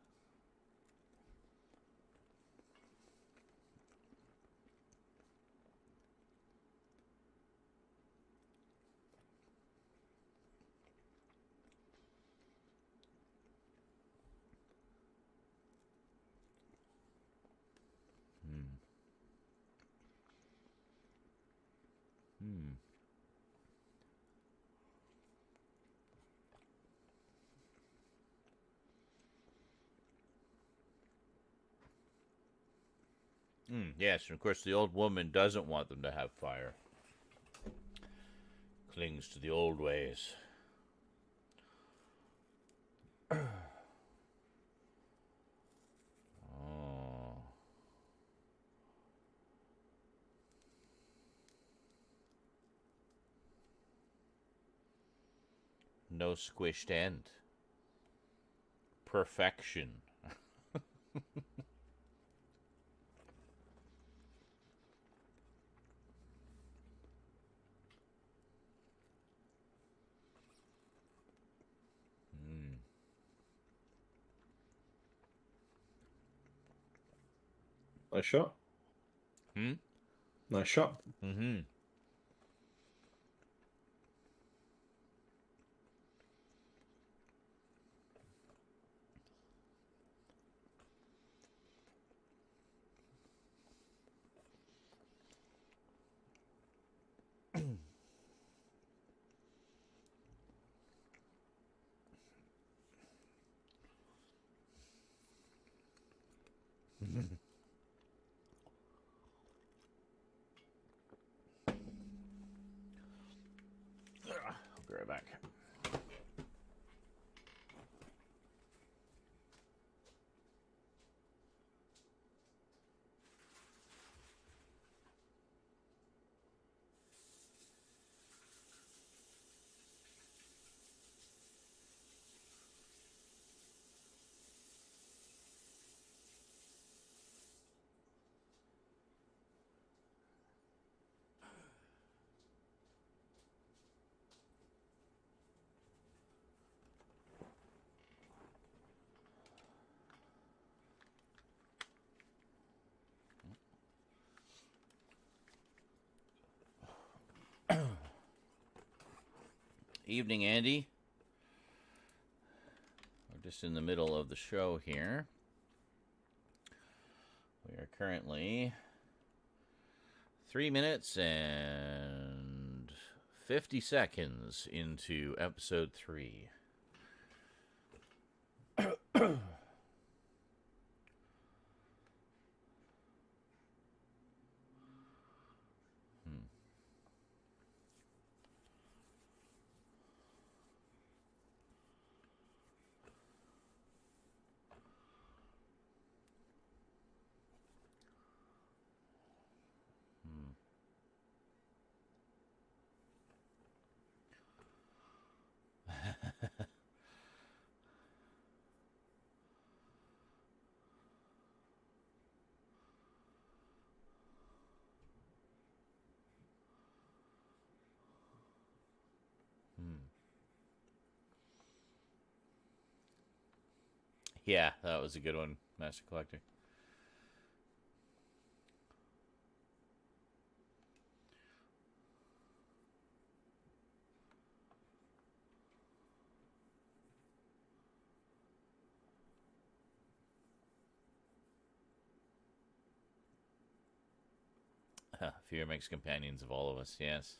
Yes, and of course the old woman doesn't want them to have fire. Clings to the old ways. Oh. No squished end. Perfection. Nice shot. Hmm? Nice shot. Mm-hmm. I'll be right back. Evening, Andy. We're just in the middle of the show here. We are currently 3 minutes and 50 seconds into episode 3. Yeah, that was a good one, Master Collector. Fear makes companions of all of us, yes.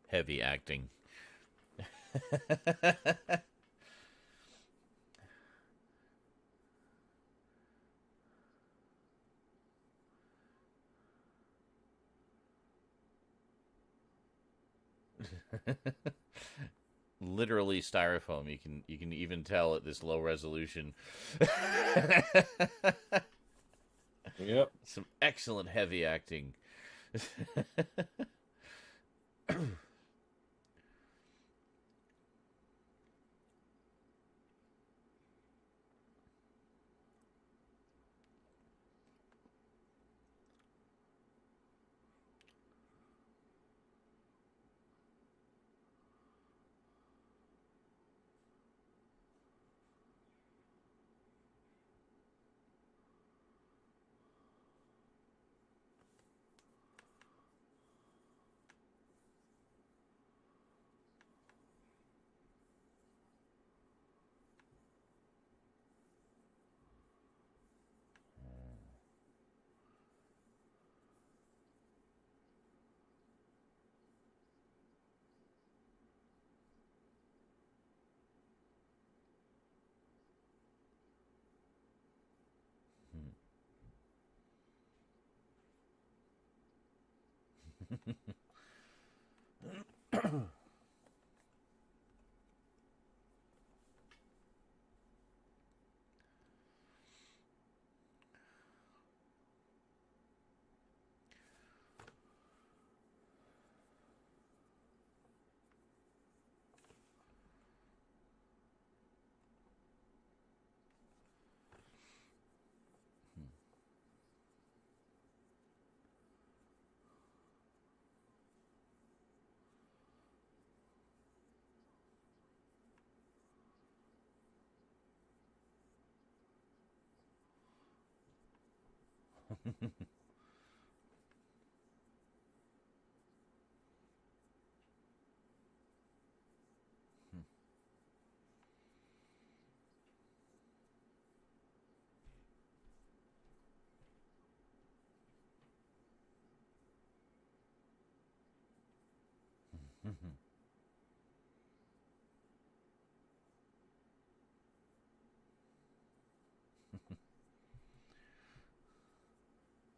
Heavy acting. Literally styrofoam. You can even tell at this low resolution. Yep. Some excellent heavy acting.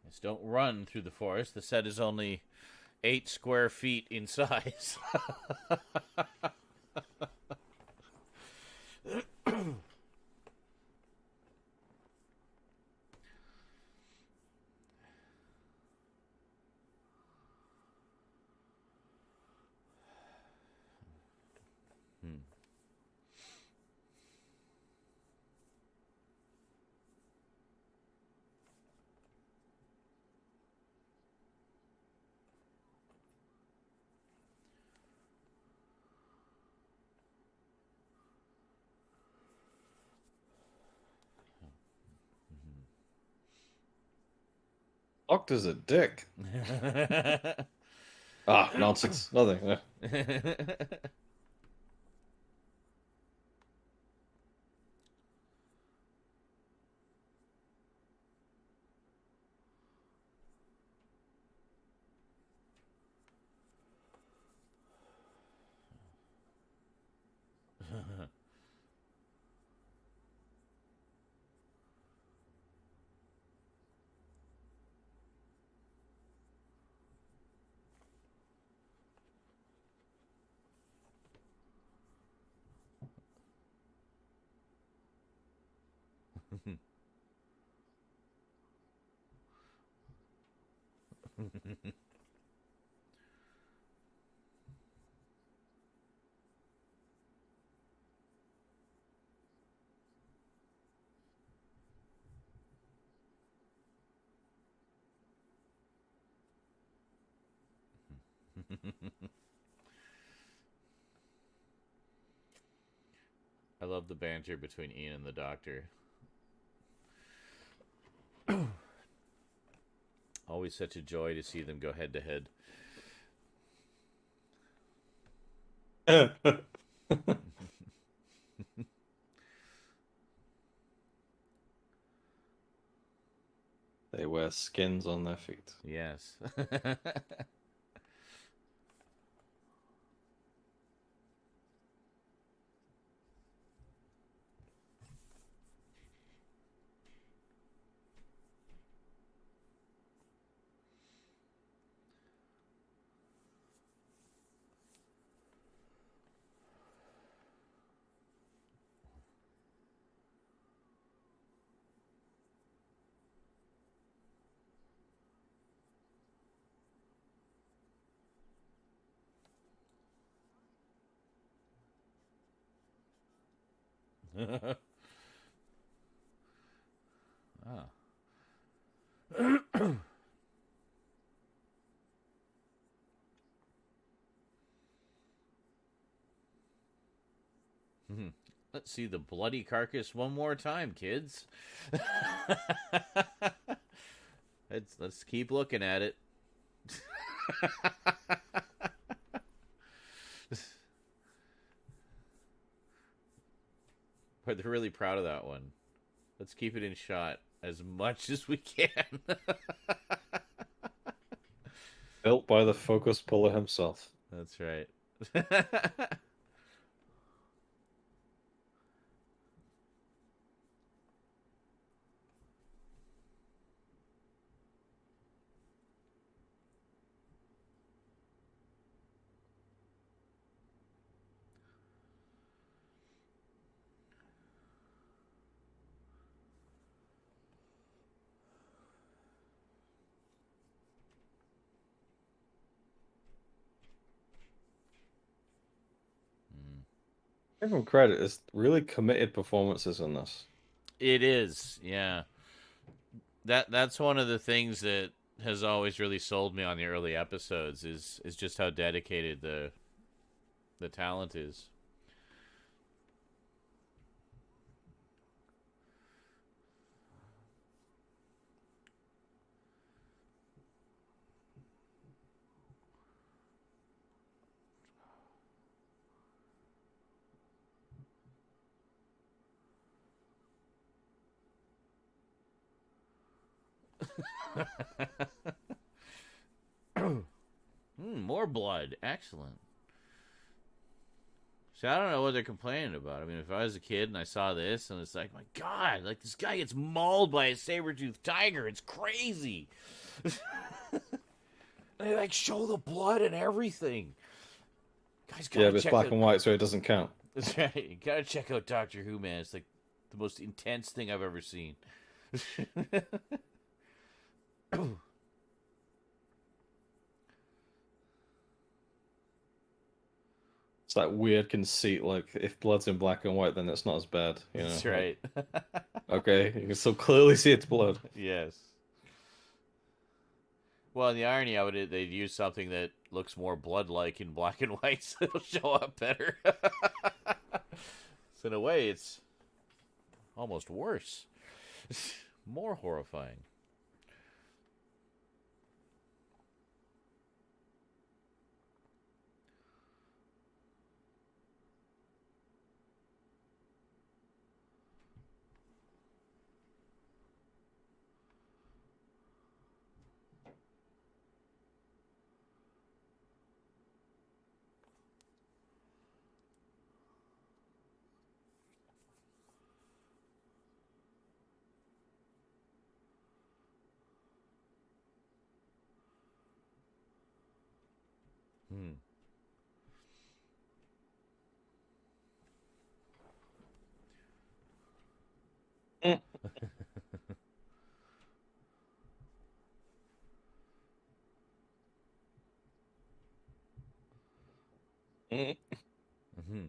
Just don't run through the forest. The set is only 8 square feet in size. Doctor's a dick. Ah, nonsense. Nothing. I love the banter between Ian and the doctor. Always such a joy to see them go head to head. They wear skins on their feet. Yes. Ah. Let's see the bloody carcass one more time, kids. Let's keep looking at it. But they're really proud of that one. Let's keep it in shot as much as we can. Built by the focus puller himself. That's right. Give him credit. It's really committed performances in this. It is, yeah. That's one of the things that has always really sold me on the early episodes is just how dedicated the talent is. More blood. Excellent. See, I don't know what they're complaining about. I mean, if I was a kid and I saw this and it's like, my God, like this guy gets mauled by a saber-toothed tiger. It's crazy. They like show the blood and everything. Guys, gotta Yeah, but it's check black out... and white, so it doesn't count. That's right. You gotta check out Doctor Who, man. It's like the most intense thing I've ever seen. It's that weird conceit, like if blood's in black and white, then it's not as bad. You know? That's right. Okay, you can so clearly see it's blood. Yes. Well, the irony of it, they'd use something that looks more blood-like in black and white, so it'll show up better. So in a way, it's almost worse. More horrifying. Hmm. Mm. Mm. Mm-hmm.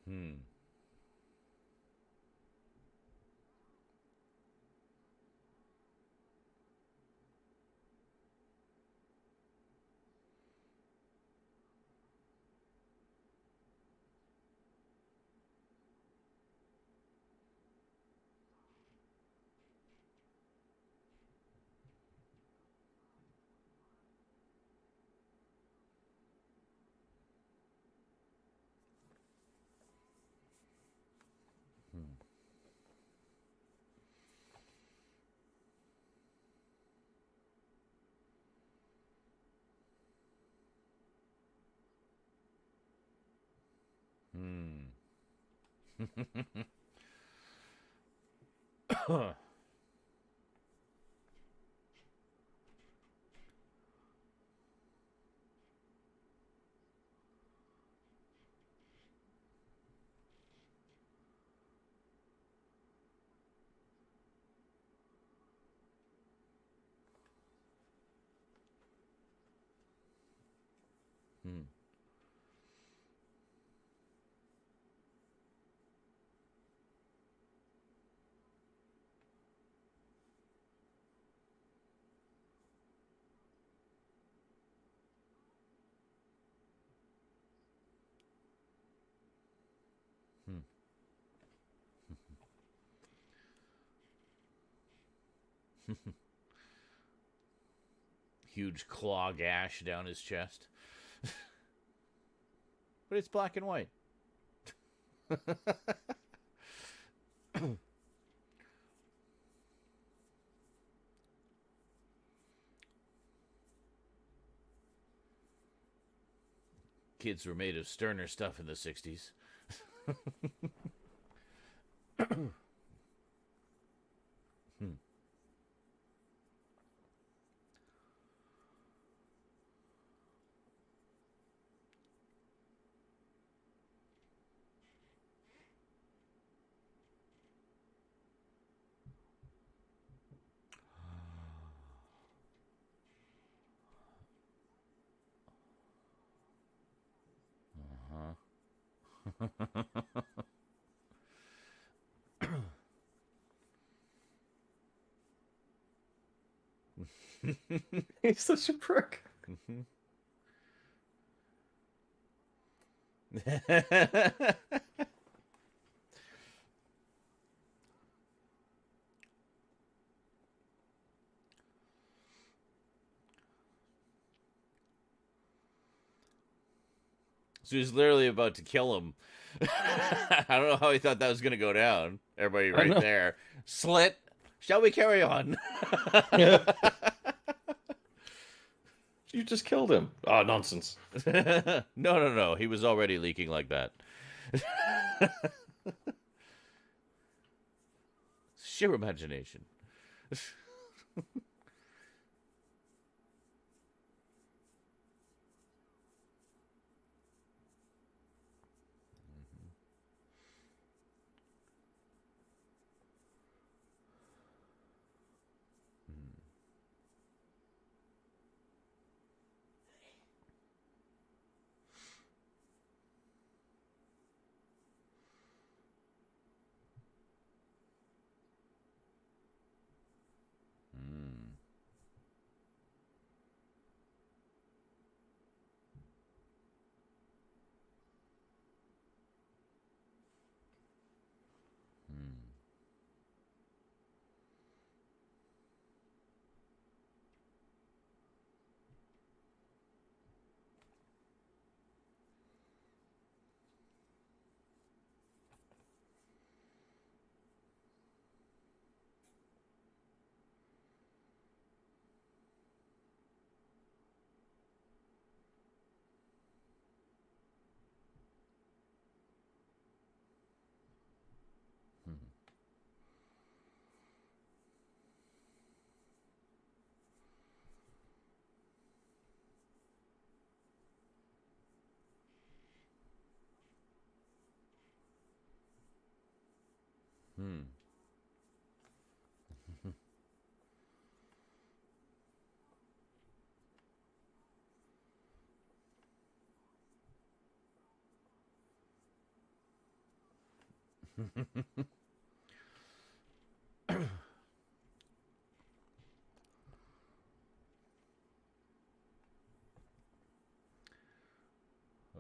Hmm. Hmm. Hmm. Huge claw gash down his chest. But it's black and white. Kids were made of sterner stuff in the 60s. Hmm. Uh-huh. He's such a prick. So he's literally about to kill him. I don't know how he thought that was going to go down. Everybody I right know. there. Slit. Shall we carry on? Yeah. You just killed him. Oh, nonsense. No. He was already leaking like that. Sheer imagination. Mm. Mm. Hmm.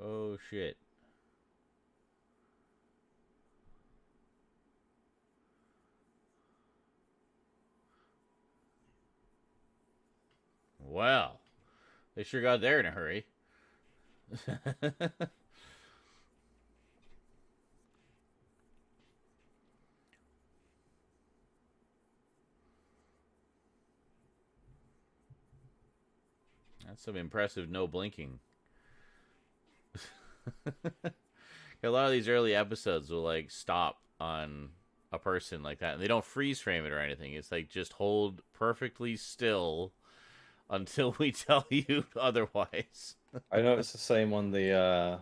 Oh shit. Well, they sure got there in a hurry. That's some impressive no blinking. A lot of these early episodes will like stop on a person like that, and they don't freeze frame it or anything. It's like just hold perfectly still until we tell you otherwise. I know it's the same on the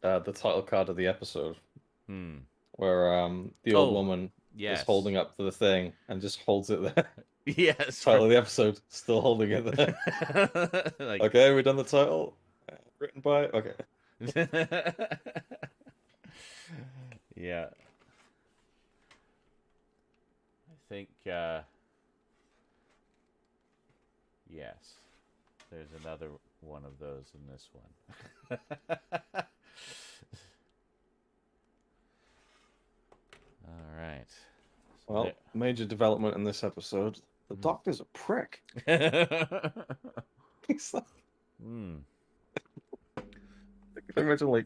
title card of the episode Hmm. where the old Oh, woman is yes. holding up the thing and just holds it there. Yes. Title of the episode, still holding it there. Like. Okay, we done the title. Written by. Okay. Yeah. I think. Yes. There's another one of those in this one. All right. So Well, major development in this episode. The Doctor's a prick. He's like, Hmm. can you imagine like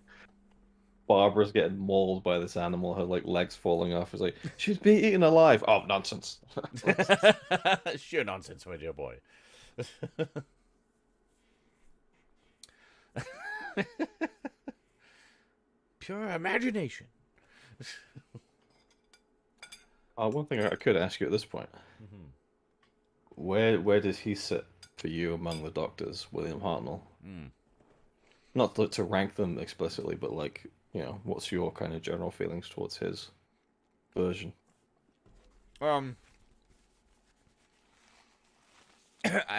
Barbara's getting mauled by this animal, her like legs falling off. It's like she's being eaten alive. Oh, nonsense. Sheer nonsense, my dear boy. Pure imagination. One thing I could ask you at this point: where does he sit for you among the Doctors, William Hartnell? Mm. Not to rank them explicitly, but like, what's your kind of general feelings towards his version? I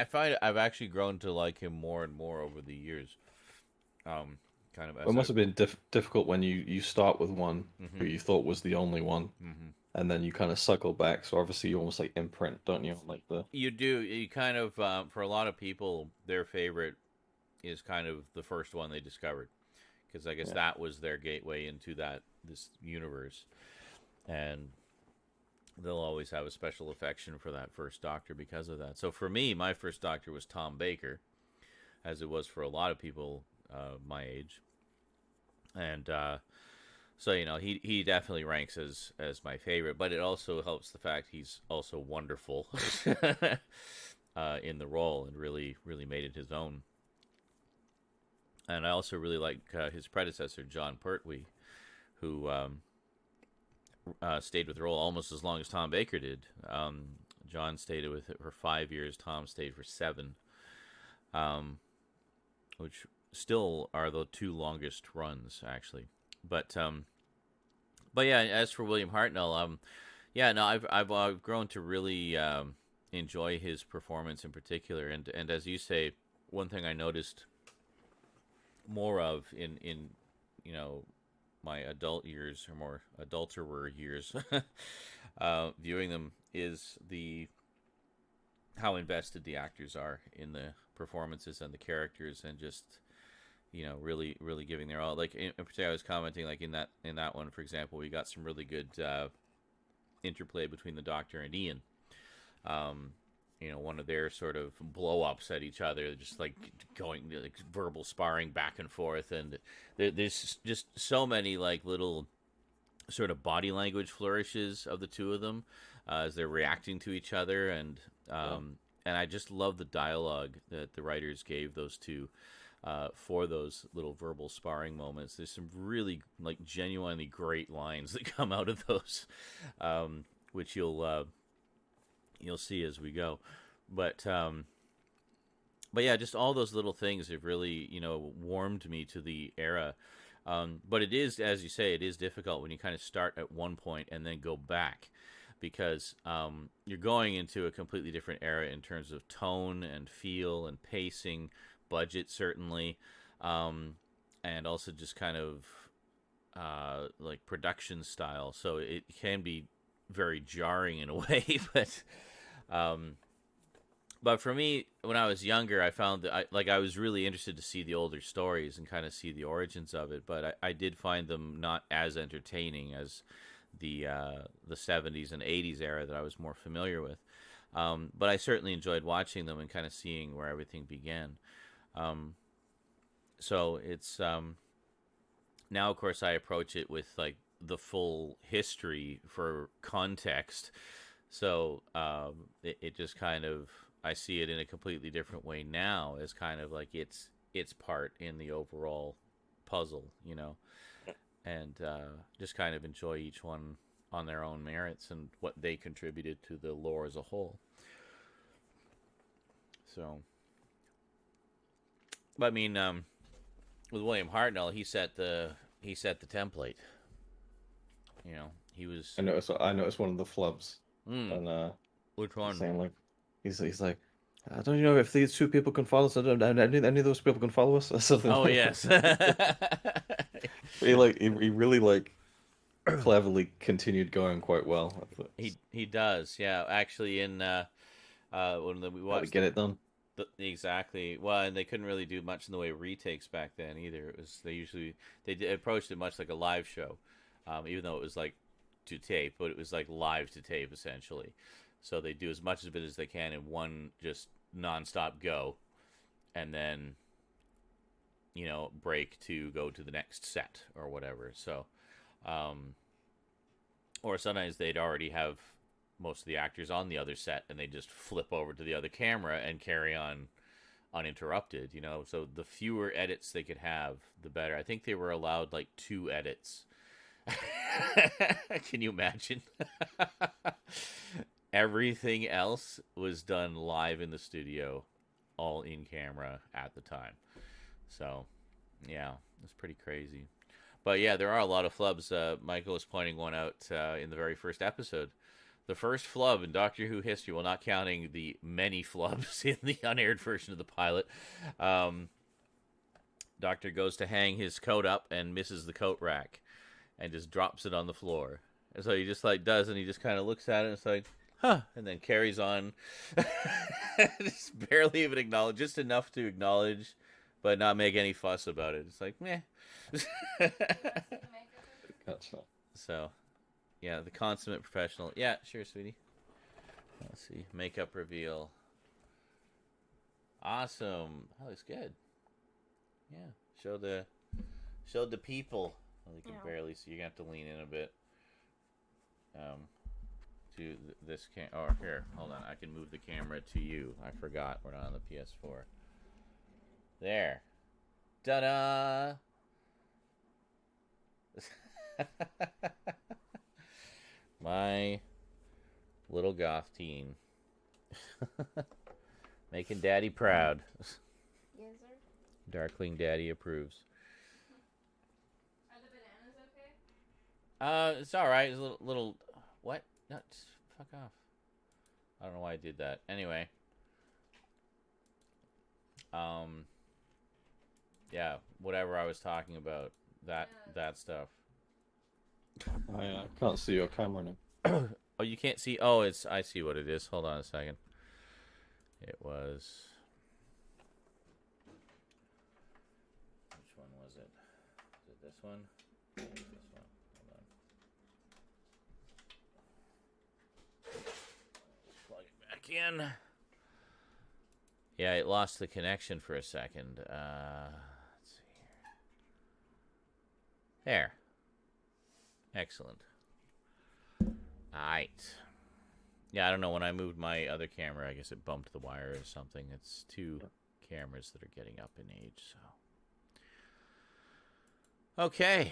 find I've actually grown to like him more and more over the years. Kind of. It must have been difficult when you start with one who you thought was the only one, and then you kind of cycle back. So obviously you almost like imprint, don't you? Like the You do. You kind of for a lot of people, their favorite is kind of the first one they discovered, because I guess that was their gateway into this universe, and they'll always have a special affection for that first Doctor because of that. So for me, my first Doctor was Tom Baker, as it was for a lot of people my age, and so he definitely ranks as my favorite. But it also helps the fact he's also wonderful in the role and really made it his own. And I also really like his predecessor, John Pertwee, who stayed with the role almost as long as Tom Baker did. John stayed with it for 5 years. Tom stayed for 7, which still are the 2 longest runs, actually. But yeah, as for William Hartnell, I've grown to really enjoy his performance in particular. And as you say, one thing I noticed more of in my adult years, or more adulterer years, viewing them, is how invested the actors are in the performances and the characters, and just really giving their all. Like in particular, I was commenting like in that one, for example, we got some really good interplay between the Doctor and Ian. One of their sort of blow-ups at each other, just like going like verbal sparring back and forth, and there's just so many like little sort of body language flourishes of the two of them as they're reacting to each other, and I just love the dialogue that the writers gave those two for those little verbal sparring moments. There's some really like genuinely great lines that come out of those, which you'll see as we go. But yeah, just all those little things have really warmed me to the era. But it is, as you say, it is difficult when you kind of start at one point and then go back, because you're going into a completely different era in terms of tone and feel and pacing, budget certainly, and also just kind of like production style. So it can be very jarring in a way, but for me, when I was younger, I found that I was really interested to see the older stories and kind of see the origins of it, but I did find them not as entertaining as the 70s and 80s era that I was more familiar with. But I certainly enjoyed watching them and kind of seeing where everything began. So it's now, of course, I approach it with like the full history for context. So it just kind of, I see it in a completely different way now, as kind of like its part in the overall puzzle, and just kind of enjoy each one on their own merits and what they contributed to the lore as a whole. So, but I mean, with William Hartnell, he set the template. You know, he was. I noticed one of the flubs, and Which one? saying like, he's like, don't you know if these two people can follow us, and any of those people can follow us, or something. Oh like yes. that. he really like cleverly continued going quite well. He does, yeah. Actually, in when we How to watched get it done. exactly. Well, and they couldn't really do much in the way of retakes back then either. It was they approached it much like a live show, even though it was like to tape, but it was like live to tape essentially. So they do as much of it as they can in one just nonstop go, and then break to go to the next set or whatever. So, or sometimes they'd already have most of the actors on the other set and they just flip over to the other camera and carry on uninterrupted, so the fewer edits they could have, the better. I think they were allowed like 2 edits. Can you imagine? Everything else was done live in the studio, all in camera at the time. So yeah, it's pretty crazy. But yeah, there are a lot of flubs. Michael was pointing one out in the very first episode. The first flub in Doctor Who history, well, not counting the many flubs in the unaired version of the pilot. Doctor goes to hang his coat up and misses the coat rack and just drops it on the floor. And so he just like does, and he just kind of looks at it and it's like, huh, and then carries on. Just barely even acknowledge, just enough to acknowledge, but not make any fuss about it. It's like, meh. So, yeah, the consummate professional. Yeah, sure, sweetie. Let's see. Makeup reveal. Awesome. That looks good. Yeah. Show the people. Well, you can barely see. You're going to have to lean in a bit. To this oh, here. Hold on. I can move the camera to you. I forgot. We're not on the PS4. There. Ta-da! My little goth teen. Making daddy proud. Yes, sir. Darkling daddy approves. Are the bananas okay? It's alright. It's a little what? No, just fuck off. I don't know why I did that. Anyway. Yeah, whatever I was talking about. That stuff. I can't see your camera now. Oh, you can't see? Oh, I see what it is. Hold on a second. It was... Which one was it? Is it this one? This one. Hold on. Plug it back in. Yeah, it lost the connection for a second. Let's see here. There. Excellent. Alright. Yeah, I don't know. When I moved my other camera, I guess it bumped the wire or something. It's 2 cameras that are getting up in age, so. Okay.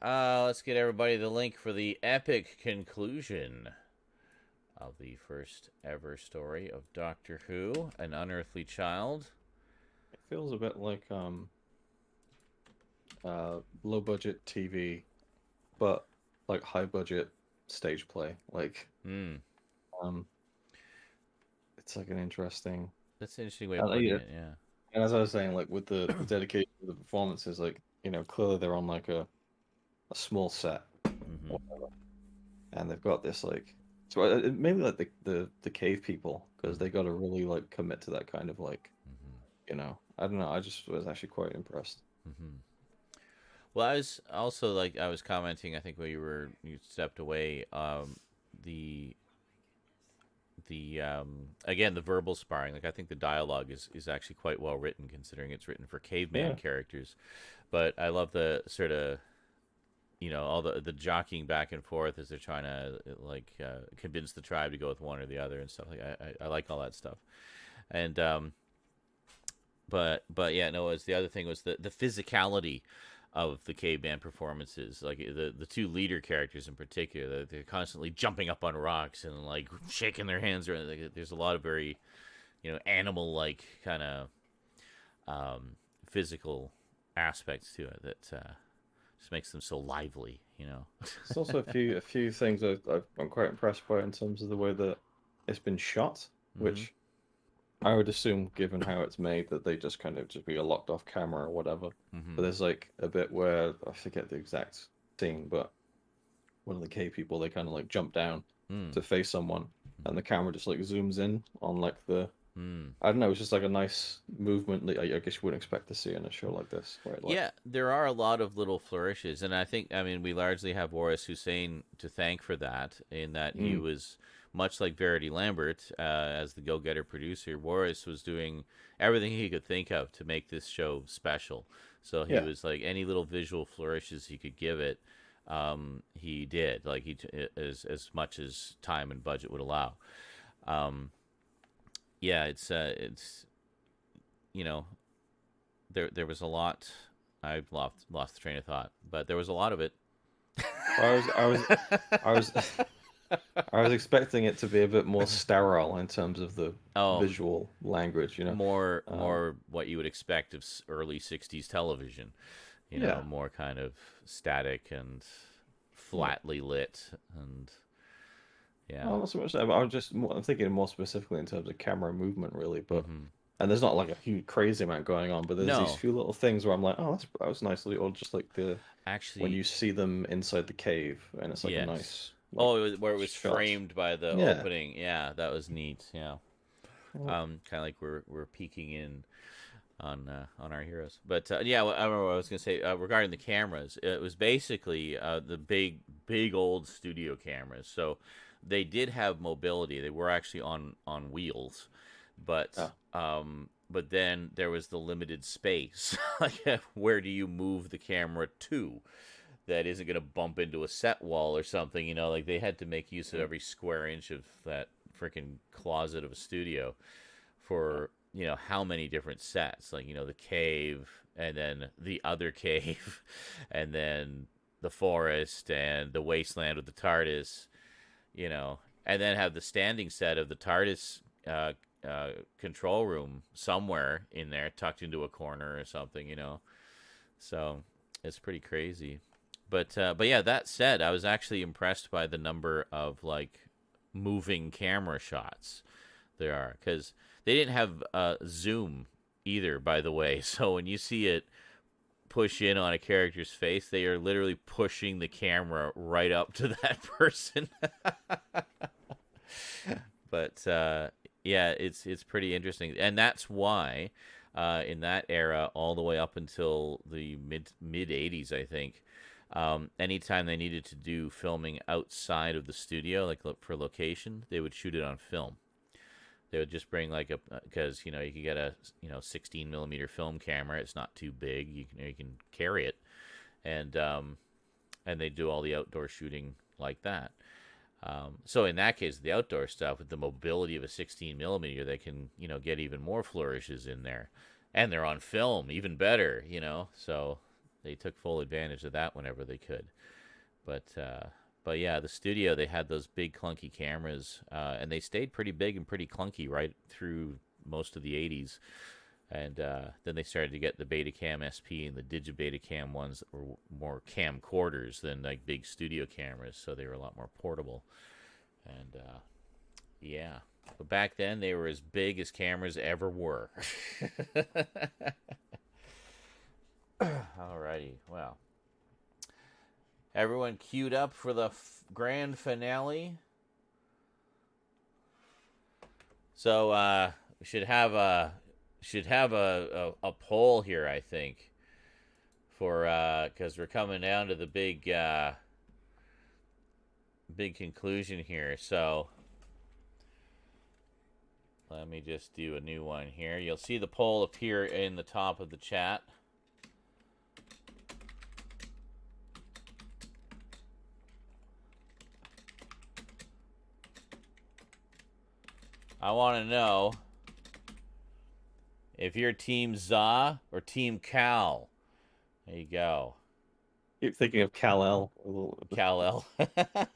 Let's get everybody the link for the epic conclusion of the first ever story of Doctor Who, An Unearthly Child. It feels a bit like low budget TV, but like high budget stage play. Like it's like an interesting. That's an interesting way of putting it. Yeah. And as I was saying, like with the dedication of the performances, like clearly they're on like a small set, and they've got this like. So maybe like the cave people, because they got to really like commit to that kind of like, I don't know. I just was actually quite impressed. Well, I was also like I was commenting. I think when you stepped away. The again the verbal sparring. Like I think the dialogue is actually quite well written, considering it's written for caveman characters. But I love the sort of. All the jockeying back and forth as they're trying to convince the tribe to go with one or the other and stuff. Like I like all that stuff, and but yeah, no. As the other thing was the physicality of the caveman performances. Like the two leader characters in particular, they're constantly jumping up on rocks and like shaking their hands around. Like, there's a lot of very, animal like kind of physical aspects to it that just makes them so lively. There's also a few things I'm quite impressed by in terms of the way that it's been shot, Mm-hmm. which I would assume, given how it's made, that they just kind of just be a locked off camera or whatever. Mm-hmm. But there's like a bit where I forget the exact scene, but one of the cave people, they kind of like jump down Mm. to face someone, and the camera just like zooms in on like the Mm. I don't know, it's just like a nice movement that I guess you wouldn't expect to see in a show like this, where it, like, Yeah, there are a lot of little flourishes, and I mean, we largely have Boris Hussein to thank for that, in that he mm, was much like Verity Lambert, as the go-getter producer. Boris was doing everything he could think of to make this show special. So he yeah, was like, any little visual flourishes he could give it, he did. Like as much as time and budget would allow. Um, yeah, it's you know there was a lot. I've lost the train of thought, but there was a lot of it. I was I was expecting it to be a bit more sterile in terms of the Oh, visual language, you know. Um, more what you would expect of early '60s television. yeah, More kind of static and yeah. flatly lit, and yeah. Well, not so much that, but I'm thinking more specifically in terms of camera movement, really. But Hmm. and there's not like a huge crazy amount going on, but there's these No, few little things where I'm like, oh, that was nicely, or just like the when actually, you see them inside the cave, and it's like a yes. nice like Oh, where it was shot. framed by the Yeah. opening. Yeah, that was neat. Yeah. Well, Kind of like we're peeking in on our heroes. But yeah, I remember what I was going to say regarding the cameras. It was basically the big old studio cameras. So they did have mobility. They were actually on wheels, but oh, but then there was the limited space. Like, where do you move the camera to? That isn't going to bump into a set wall or something. Like they had to make use of mm, every square inch of that freaking closet of a studio yeah. for how many different sets, like the cave, and then the other cave, and then the forest and the wasteland with the TARDIS, and then have the standing set of the TARDIS control room somewhere in there tucked into a corner or something. So it's pretty crazy. But yeah, that said, I was actually impressed by the number of like moving camera shots there are, because they didn't have zoom either, by the way. So when you see it push in on a character's face, they are literally pushing the camera right up to that person. But yeah, it's pretty interesting, and that's why in that era, all the way up until the mid '80s, I think. Anytime they needed to do filming outside of the studio, like for location, they would shoot it on film. They would just bring like because you can get a 16 millimeter film camera. It's not too big. You can carry it, and they do all the outdoor shooting like that. So in that case, the outdoor stuff with the mobility of a 16 millimeter, they can get even more flourishes in there, and they're on film, even better. So they took full advantage of that whenever they could. But yeah, the studio, they had those big clunky cameras, and they stayed pretty big and pretty clunky right through most of the '80s. And then they started to get the Betacam SP and the Digibetacam ones that were more camcorders than like big studio cameras, so they were a lot more portable. And yeah, but back then they were as big as cameras ever were. Alrighty, well, everyone queued up for the grand finale. So we should have a poll here, I think, for because we're coming down to the big conclusion here. So let me just do a new one here. You'll see the poll appear in the top of the chat. I want to know if you're Team Za or Team Cal. There you go. Keep thinking of Kal-El. Kal-El. There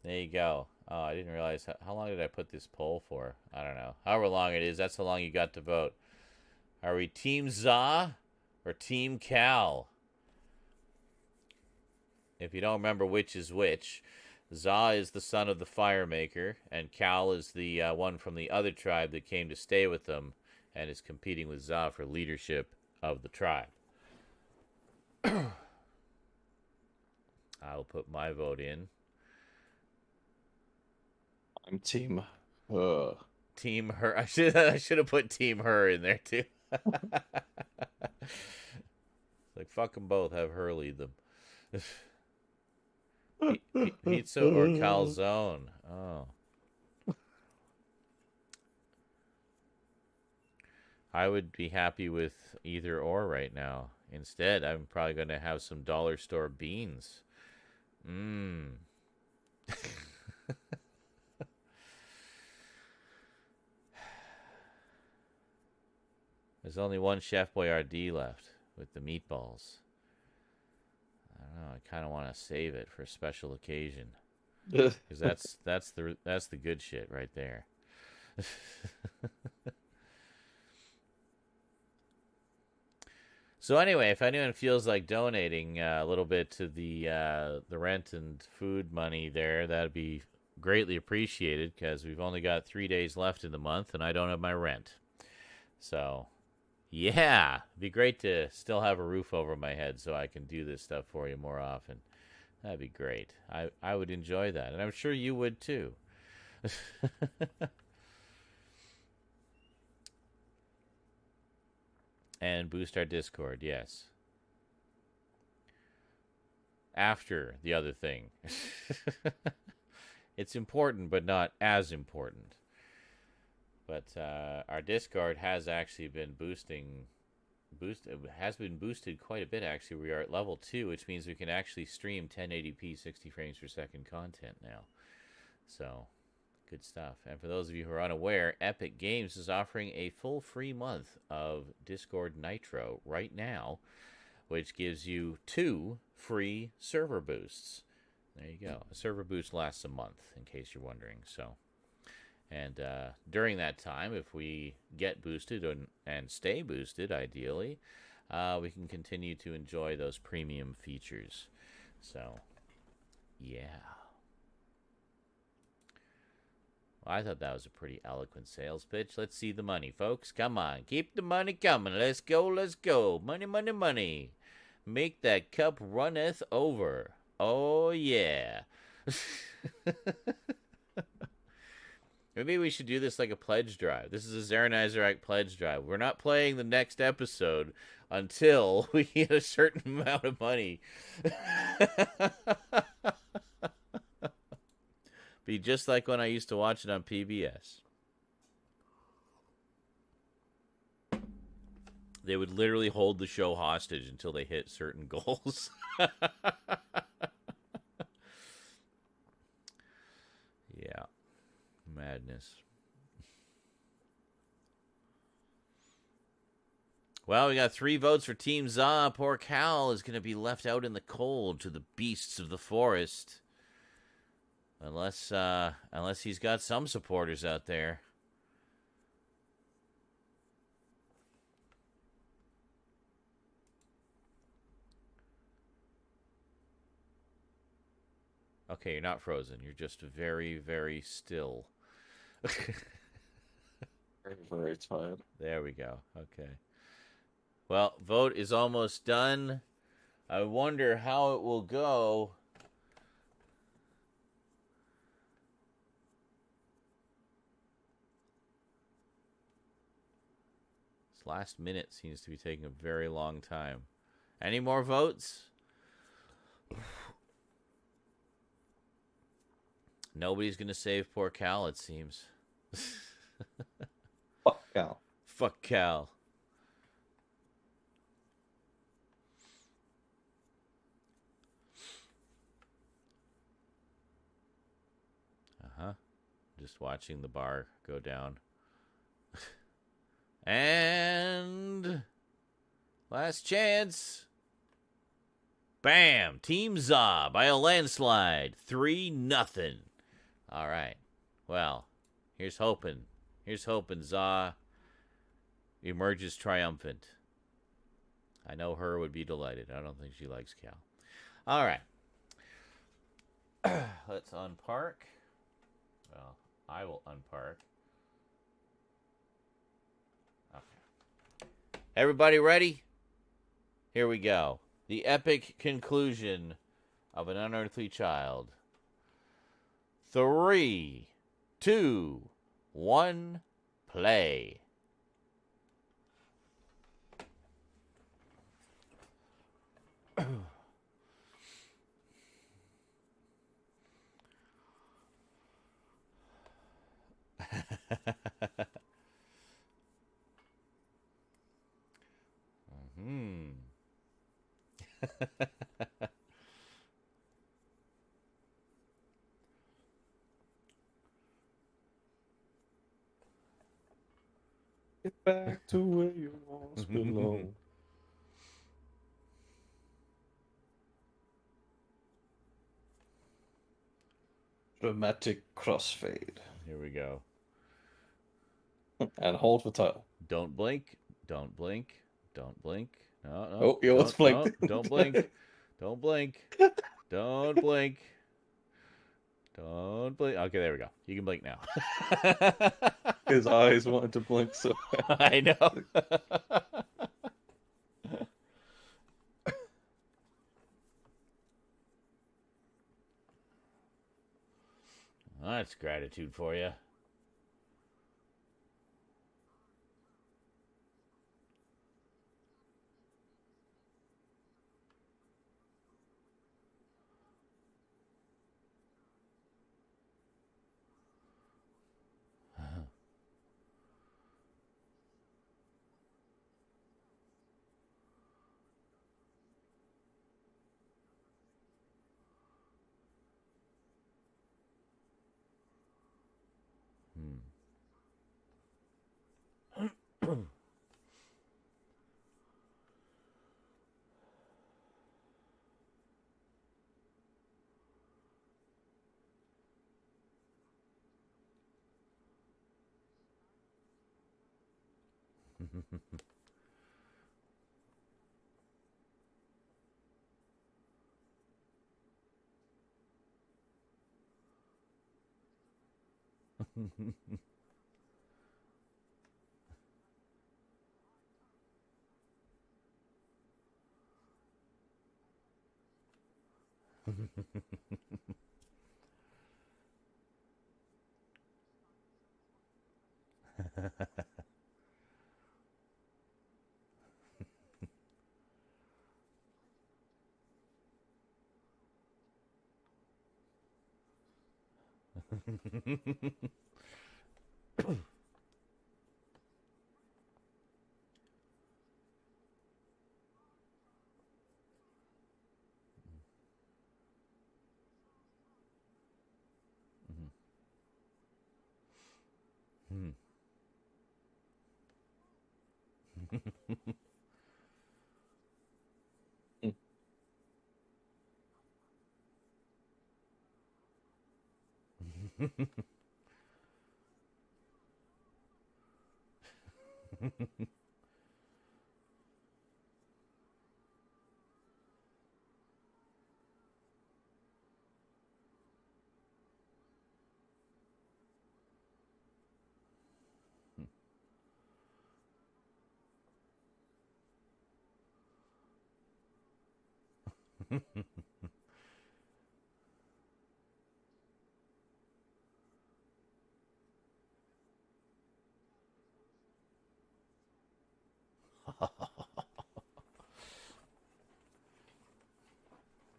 you go. Oh, I didn't realize how long did I put this poll for? I don't know. However long it is, that's how long you got to vote. Are we Team Za or Team Cal? If you don't remember which is which, Za is the son of the fire maker, and Cal is the one from the other tribe that came to stay with them and is competing with Za for leadership of the tribe. I'll put my vote in. I'm Team. Team Her. I should have put Team Her in there too. Like fuck them both. Have her lead them. Pizza or calzone? Oh. I would be happy with either or right now. Instead, I'm probably going to have some dollar store beans. Mmm. There's only one Chef Boyardee left with the meatballs. I don't know. I kind of want to save it for a special occasion because that's the good shit right there. So anyway, if anyone feels like donating a little bit to the rent and food money there, that'd be greatly appreciated because we've only got 3 days left in the month and I don't have my rent. So, yeah, it'd be great to still have a roof over my head so I can do this stuff for you more often. That'd be great. I would enjoy that, and I'm sure you would too. And boost our Discord, yes. After the other thing. It's important, but not as important. But our Discord has actually been has been boosted quite a bit, actually. We are at level 2, which means we can actually stream 1080p 60 frames per second content now. So, good stuff. And for those of you who are unaware, Epic Games is offering a full free month of Discord Nitro right now, which gives you 2 free server boosts. There you go. A server boost lasts a month, in case you're wondering. So, and during that time, if we get boosted and stay boosted, ideally, we can continue to enjoy those premium features. So, yeah. Well, I thought that was a pretty eloquent sales pitch. Let's see the money, folks. Come on. Keep the money coming. Let's go, let's go. Money, money, money. Make that cup runneth over. Oh, yeah. Maybe we should do this like a pledge drive. This is a Zarenizer pledge drive. We're not playing the next episode until we get a certain amount of money. Be just like when I used to watch it on PBS. They would literally hold the show hostage until they hit certain goals. Yeah. Madness. Well, we got 3 votes for Team Za. Poor Cal is going to be left out in the cold to the beasts of the forest. Unless he's got some supporters out there. Okay, you're not frozen. You're just very, very still. Very, very tired. There we go. Okay. Well, vote is almost done. I wonder how it will go. This last minute seems to be taking a very long time. Any more votes? Nobody's going to save poor Cal, it seems. Fuck Cal. Fuck Cal. Uh-huh. Just watching the bar go down. And last chance. Bam! Team Za by a landslide. 3-0. All right. Well, here's hoping. Here's hoping Za emerges triumphant. I know her would be delighted. I don't think she likes Cal. All right. Let's unpark. Well, I will unpark. Okay. Everybody ready? Here we go. The epic conclusion of An Unearthly Child. 3, 2, 1, play. Get back to where you once belong. Dramatic crossfade. Here we go. And hold for title. Don't blink. Don't blink. Don't blink. No, no. Oh, you almost blinked. No, don't blink. Don't blink. Don't blink. Don't blink. Okay, there we go. You can blink now. His eyes wanted to blink so bad. I know. That's gratitude for you.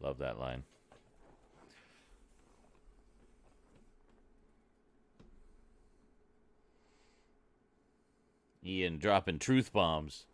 Love that line. Ian dropping truth bombs.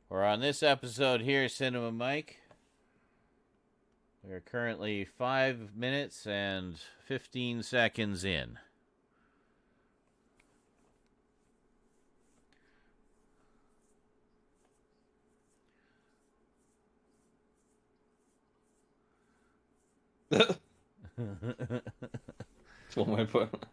We're on this episode here, Cinema Mike. We are currently 5 minutes and 15 seconds in. That's one way of putting it.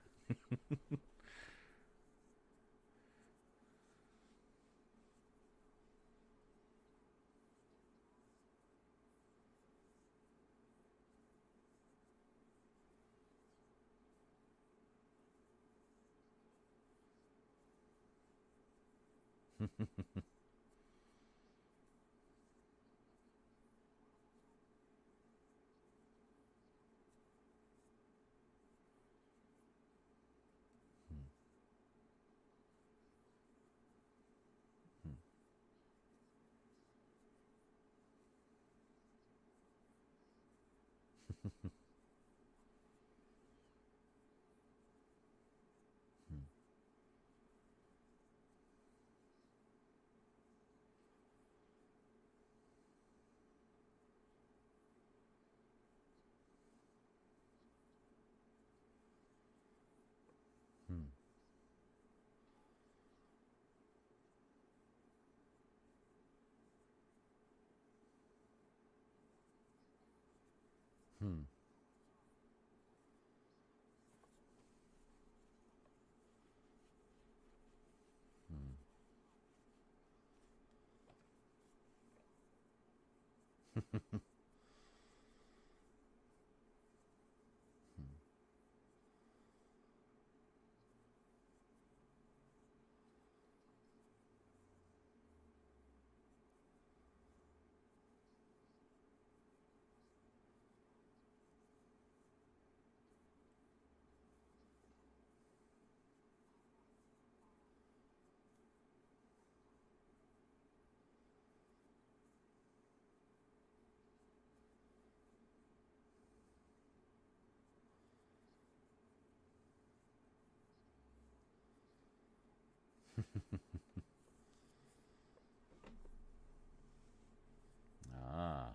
Ah.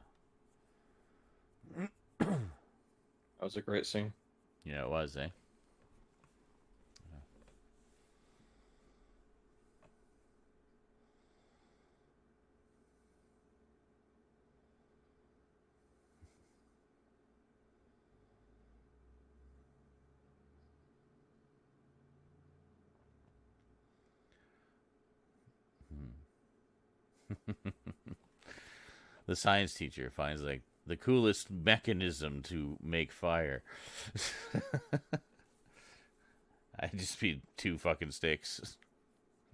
That was a great scene. Yeah, it was, eh? The science teacher finds like the coolest mechanism to make fire. I just need 2 fucking sticks.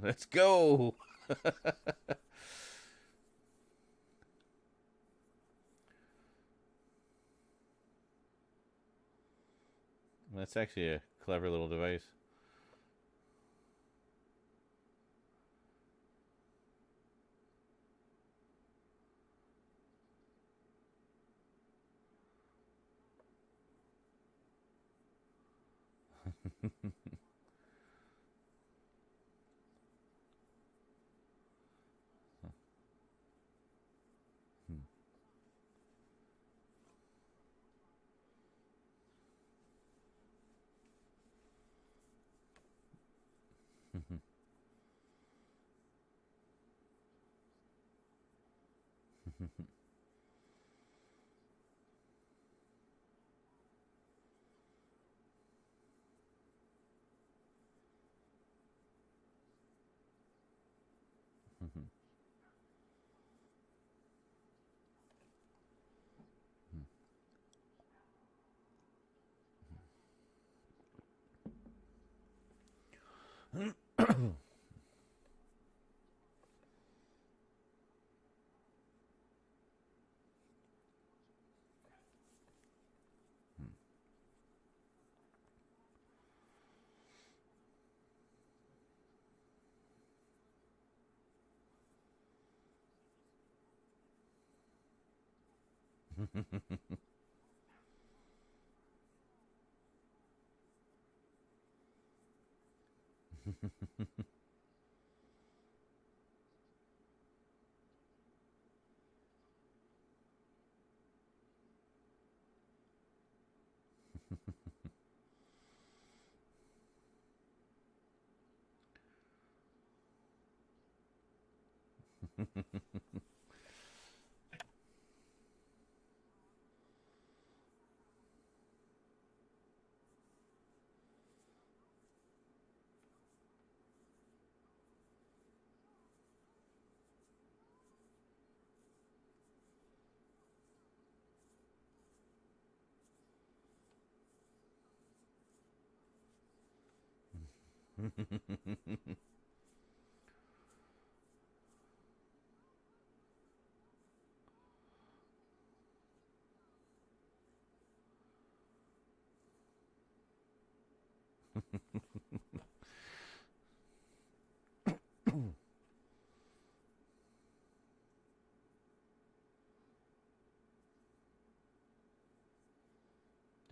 Let's go. That's actually a clever little device.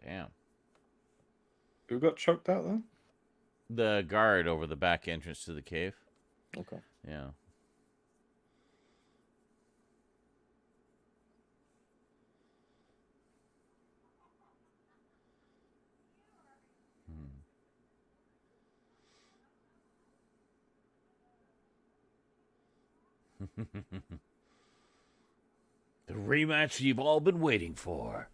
Damn. Who got choked out then? The guard over the back entrance to the cave. Okay. Yeah. The rematch you've all been waiting for.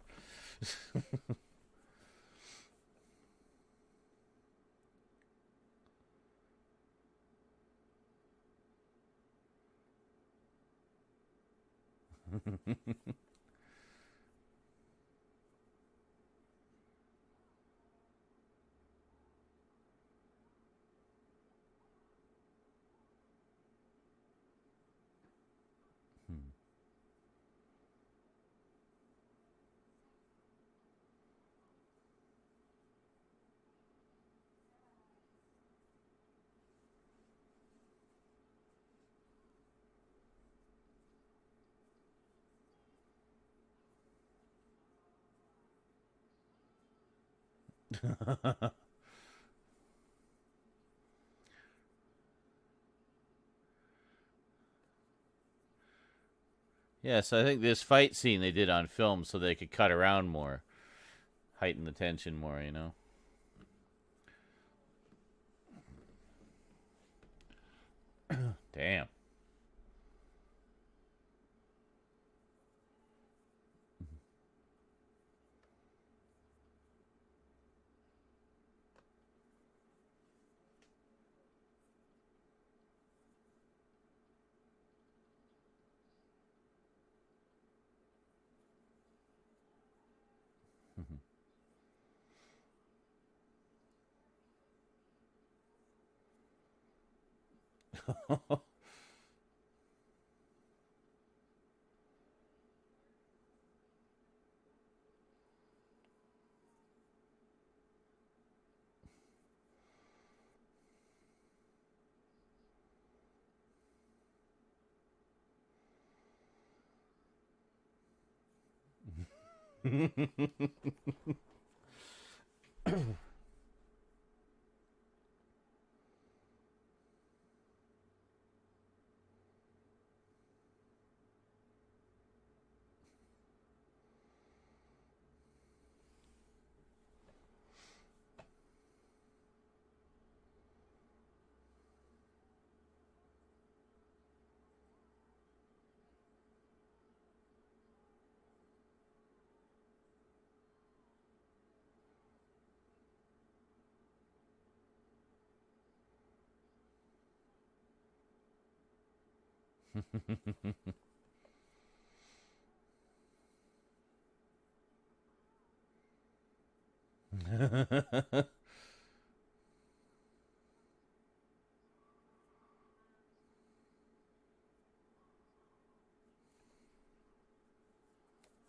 Yes, I think this fight scene they did on film so they could cut around more, heighten the tension more, you know? Damn.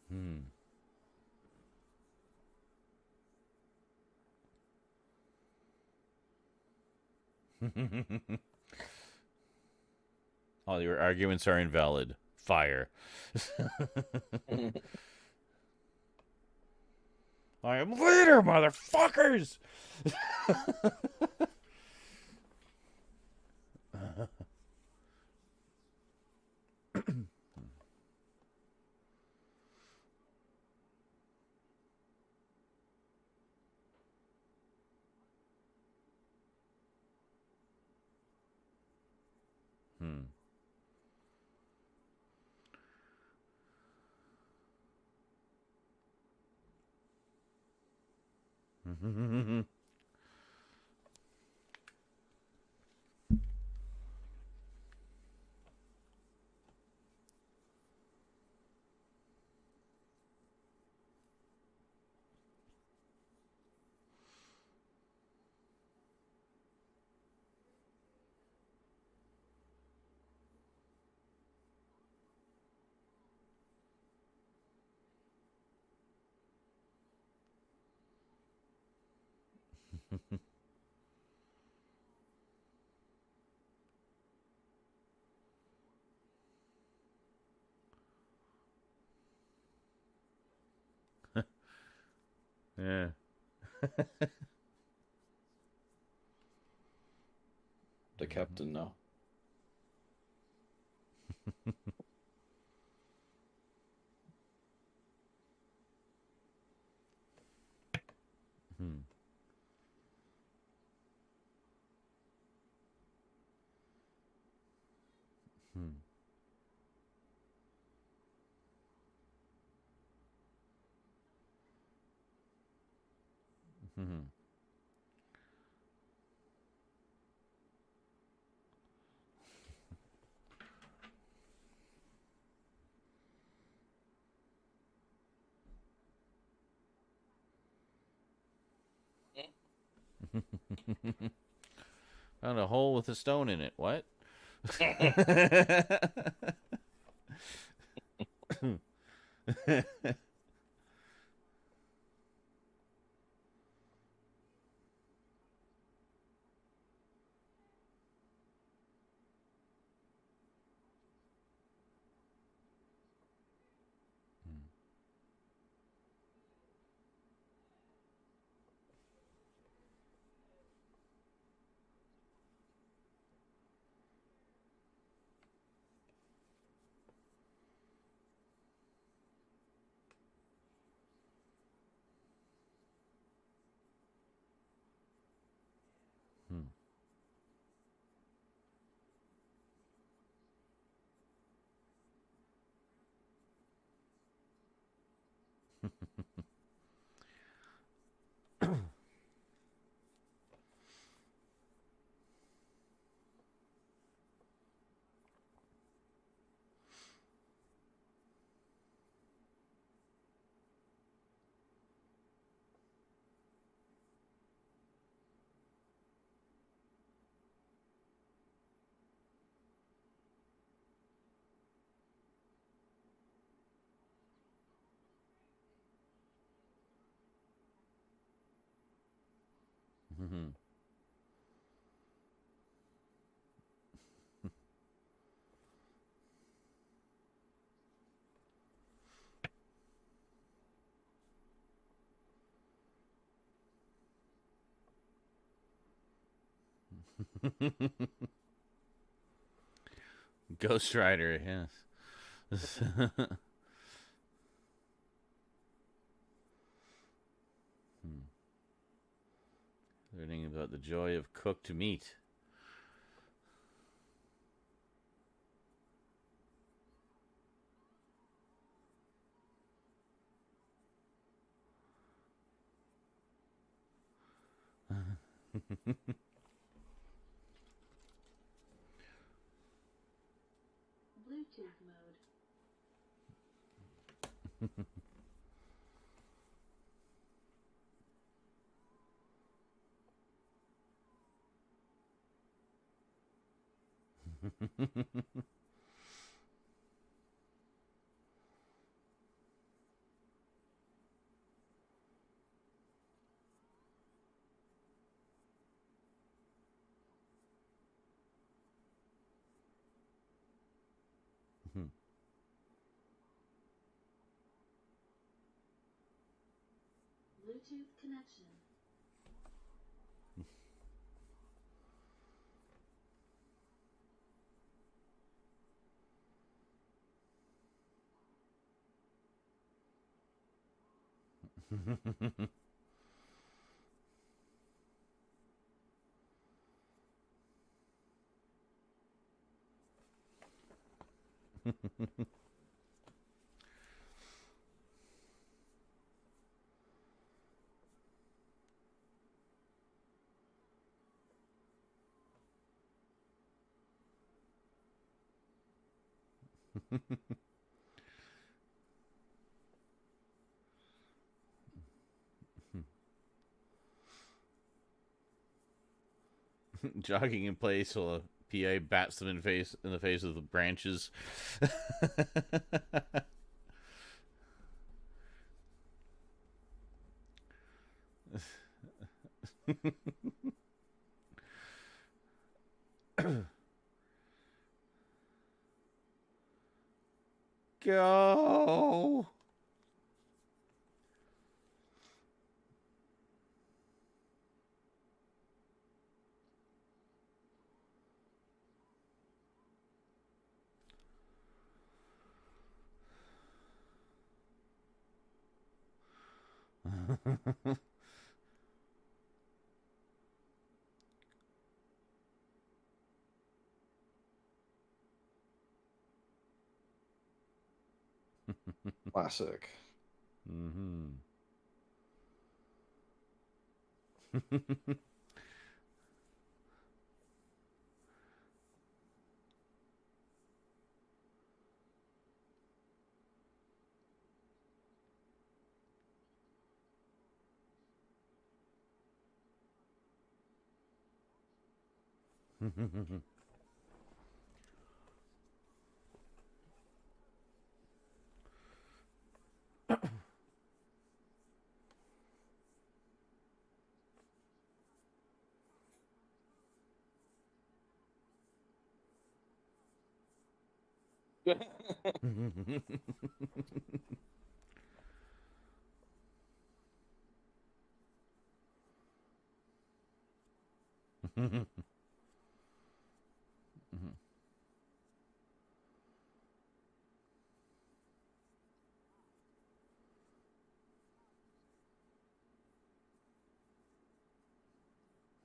Hmm. All your arguments are invalid. Fire. I am leader, motherfuckers! Yeah. The captain now. Hmm. Hmm. Hmm. Found a hole with a stone in it. What? Ghost Rider, yes. Learning about the joy of cooked meat. Bluetooth mode. Bluetooth connection. Jogging in place while a PA bats them in the face with the branches. Go. Classic. Mm-hmm.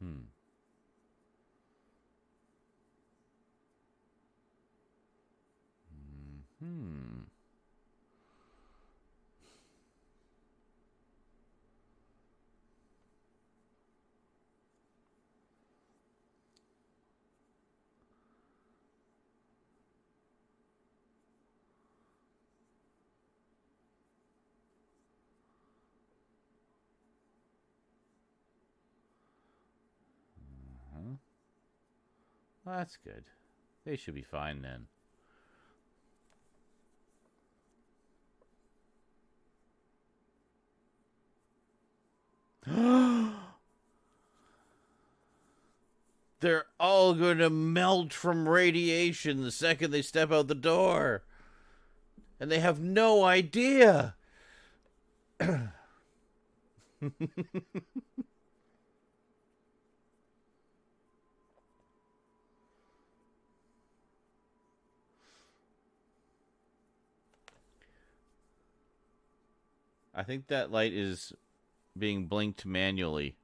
Hmm. Hmm. Huh? Well, that's good. They should be fine then. They're all going to melt from radiation the second they step out the door. And they have no idea. I think that light is being blinked manually.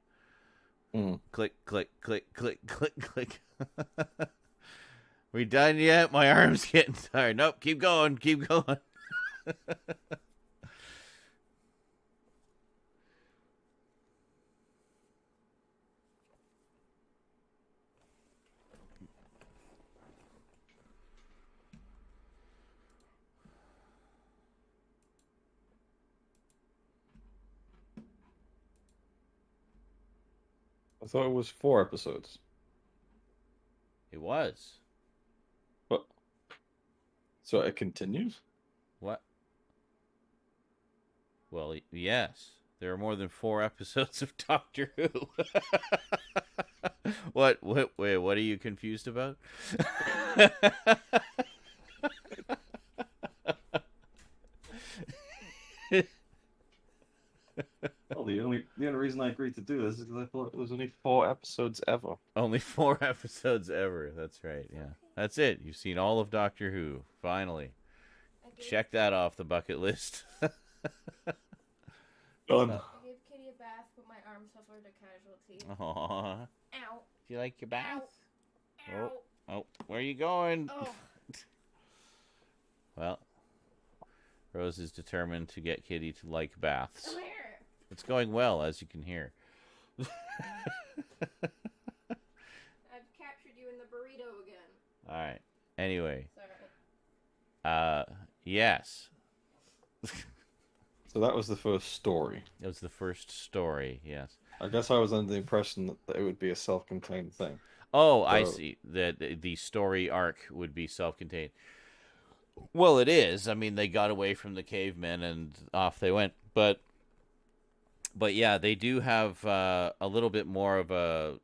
Mm. Click, click, click, click, click, click. We done yet? My arm's getting tired. Nope, keep going, keep going. I thought it was 4 episodes. It was. But so it continues? What? Well, yes. There are more than 4 episodes of Doctor Who. What? Wait, what are you confused about? Well, the only reason I agreed to do this is because I thought it was only 4 episodes ever. Only 4 episodes ever. That's right, yeah. That's it. You've seen all of Doctor Who. Finally. Check that off the bucket list. Done. I gave Kitty a bath, but my arm suffered a casualty. Aww. Ow. Do you like your bath? Ow. Oh, where are you going? Oh. Well, Rose is determined to get Kitty to like baths. Come here. It's going well, as you can hear. I've captured you in the burrito again. All right. Anyway, Sorry. yes. So that was the first story. It was the first story, yes. I guess I was under the impression that it would be a self-contained thing. Oh, I So- see. The story arc would be self-contained. Well, it is. I mean, they got away from the cavemen and off they went. But yeah, they do have a little bit more of a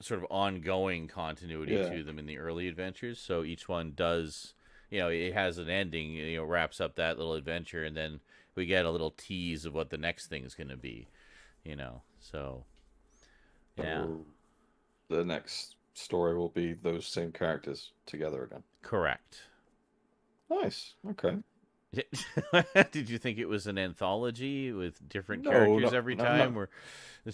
sort of ongoing continuity Yeah. to them in the early adventures. So each one does, it has an ending, wraps up that little adventure, and then we get a little tease of what the next thing is going to be, So, yeah, So the next story will be those same characters together again. correct. Nice. Okay. Did you think it was an anthology with different No, characters no, every no, time? no. Or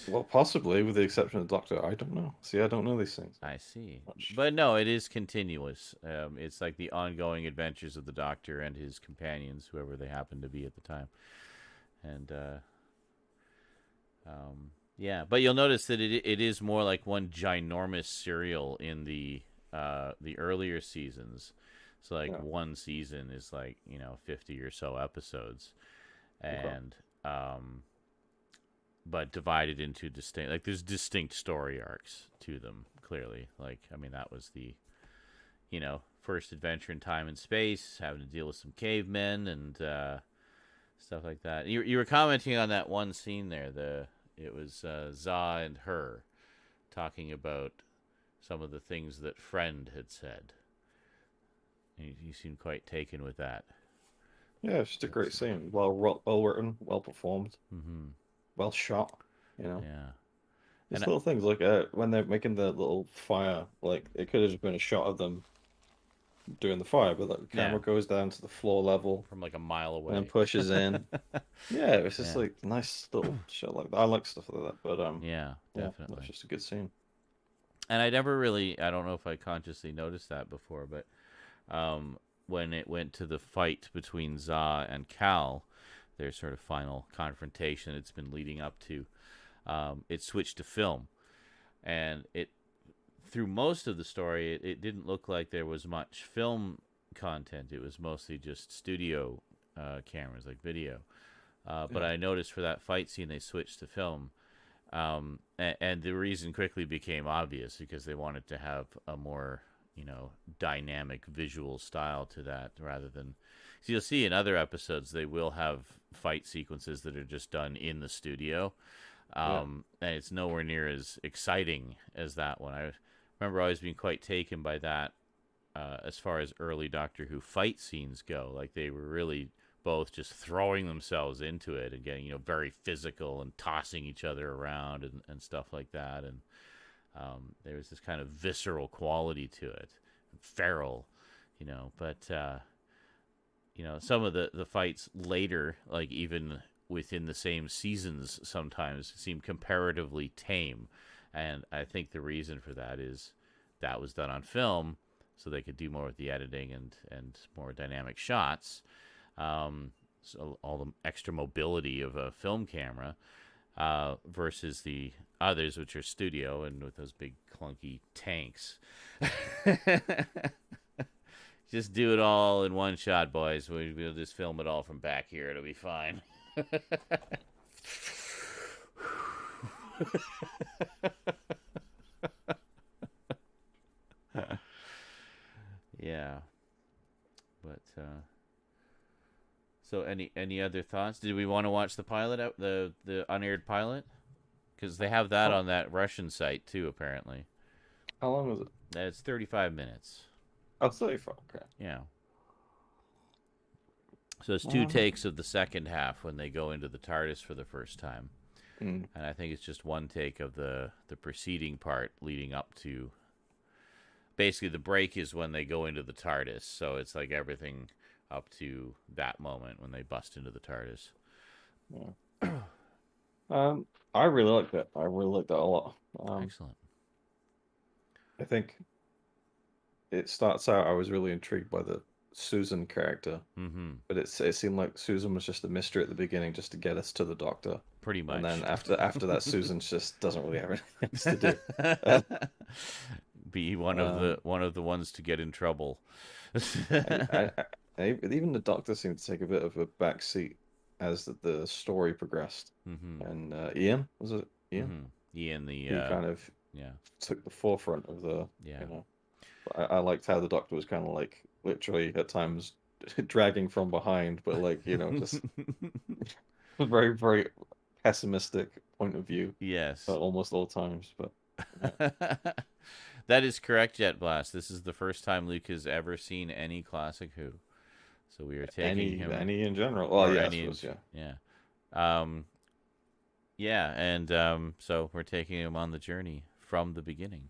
Well, possibly, with the exception of Doctor. I don't know. See, I don't know these things. I see. Much. But no, it is continuous. It's like the ongoing adventures of the Doctor and his companions, whoever they happen to be at the time. And yeah, but you'll notice that it is more like one ginormous serial in the earlier seasons. So like Yeah. one season is like 50 or so episodes, and but divided into distinct, like there's distinct story arcs to them. Clearly, like I mean that was the first adventure in time and space, having to deal with some cavemen and stuff like that. You were commenting on that one scene there. It was Za and her talking about some of the things that Friend had said. You seemed quite taken with that. Yeah, it's just a great scene. Well written, well performed, Mm-hmm. well shot. Yeah. Just And little things like when they're making the little fire, like it could have just been a shot of them doing the fire, but like, the camera goes down to the floor level from like a mile away. and then pushes in. Yeah, it's just Yeah. like nice little shot like that. I like stuff like that, but Yeah, yeah, definitely. that's just a good scene. And I don't know if I consciously noticed that before, but when it went to the fight between Za and Cal, their sort of final confrontation it's been leading up to, it switched to film. And through most of the story, it didn't look like there was much film content. It was mostly just studio cameras, like video. But I noticed for that fight scene, they switched to film. And the reason quickly became obvious because they wanted to have a more, dynamic visual style to that rather than. So you'll see in other episodes, they will have fight sequences that are just done in the studio. And it's nowhere near as exciting as that one. I remember always being quite taken by that as far as early Doctor Who fight scenes go. Like they were really both just throwing themselves into it and getting, very physical and tossing each other around and stuff like that. And there was this kind of visceral quality to it, feral, but, some of the fights later, like even within the same seasons sometimes seem comparatively tame. And I think the reason for that is that was done on film so they could do more with the editing and more dynamic shots. So all the extra mobility of a film camera versus the others, which are studio and with those big clunky tanks. Just do it all in one shot, boys. We'll just film it all from back here. It'll be fine. Yeah, but so any other thoughts? Did we want to watch the pilot, the unaired pilot? Because they have that on that Russian site too, apparently. How long was it? It's 35 minutes. Oh, 35. Okay. Yeah. So it's two takes of the second half when they go into the TARDIS for the first time. Mm. And I think it's just one take of the preceding part leading up to. Basically, the break is when they go into the TARDIS, so it's like everything up to that moment when they bust into the TARDIS. Yeah. I really like that. I really like that a lot. Excellent. I think it starts out. I was really intrigued by the Susan character, Mm-hmm. but it seemed like Susan was just a mystery at the beginning, just to get us to the Doctor, Pretty and much. then after that, Susan just doesn't really have anything else to do. Uh, Be one of um, the ones to get in trouble. even the Doctor seemed to take a bit of a back seat as the story progressed. Mm-hmm. And Ian, was it Ian? Mm-hmm. Ian, the He kind of yeah, took the forefront of the, yeah. you know. I liked how the Doctor was kind of like literally at times dragging from behind, but like, just a very, very pessimistic point of view at Yes. almost all times. But yeah. That is correct, Jet Blast. This is the first time Luke has ever seen any classic Who. So we are taking him, Any in general. Well, or yeah, I any, suppose, yeah. yeah. Yeah, and so we're taking him on the journey from the beginning.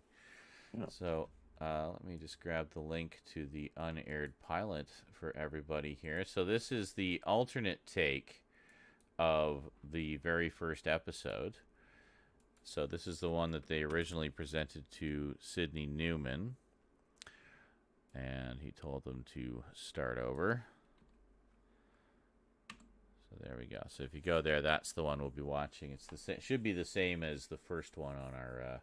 Yeah. So let me just grab the link to the unaired pilot for everybody here. So this is the alternate take of the very first episode. So this is the one that they originally presented to Sidney Newman. And he told them to start over. So there we go. So if you go there, that's the one we'll be watching. It's the same, should be the same as the first one on our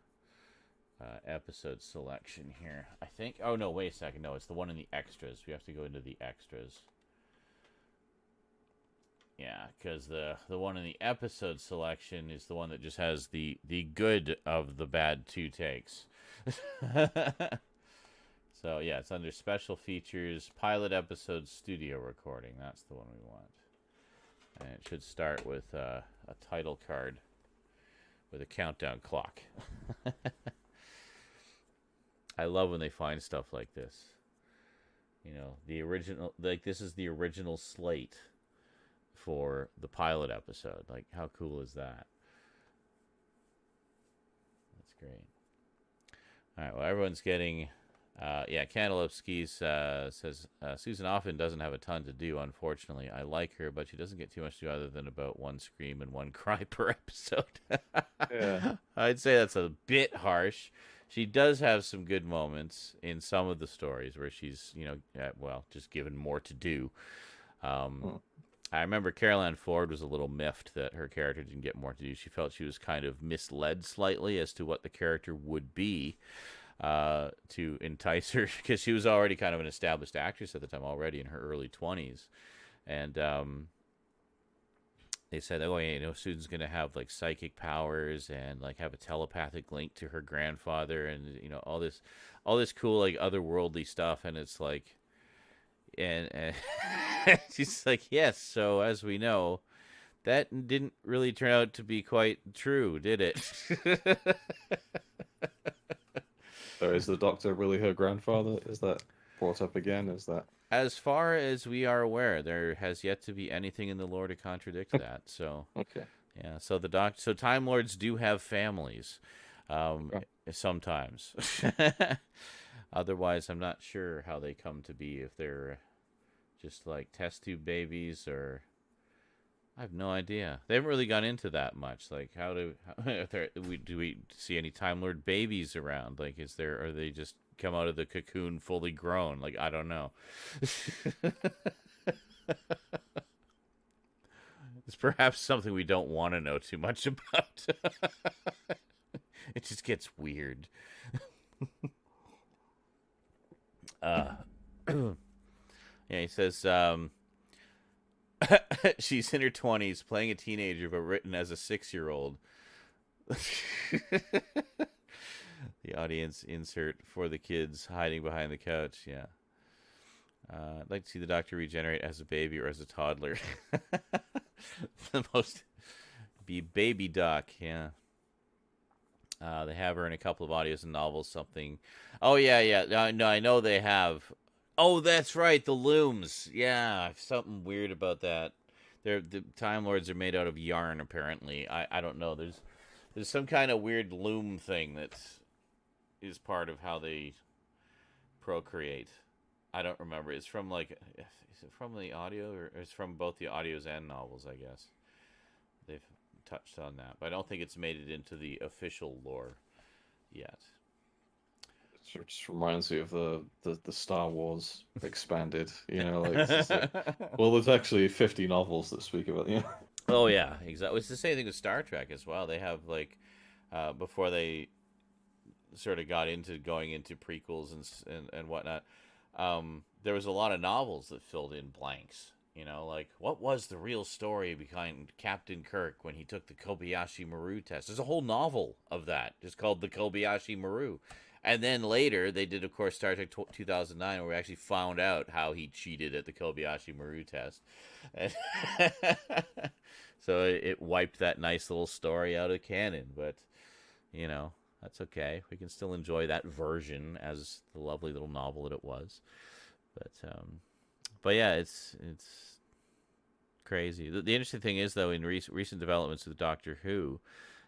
episode selection here, I think. Oh no, wait a second. No, it's the one in the extras. We have to go into the extras. Yeah, because the one in the episode selection is the one that just has the good of the bad two takes. So yeah, it's under special features, pilot episode studio recording. That's the one we want. And it should start with a title card with a countdown clock. I love when they find stuff like this. You know, the original, like this is the original slate for the pilot episode. Like, how cool is that? That's great. All right, well, everyone's getting... Cantaloupe Skis says, Susan often doesn't have a ton to do, unfortunately. I like her, but she doesn't get too much to do other than about one scream and one cry per episode. Yeah. I'd say that's a bit harsh. She does have some good moments in some of the stories where she's, just given more to do. I remember Caroline Ford was a little miffed that her character didn't get more to do. She felt she was kind of misled slightly as to what the character would be to entice her, because she was already kind of an established actress at the time, already in her early 20s. And they said, Susan's going to have like psychic powers and like have a telepathic link to her grandfather and, all this cool like otherworldly stuff. And it's like, and she's like, yes, so as we know, that didn't really turn out to be quite true, did it? So is the Doctor really her grandfather? Is that brought up again? Is that... As far as we are aware, there has yet to be anything in the lore to contradict that. So Okay. yeah, so so Time Lords do have families, sometimes. Otherwise, I'm not sure how they come to be, if they're just like test tube babies, or I have no idea. They haven't really gone into that much. Like, do we see any Time Lord babies around? Like, are they just come out of the cocoon fully grown? Like, I don't know. It's perhaps something we don't want to know too much about. It just gets weird. Yeah, he says, she's in her 20s, playing a teenager, but written as a 6-year-old. The audience insert for the kids hiding behind the couch. Yeah. I'd like to see the Doctor regenerate as a baby or as a toddler. The most... Be baby Doc, yeah. They have her in a couple of audios and novels, something... Oh, yeah. No, I know they have... Oh, that's right, the looms. Yeah, something weird about that. The Time Lords are made out of yarn, apparently. I don't know. There's some kind of weird loom thing that is part of how they procreate. I don't remember. It's from is it from the audio, or it's from both the audios and novels, I guess. They've touched on that, but I don't think it's made it into the official lore yet. Sort of just reminds me of the Star Wars expanded. Like it's just like, well, there's actually 50 novels that speak about. Oh yeah, exactly. It's the same thing with Star Trek as well. They have like before they sort of got into going into prequels and whatnot. There was a lot of novels that filled in blanks. Like what was the real story behind Captain Kirk when he took the Kobayashi Maru test? There's a whole novel of that, just called the Kobayashi Maru. And then later they did, of course, Star Trek 2009, where we actually found out how he cheated at the Kobayashi Maru test. And so it wiped that nice little story out of canon, but that's okay. We can still enjoy that version as the lovely little novel that it was. But yeah, it's crazy. The interesting thing is, though, in recent developments with Doctor Who,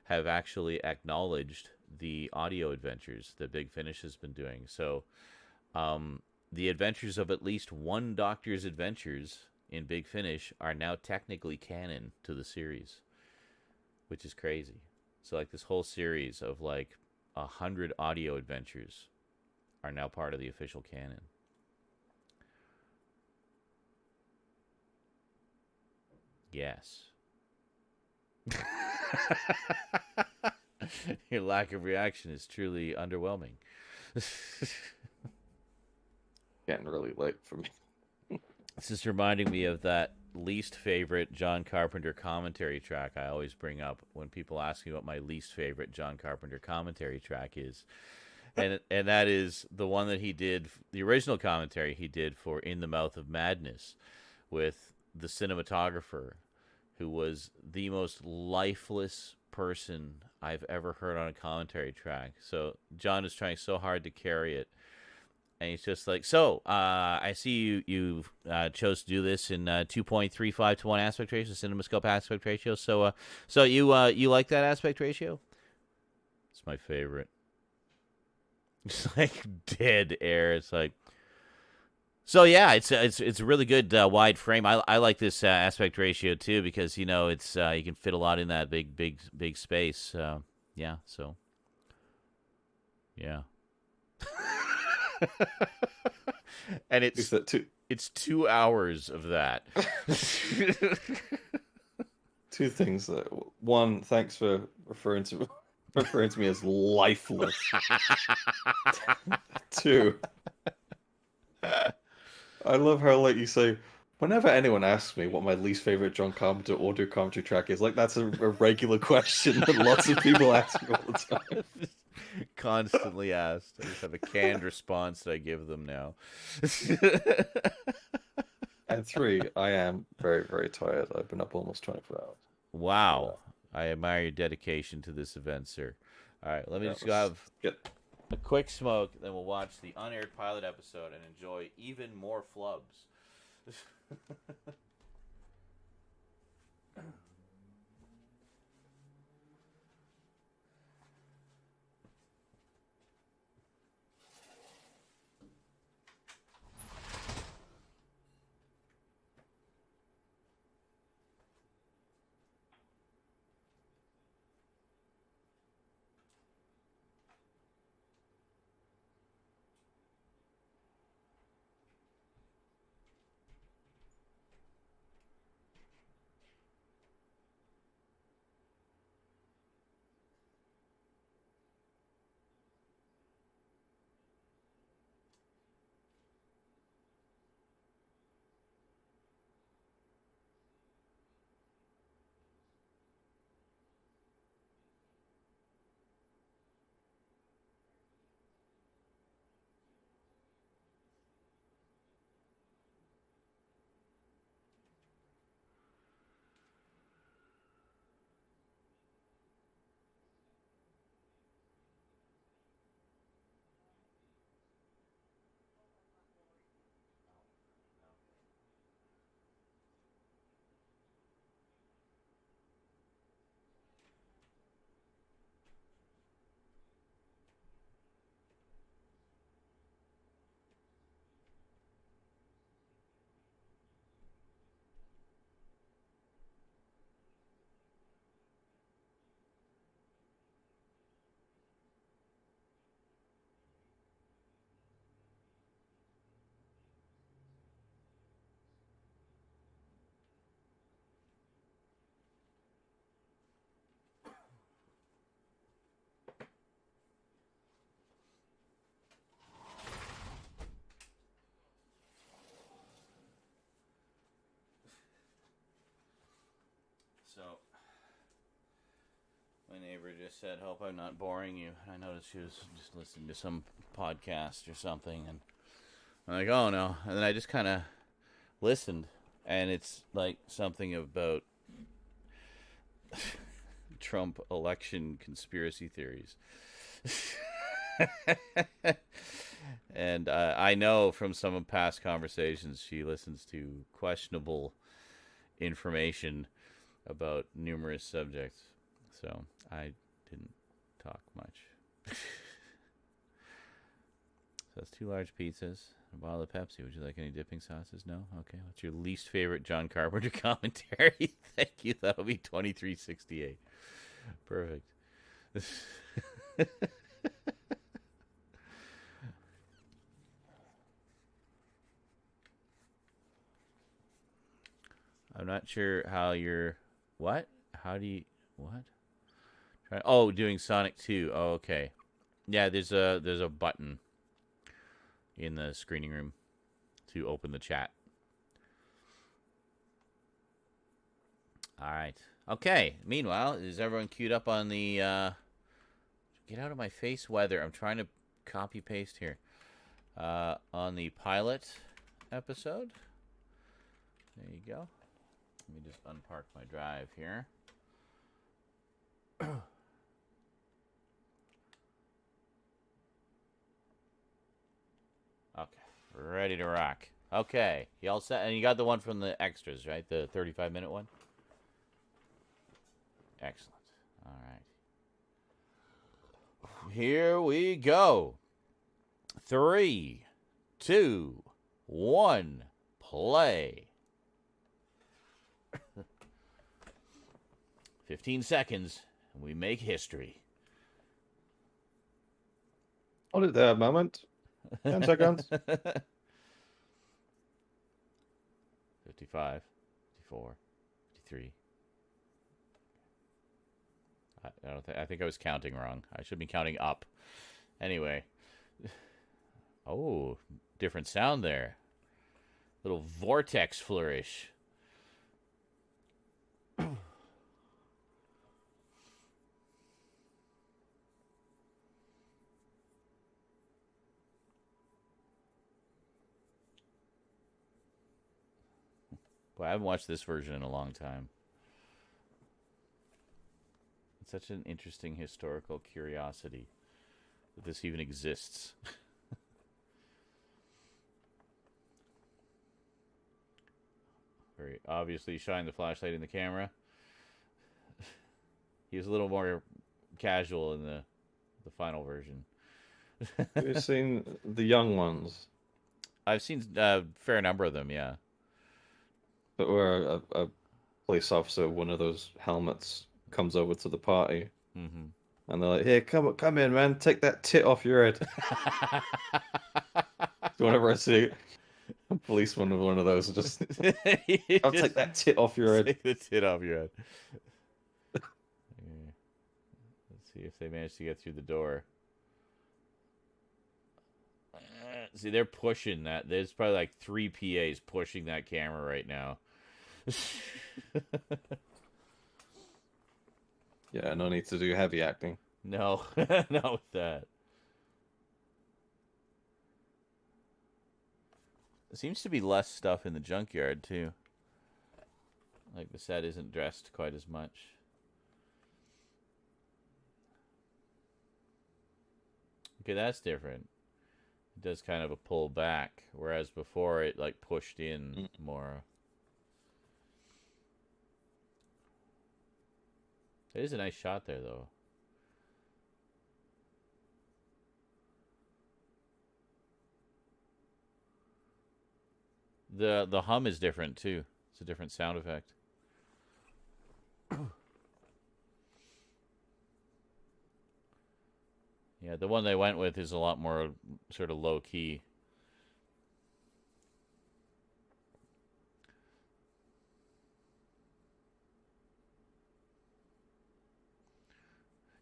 have actually acknowledged the audio adventures that Big Finish has been doing. So, the adventures of at least one Doctor's adventures in Big Finish are now technically canon to the series, which is crazy. So, like, this whole series of like 100 audio adventures are now part of the official canon. Yes. Your lack of reaction is truly underwhelming. Getting really late for me. This is reminding me of that least favorite John Carpenter commentary track I always bring up when people ask me what my least favorite John Carpenter commentary track is. And that is the one that he did, the original commentary he did for In the Mouth of Madness, with the cinematographer, who was the most lifeless person I've ever heard on a commentary track. So John is trying so hard to carry it, and he's just like, "So, I see you chose to do this in 2.35 to 1 aspect ratio, CinemaScope aspect ratio. So you like that aspect ratio?" It's my favorite. It's like dead air. It's like, so yeah, it's a really good wide frame. I like this aspect ratio too, because it's you can fit a lot in that big space. Yeah, so yeah. And Is that too? it's 2 hours of that. Two things. One, thanks for referring to me as lifeless. Two, I love how, like, you say, whenever anyone asks me what my least favorite John Carpenter audio commentary track is, like, that's a regular question that lots of people ask me all the time. Constantly asked. I just have a canned response that I give them now. And three, I am very, very tired. I've been up almost 24 hours. Wow. I admire your dedication to this event, sir. All right, let me just have a quick smoke, then we'll watch the unaired pilot episode and enjoy even more flubs. So, my neighbor just said, "Hope I'm not boring you." I noticed she was just listening to some podcast or something, and I'm like, "Oh no!" And then I just kind of listened, and it's like something about Trump election conspiracy theories. And I know from some of past conversations she listens to questionable information about numerous subjects. So I didn't talk much. So that's 2 large pizzas, a bottle of Pepsi. Would you like any dipping sauces? No? Okay. What's your least favorite John Carpenter commentary? Thank you. That'll be 2368. Perfect. I'm not sure how you're... What? How do you... What? Oh, doing Sonic 2. Oh, okay. Yeah, there's a button in the screening room to open the chat. All right. Okay. Meanwhile, is everyone queued up on the... Get out of my face, weather. I'm trying to copy paste here. On the pilot episode. There you go. Let me just unpark my drive here. Okay, ready to rock. Okay, you all set? And you got the one from the extras, right? The 35-minute one? Excellent. All right. Here we go. 3, 2, 1, play. 15 seconds, and we make history. Hold it there a moment. 10 seconds. 55, 54, 53. I think I was counting wrong. I should be counting up. Anyway. Oh, different sound there. Little vortex flourish. Boy, I haven't watched this version in a long time. It's such an interesting historical curiosity that this even exists. Very obviously shine the flashlight in the camera. He was a little more casual in the final version. Have you seen the young ones? I've seen a fair number of them, yeah. But where a police officer, one of those helmets, comes over to the party, Mm-hmm. and they're like, "Here, come in, man. Take that tit off your head." Whenever I see a policeman with one of those, just I'll take that tit off your head. Take the tit off your head. Let's see if they manage to get through the door. See, they're pushing that. There's probably like 3 PAs pushing that camera right now. Yeah, no need to do heavy acting. No, not with that. There seems to be less stuff in the junkyard, too. Like, the set isn't dressed quite as much. Okay, that's different. It does kind of a pull back, whereas before it, like, pushed in more. It is a nice shot there, though. The hum is different, too. It's a different sound effect. Yeah, the one they went with is a lot more sort of low-key.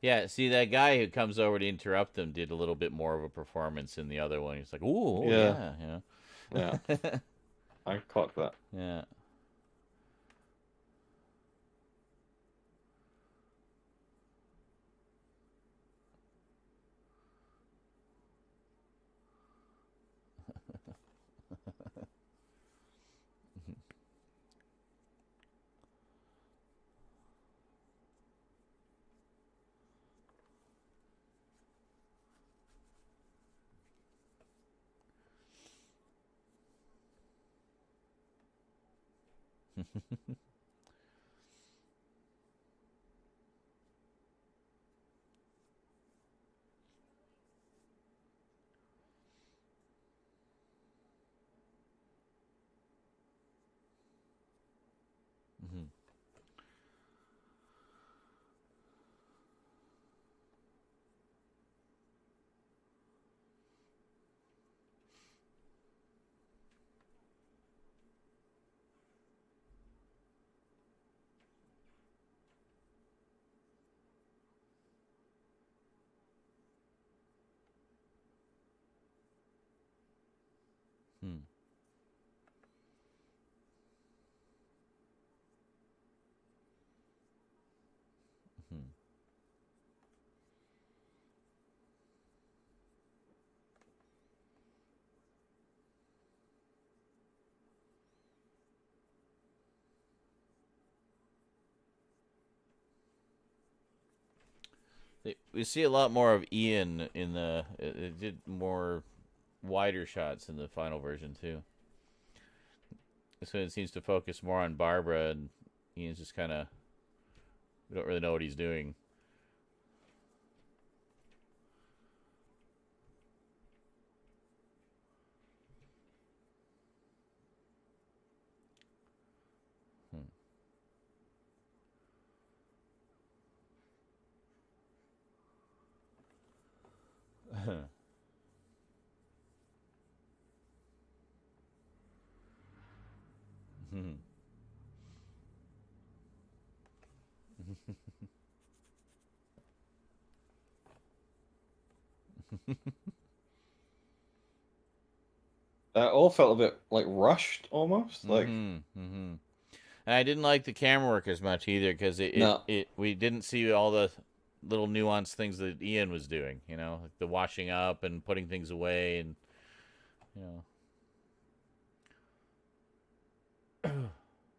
Yeah, see, that guy who comes over to interrupt them did a little bit more of a performance in the other one. He's like, ooh, Yeah. yeah. I caught that. Yeah. Mhm. Hmm. Hmm. We see a lot more of Ian in the. It did more wider shots in the final version too. So it seems to focus more on Barbara, and Ian's just kind of. We don't really know what he's doing. Hmm. All felt a bit like rushed almost. Like, Mm-hmm. Mm-hmm. And I didn't like the camera work as much either because no. we didn't see all the little nuanced things that Ian was doing. You know, like the washing up and putting things away, and you know.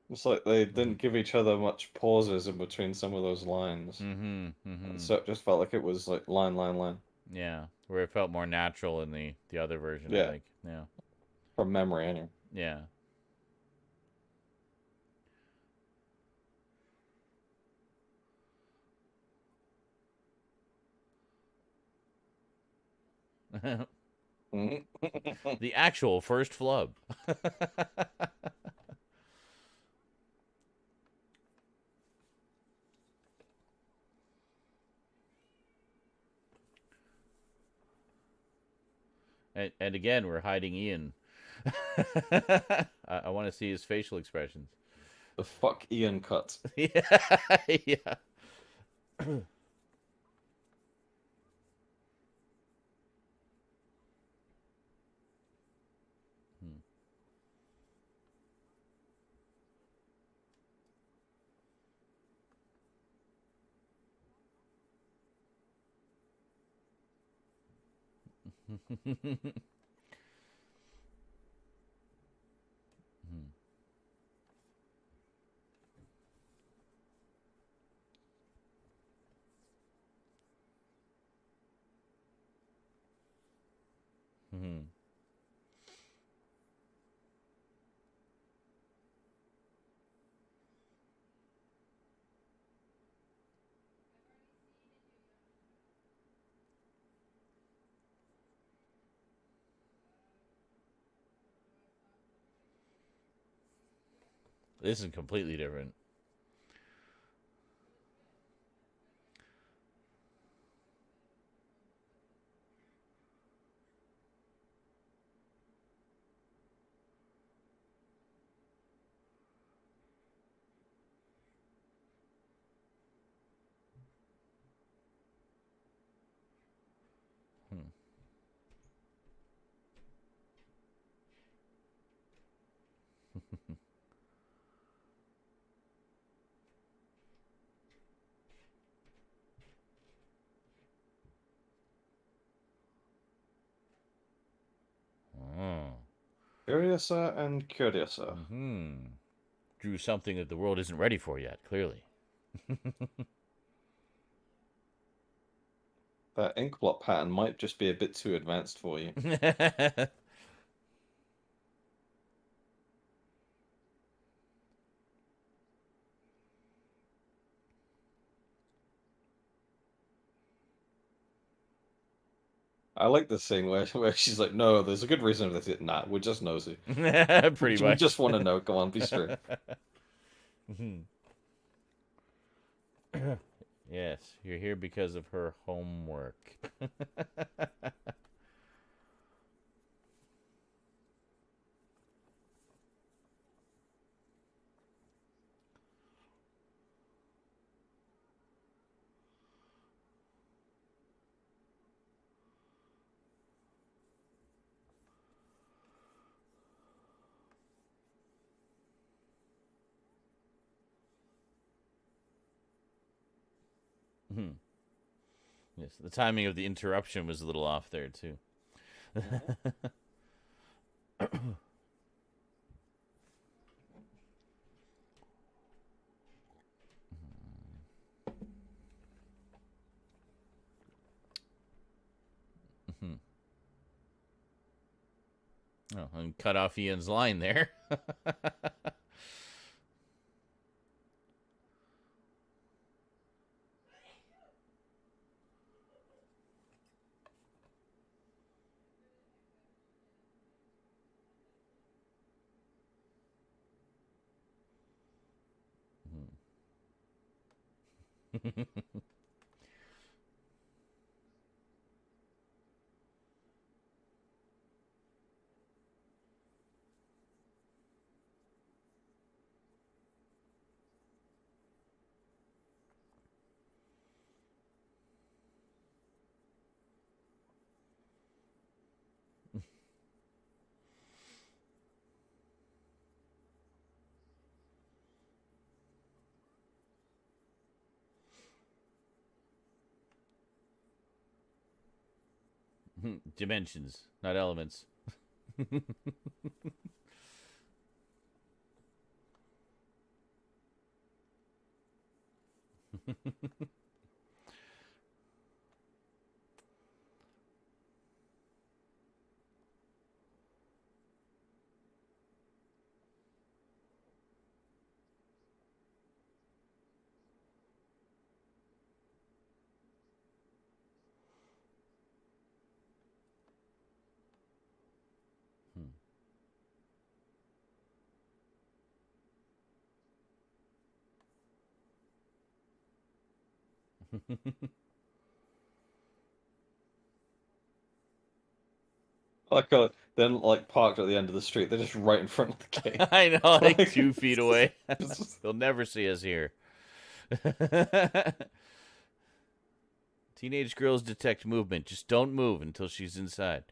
It's like they didn't give each other much pauses in between some of those lines. Mm-hmm. Mm-hmm. So it just felt like it was like line, line, line. Yeah, where it felt more natural in the other version. I Yeah, think. Yeah. from memory anyway. Yeah. Mhm. The actual first flub. And again, we're hiding Ian. I want to see his facial expressions. The fuck Ian cut. Yeah, yeah. This is completely different. Oh. Curiouser and curiouser. Drew something that the world isn't ready for yet, clearly. That ink blot pattern might just be a bit too advanced for you. I like this scene where she's like, "No, there's a good reason for this." Nah, we're just nosy. Pretty We much. just want to know. Come on, be straight. Yes, you're here because of her homework. Yes, the timing of the interruption was a little off there too. Oh, and cut off Ian's line there. Dimensions, not elements. Like, then like parked at the end of the street. They're just right in front of the gate. I know, like Like, 2 feet away. just- They'll never see us here. Teenage girls detect movement. Just don't move until she's inside.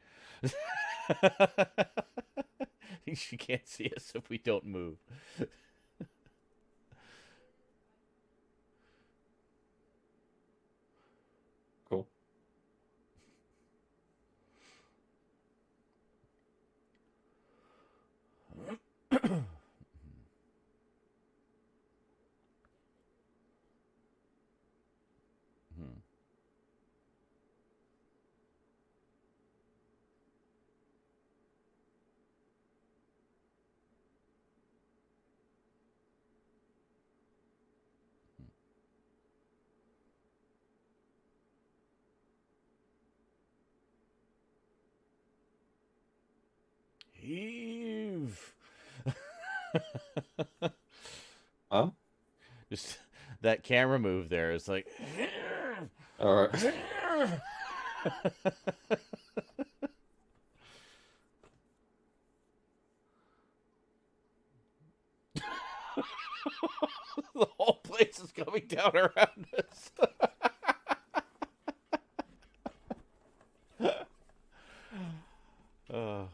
She can't see us if we don't move. Cool. Heave. Huh? Just that camera move there is like. All right. The whole place is coming down around us. Oh.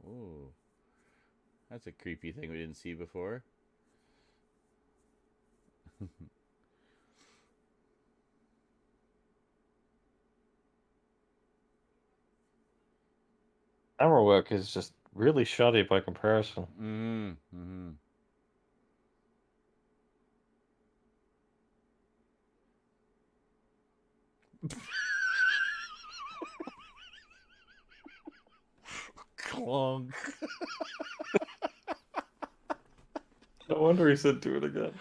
Ooh. That's a creepy thing we didn't see before. Camera work is just really shoddy by comparison. 嗯嗯 Clong. No wonder he said do it again.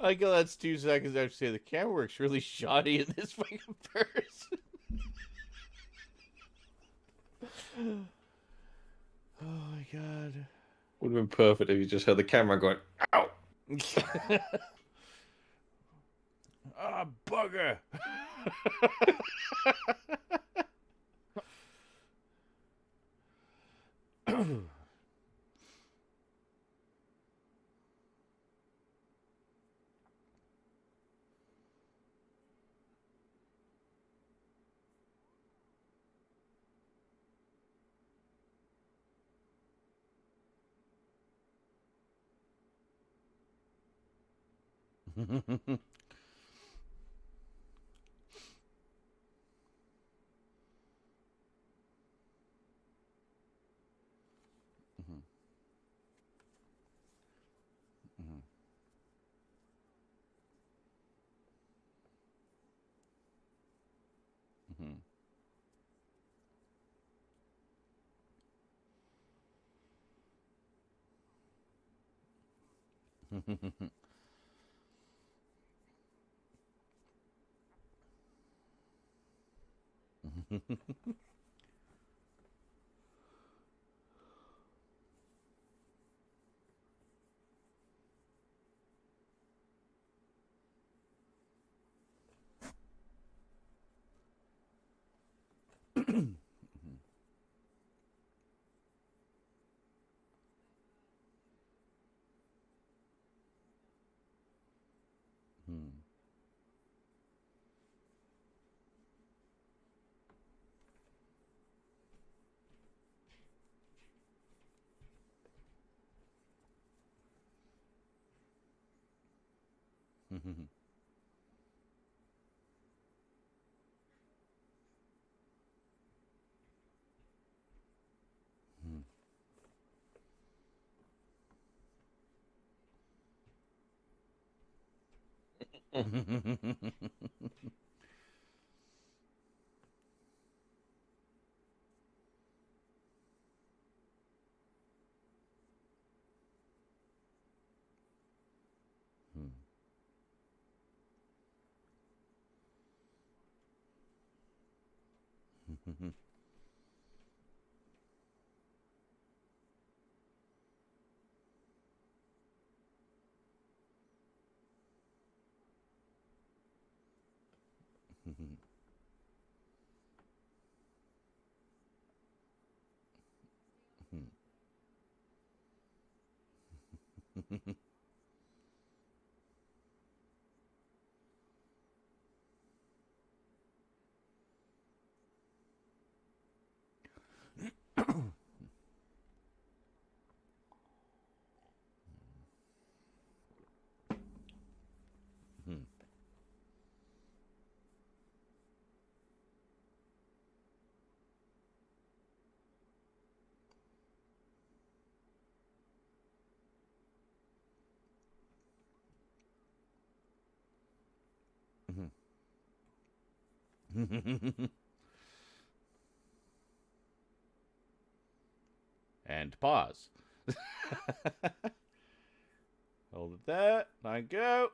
I go, that's 2 seconds after say the camera works really shoddy in this fucking person. Oh my god. Would have been perfect if you just heard the camera going, ow! Ah, bugger! And pause. Hold it there. Thank you.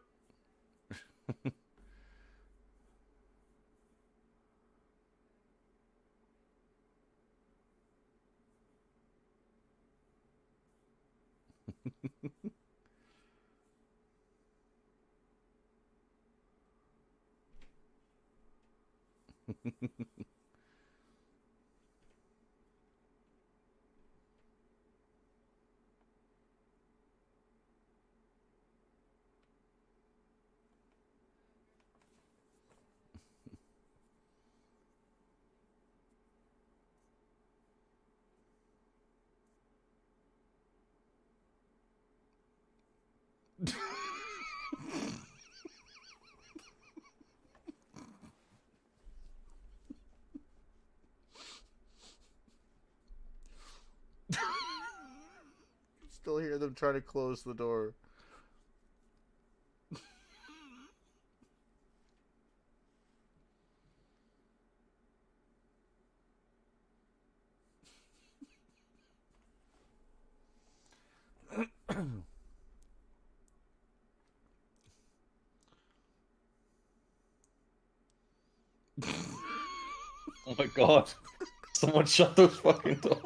Still hear them trying to close the door. Oh my god. Someone shut those fucking doors.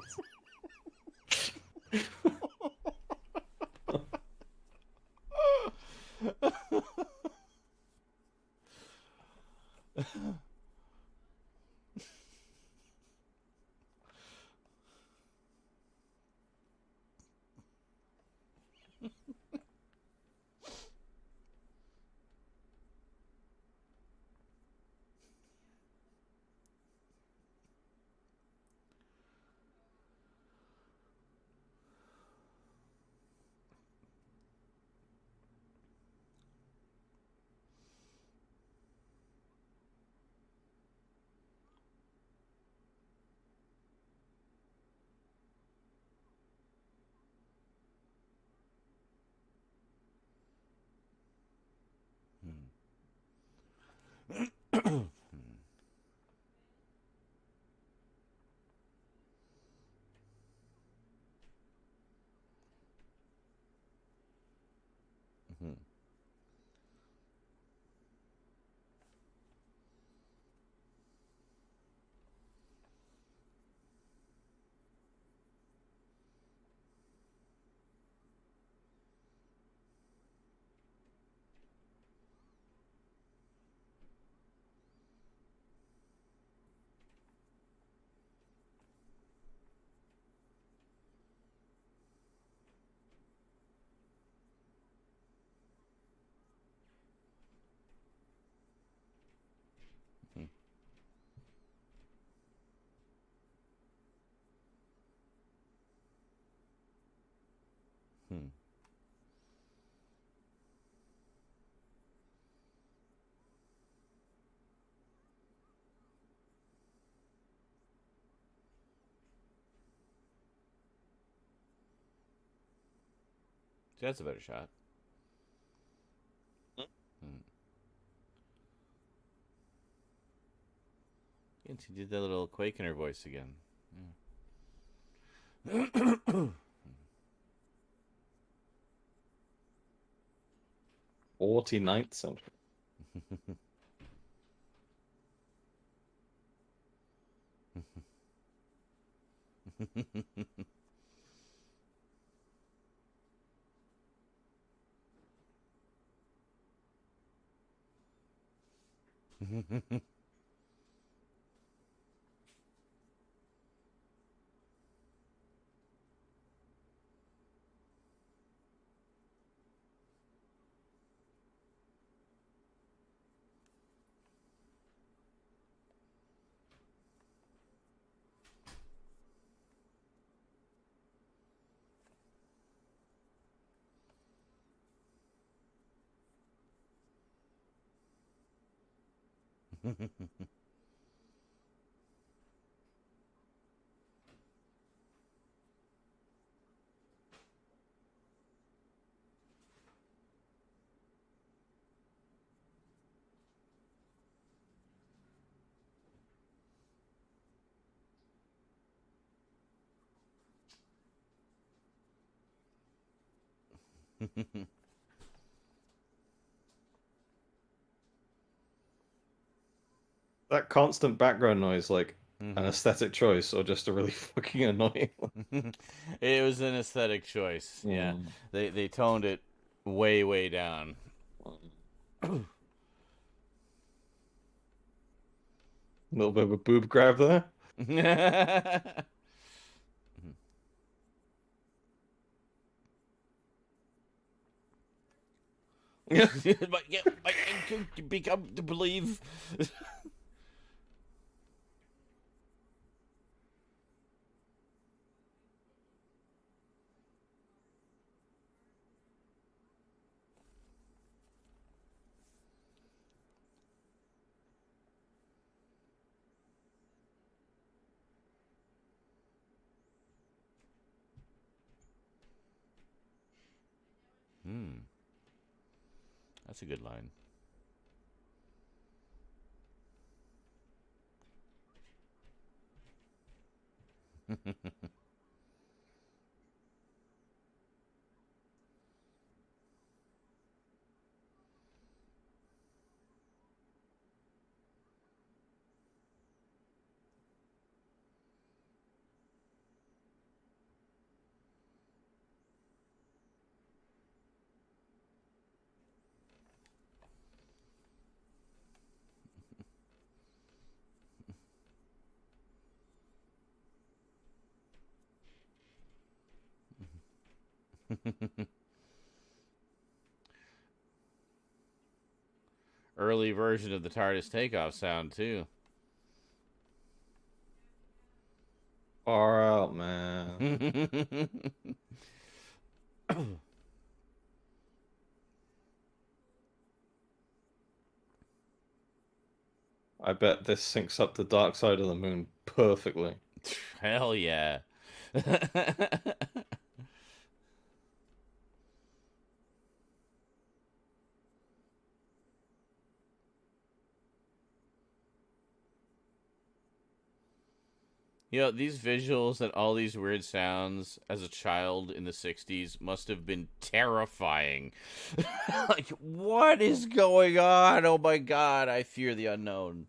That's a better shot. Hmm. And she did that little quake in her voice again. Yeah. 49th soundtrack. That constant background noise, like an aesthetic choice or just a really fucking annoying one? It was an aesthetic choice. Yeah, Mm. they toned it way down. A little bit of a boob grab there. But yeah, I can become to believe. That's a good line. Early version of the TARDIS takeoff sound, too. Far out, man. I bet this syncs up the dark side of the moon perfectly. Hell yeah. You know, these visuals and all these weird sounds as a child in the 60s must have been terrifying. Like, what is going on? Oh my god, I fear the unknown.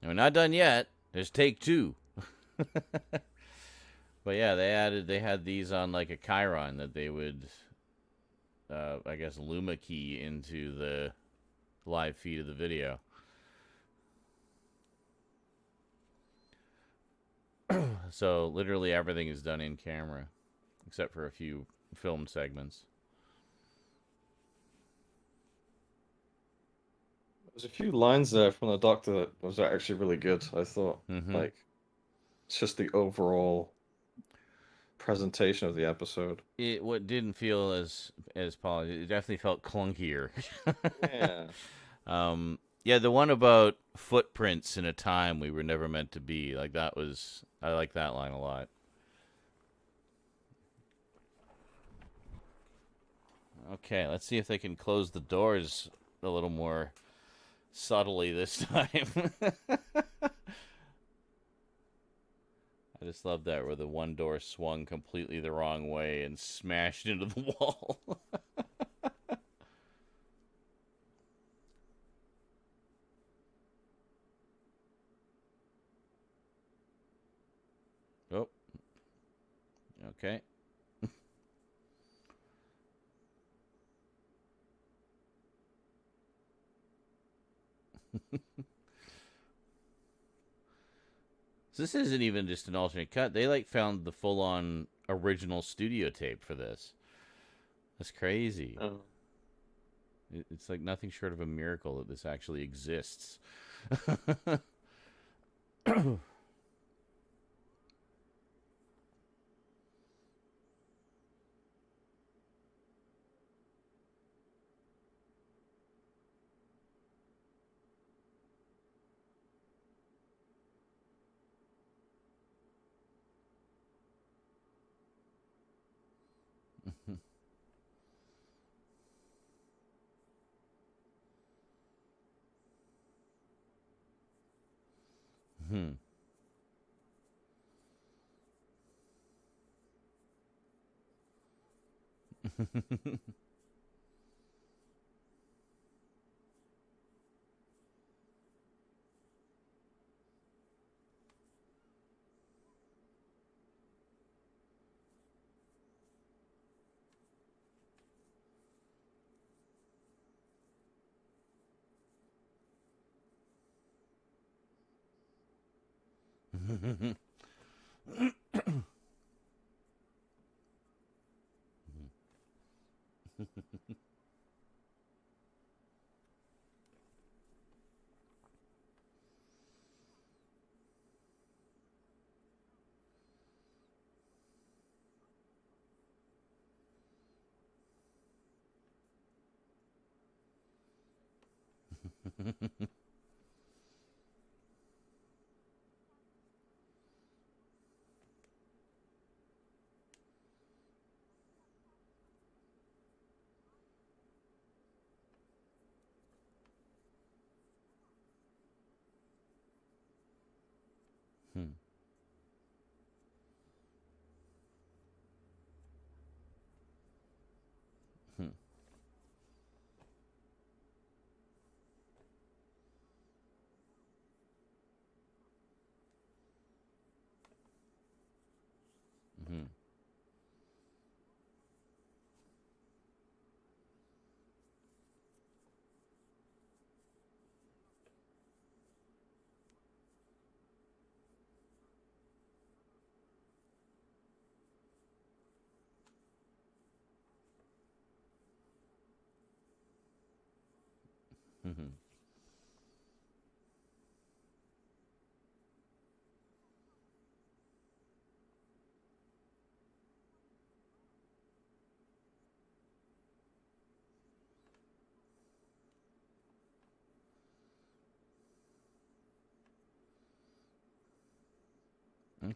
We're not done yet. There's take two. But yeah, they had these on like a Chiron that they would, I guess, Luma key into the live feed of the video. So literally everything is done in camera, except for a few film segments. There's a few lines there from the Doctor that was actually really good, I thought. Mm-hmm. Like, it's just the overall presentation of the episode. It what didn't feel as polished. It definitely felt clunkier. Yeah. Yeah, the one about footprints in a time we were never meant to be. Like that was, I like that line a lot. Okay, let's see if they can close the doors a little more subtly this time. I just love that where the one door swung completely the wrong way and smashed into the wall. Oh, okay. So this isn't even just an alternate cut. They like found the full-on original studio tape for this. That's crazy. Oh. It's like nothing short of a miracle that this actually exists. Hmm. Hmm.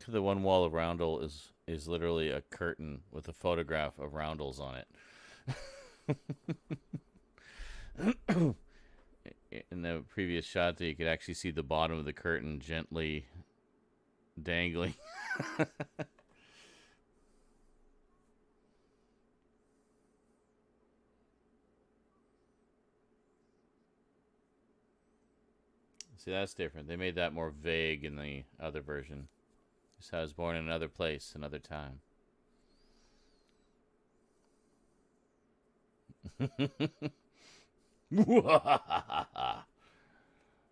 The one wall of Roundel is literally a curtain with a photograph of Roundels on it. In the previous shot, you could actually see the bottom of the curtain gently dangling. See, that's different. They made that more vague in the other version. This I was born in another place, another time.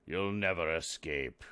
You'll never escape.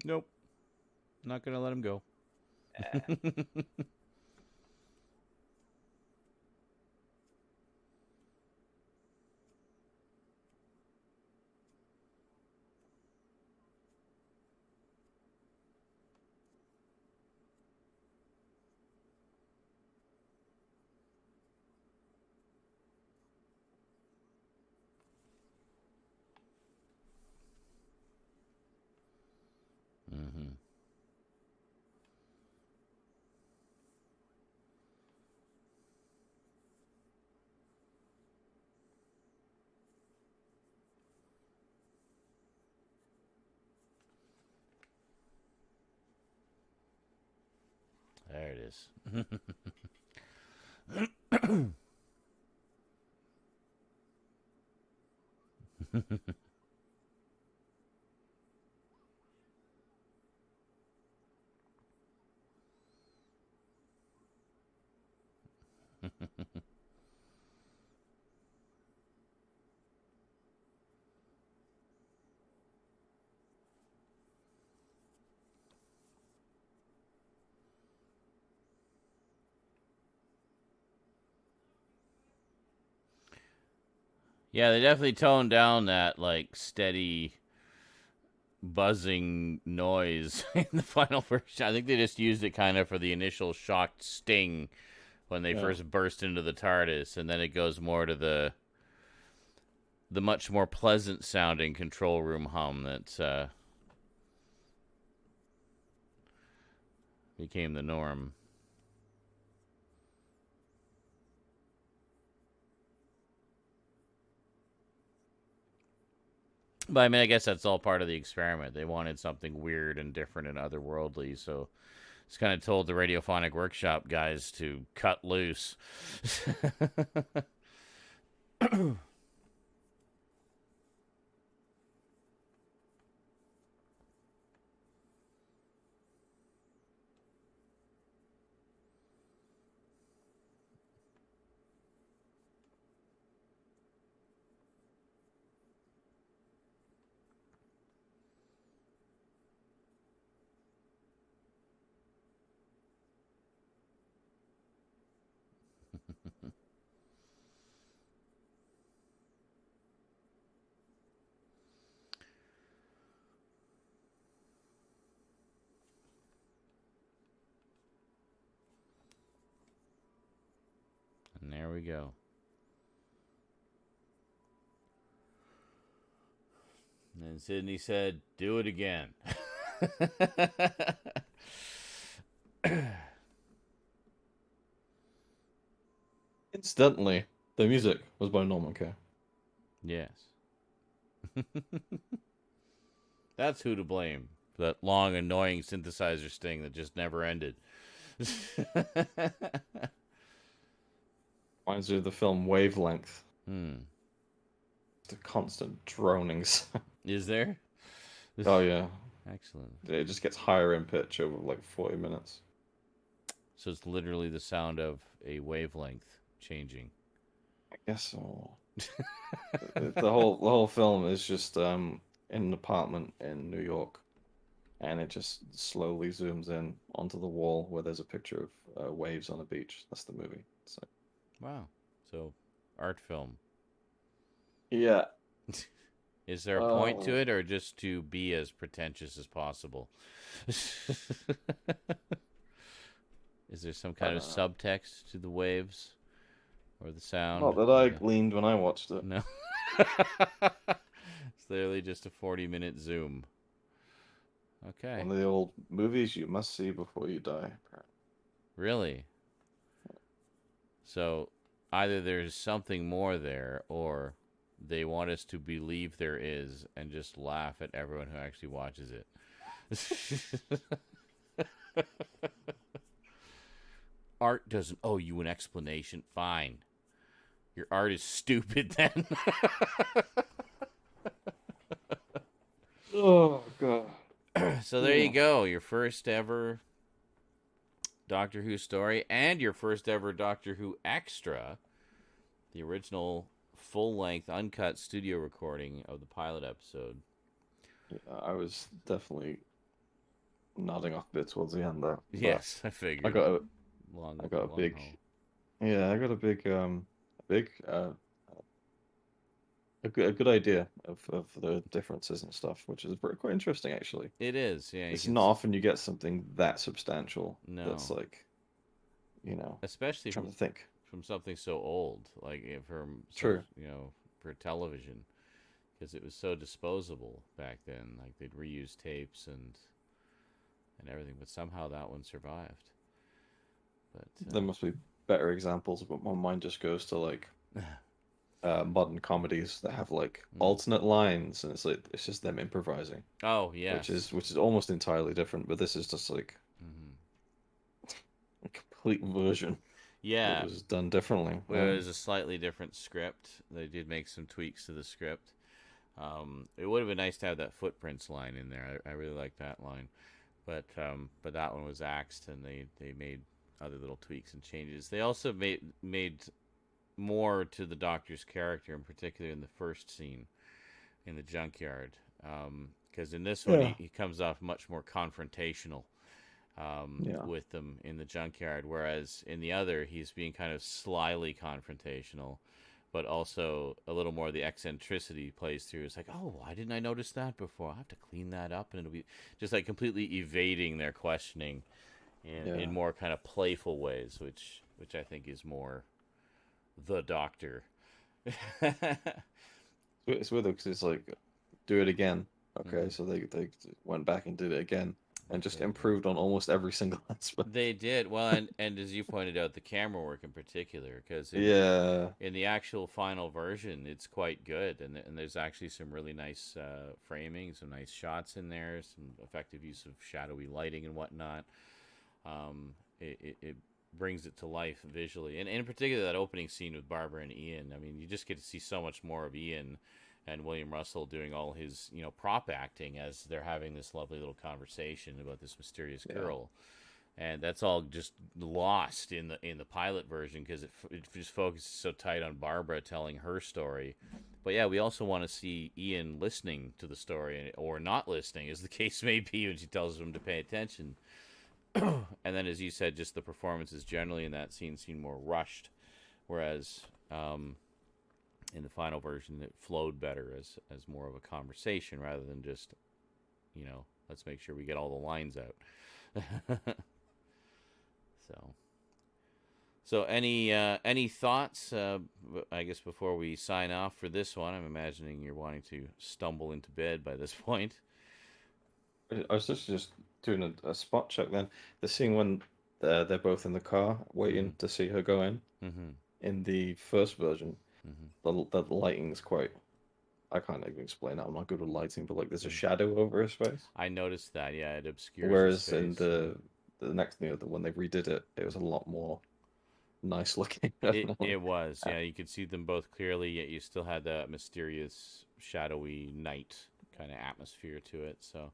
Nope. Not gonna let him go. Mm-hmm. There it is. Yeah, they definitely toned down that like steady buzzing noise in the final version. I think they just used it kind of for the initial shocked sting when they first burst into the TARDIS, and then it goes more to the much more pleasant sounding control room hum that became the norm. But I mean, I guess that's all part of the experiment. They wanted something weird and different and otherworldly, so it's kind of told the Radiophonic Workshop guys to cut loose. And there we go. And Sydney said, "Do it again." Incidentally, the music was by Norman Kay. Yes. That's who to blame for that long, annoying synthesizer sting that just never ended. Reminds me of the film Wavelength. Hmm. The constant droning sound. Is there? Oh yeah, Excellent. it just gets higher in pitch over like 40 minutes. So it's literally the sound of a wavelength changing. I guess so. The whole film is just in an apartment in New York, and it just slowly zooms in onto the wall where there's a picture of waves on a beach. That's the movie. So Wow. So, art film. yeah, Is there a point to it, or just to be as pretentious as possible? Is there some kind of subtext to the waves or the sound? not that I gleaned when I watched it. No. It's literally just a 40-minute zoom. Okay. One of the old movies you must see before you die. Really? So either there's something more there, or they want us to believe there is and just laugh at everyone who actually watches it. Art doesn't owe you an explanation. Fine. Your art is stupid then. Oh god. So there you go. Your first ever Doctor Who story and your first ever Doctor Who extra. The original full-length uncut studio recording of the pilot episode. Yeah, I was definitely nodding off a bit towards the end there. Yes, I figured. I got a long big haul. yeah, I got a big a good idea of the differences and stuff, which is quite interesting actually. It is, yeah. It's not often you get something that substantial that's No. like, Especially trying to think. from something so old, like from True. for television, because it was so disposable back then. Like they'd reuse tapes and everything, but somehow that one survived. But There must be better examples, but my mind just goes to like modern comedies that have like alternate lines, and it's just them improvising. Oh yes, which is almost entirely different, but this is just like a complete version. Yeah, It was done differently. Well, it was a slightly different script. They did make some tweaks to the script. It would have been nice to have that footprints line in there. I really like that line, but that one was axed, and they made other little tweaks and changes. They also made more to the Doctor's character, in particular in the first scene in the junkyard, because in this one he comes off much more confrontational. With them in the junkyard, whereas in the other he's being kind of slyly confrontational, but also a little more of the eccentricity plays through. It's like, oh, why didn't I notice that before? I have to clean that up, and it'll be just like completely evading their questioning in more kind of playful ways, which I think is more the Doctor. It's weird because it's like, do it again. Okay, so they went back and did it again. And just improved on almost every single aspect. They did well, and as you pointed out, the camera work in particular, because in the actual final version, it's quite good, and there's actually some really nice framing, some nice shots in there, some effective use of shadowy lighting and whatnot. It brings it to life visually, and in particular that opening scene with Barbara and Ian. I mean, you just get to see so much more of Ian and William Russell doing all his, prop acting as they're having this lovely little conversation about this mysterious girl, and that's all just lost in the pilot version because it just focuses so tight on Barbara telling her story. But yeah, we also want to see Ian listening to the story or not listening, as the case may be, when she tells him to pay attention. And then, as you said, just the performances generally in that scene seem more rushed, whereas in the final version, it flowed better as more of a conversation rather than just, let's make sure we get all the lines out. So any thoughts? I guess before we sign off for this one, I'm imagining you're wanting to stumble into bed by this point. I was just doing a spot check then. The scene when they're both in the car Mm-hmm. waiting to see her go Mm-hmm. in the first version, Mm-hmm. the lighting's quite. I can't even explain that. I'm not good with lighting, but like there's a Mm. shadow over his face. I noticed that. Yeah, it obscures his Whereas in face. Yeah. the next, the when they redid it, it was a lot more nice looking. I don't know. It was. Uh, Yeah, you could see them both clearly, yet you still had that mysterious, shadowy night kind of atmosphere to it. So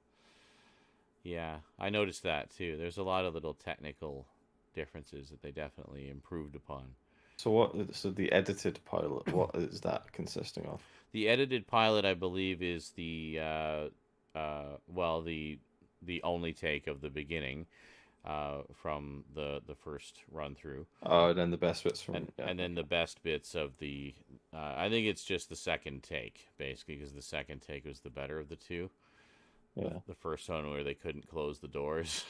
yeah, I noticed that too. There's a lot of little technical differences that they definitely improved upon. So what? So the edited pilot, what is that consisting of? The edited pilot, I believe, is well, the only take of the beginning from the first run through, Oh, and then the best bits from yeah. and then the best bits of the. I think it's just the second take, basically, because the second take was the better of the two. Yeah. The first one where they couldn't close the doors.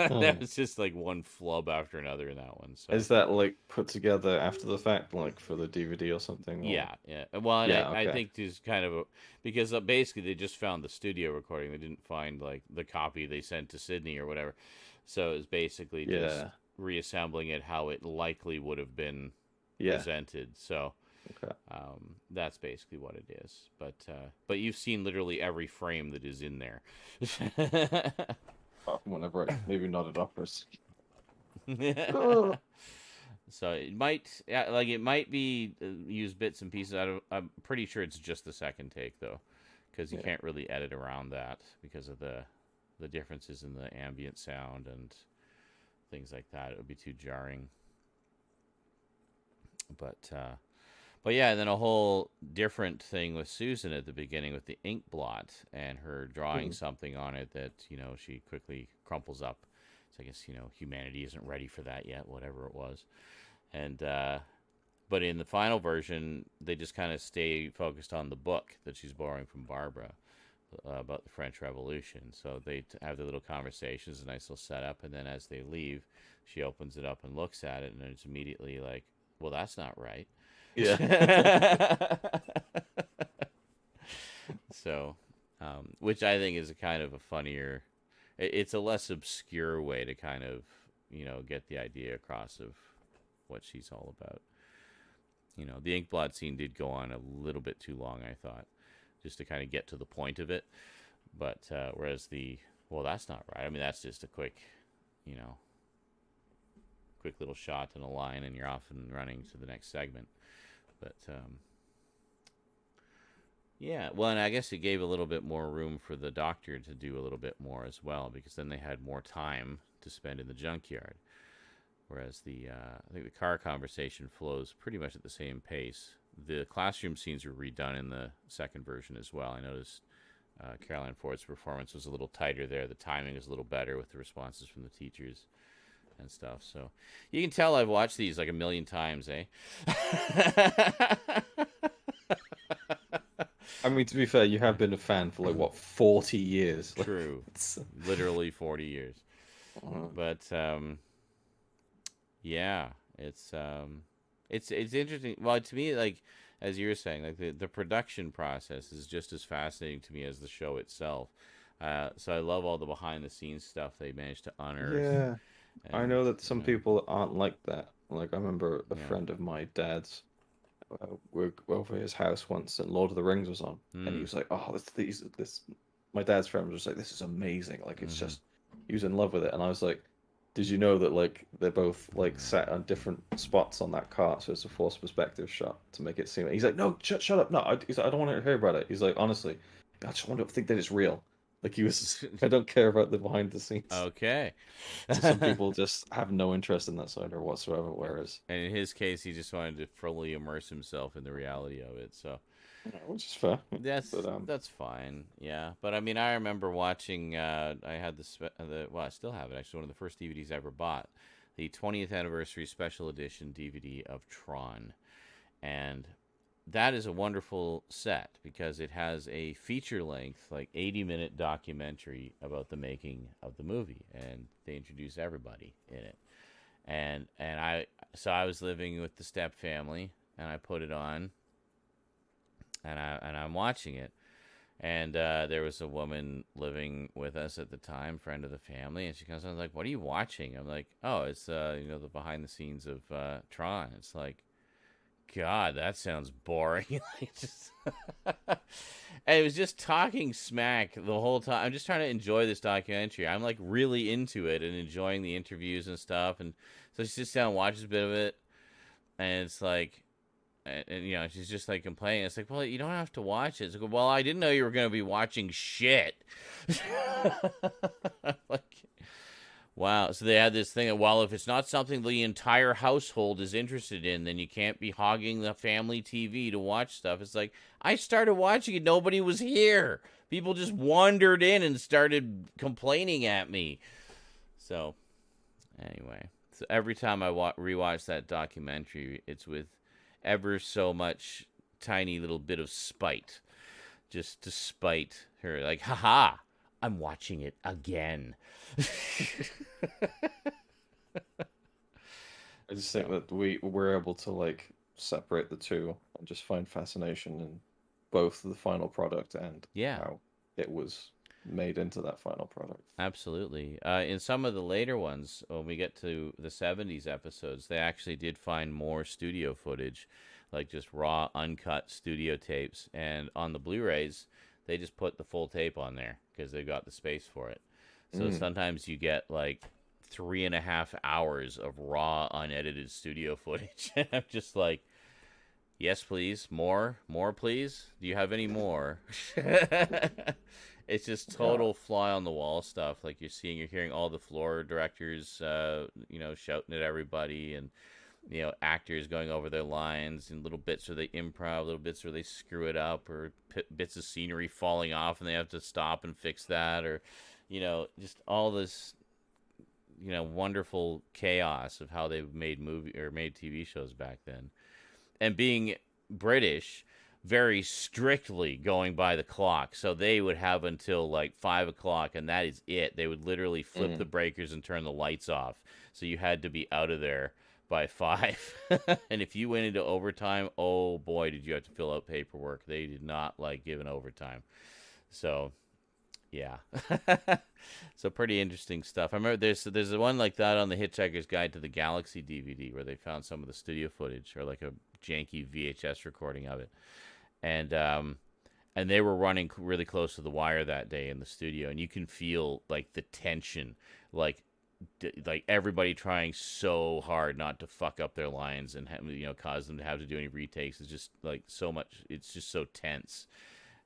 Oh. That was just like one flub after another in that one. So Is that like put together after the fact, like for the DVD or something? Or yeah, yeah. Well, and yeah, I okay. think there's kind of because basically they just found the studio recording. They didn't find like the copy they sent to Sydney or whatever. So it was basically just Yeah, reassembling it how it likely would have been yeah, presented. So okay. that's basically what it is. But you've seen literally every frame that is in there. Whenever I maybe nodded off for a second. So it might, yeah, like it might be use bits and pieces out of. I'm pretty sure it's just the second take though, because you Yeah. can't really edit around that because of the differences in the ambient sound and things like that. It would be too jarring. But uh, but yeah, and then a whole different thing with Susan at the beginning with the ink blot and her drawing Mhm. something on it that she quickly crumples up. So I guess humanity isn't ready for that yet, whatever it was. And but in the final version, they just kind of stay focused on the book that she's borrowing from Barbara about the French Revolution. So they have their little conversations, a nice little setup, and then as they leave, she opens it up and looks at it, and it's immediately like, "Well, that's not right." Yeah. So, which I think is a kind of a funnier. It's a less obscure way to kind of get the idea across of what she's all about. The Inkblot scene did go on a little bit too long, I thought, just to kind of get to the point of it. But whereas well, that's not right. I mean, that's just a you know, quick little shot and a line, and you're off and running to the next segment. But yeah, well, and I guess it gave a little bit more room for the doctor to do a little bit more as well, because then they had more time to spend in the junkyard. Whereas I think the car conversation flows pretty much at the same pace. The classroom scenes were redone in the second version as well. I noticed Caroline Ford's performance was a little tighter there. The timing was a little better with the responses from the teachers and stuff. So you can tell I've watched these like a million times, eh? I mean, to be fair, you have been a fan for like what 40 years. True. Literally 40 years. But yeah, it's interesting. Well, to me, like as you were saying, like the production process is just as fascinating to me as the show itself. So I love all the behind the scenes stuff they managed to unearth. Yeah, I And know that some people aren't like that. Like I remember a yeah. friend of my dad's. We were over his house once, and Lord of the Rings was on, and he Mm, was like, "Oh, this." My dad's friend was just like, "This is amazing! Like, it's mm-hmm, just." He was in love with it, and I was like, "Did you know that like they're both like mm-hmm. set on different spots on that cart, so it's a forced perspective shot to make it seem?" He's like, "No, shut up! No, he's like, I don't want to hear about it." He's like, "Honestly, I just want to think that it's real." Like he was, I don't care about the behind the scenes. Okay. So some people just have no interest in that side or whatsoever, whereas, And in his case, he just wanted to fully immerse himself in the reality of it. So which is fair. that's But that's fine. Yeah, but I mean, I remember watching. I had well, I still have it. Actually, one of the first DVDs I ever bought, the 20th anniversary special edition DVD of Tron, and that is a wonderful set because it has a feature length, like 80-minute documentary about the making of the movie, and they introduce everybody in it. and I was living with the step family, and I put it on, and I'm watching it. And there was a woman living with us at the time, friend of the family, and she comes on like, "What are you watching?" I'm like, "Oh, it's the behind the scenes of Tron." It's like, God, that sounds boring. Like, just and it was just talking smack the whole time. I'm just trying to enjoy this documentary. I'm like really into it and enjoying the interviews and stuff. And so she sits down and watches a bit of it, and it's like, and she's just like complaining. It's like, well, you don't have to watch it. It's like, well, I didn't know you were going to be watching shit. Like, wow. So they had this thing that, well, if it's not something the entire household is interested in, then you can't be hogging the family TV to watch stuff. It's like, I started watching it. Nobody was here. People just wandered in and started complaining at me. So, anyway. So every time I rewatch that documentary, it's with ever so much tiny little bit of spite. Just to spite her. Like, haha, I'm watching it again. I just think that we were able to like separate the two and just find fascination in both the final product and Yeah. how it was made into that final product. Absolutely. In some of the later ones, when we get to the 70s episodes, they actually did find more studio footage, like just raw, uncut studio tapes. And on the Blu-rays, they just put the full tape on there because they've got the space for it. So sometimes you get like 3.5 hours of raw, unedited studio footage. And I'm just like, yes, please. More, please. Do you have any more? It's just total fly on the wall stuff. Like you're hearing all the floor directors, shouting at everybody, and actors going over their lines, and little bits where they improv, little bits where they screw it up, or bits of scenery falling off, and they have to stop and fix that, or just all this, wonderful chaos of how they made made TV shows back then, and being British, very strictly going by the clock. So they would have until like 5 o'clock, and that is it. They would literally flip the breakers and turn the lights off. So you had to be out of there by 5. And if you went into overtime, oh boy, did you have to fill out paperwork. They did not like giving overtime. So, yeah. So pretty interesting stuff. I remember there's one like that on the Hitchhiker's Guide to the Galaxy DVD where they found some of the studio footage, or like a janky VHS recording of it. And they were running really close to the wire that day in the studio, and you can feel like the tension, like everybody trying so hard not to fuck up their lines and cause them to have to do any retakes. It's just like so much. It's just so tense,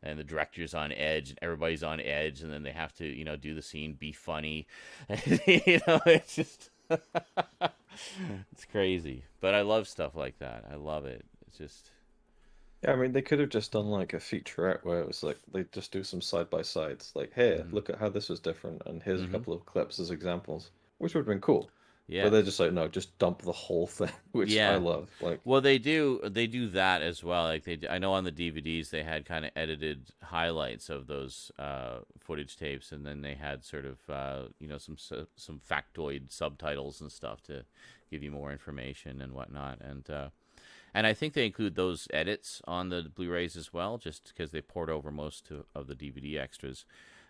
and the director's on edge, and everybody's on edge, and then they have to do the scene, be funny. It's just it's crazy. But I love stuff like that. I love it. It's just. Yeah, I mean, they could have just done like a featurette where it was like they just do some side by sides, like, here, look at how this was different, and here's a couple of clips as examples, which would have been cool. Yeah. But they're just like, no, just dump the whole thing, which I love. Like, well, they do that as well. Like I know on the DVDs they had kind of edited highlights of those footage tapes, and then they had sort of some factoid subtitles and stuff to give you more information and whatnot. And I think they include those edits on the Blu-rays as well, just because they poured over most of the DVD extras.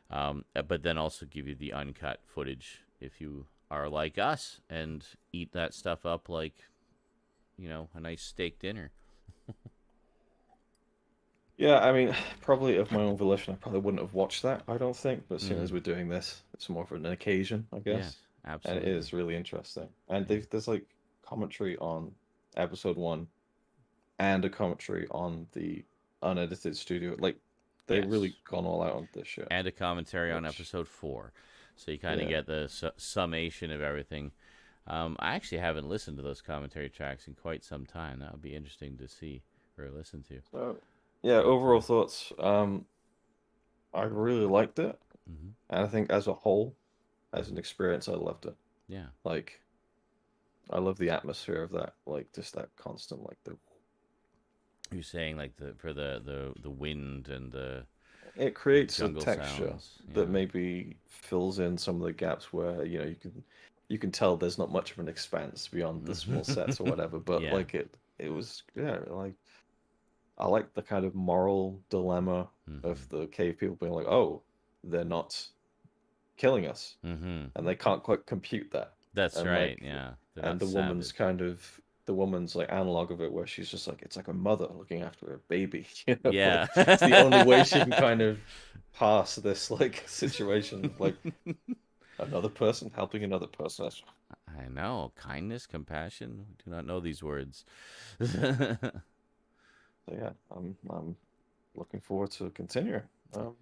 But then also give you the uncut footage if you are like us and eat that stuff up like, a nice steak dinner. yeah, I mean, probably of my own volition, I probably wouldn't have watched that, I don't think. But as soon as we're doing this, it's more of an occasion, I guess. Yeah, absolutely. And it is really interesting. And there's like commentary on episode 1 and a commentary on the unedited studio. Like, they've really gone all out on this shit. And a commentary on episode 4. So you kind of get the summation of everything. I actually haven't listened to those commentary tracks in quite some time. That would be interesting to see or listen to. So, yeah, overall thoughts. I really liked it. And I think as a whole, as an experience, I loved it. Yeah. Like, I love the atmosphere of that. Like, just that constant, like, the... You're saying like the wind and the it creates a jungle texture sounds, that maybe fills in some of the gaps where you you can tell there's not much of an expanse beyond the small sets or whatever, but Yeah. like it was like I like the kind of moral dilemma of the cave people being like, oh, they're not killing us, Mm-hmm. and they can't quite compute that, That's and right. like, Yeah. They're and not savage. the woman's like analog of it, where she's just like, it's like a mother looking after a baby, you know, Yeah. like it's the only way she can kind of pass this like situation of like another person helping another person. I know. Kindness, compassion. We do not know these words. So yeah, I'm looking forward to continuing.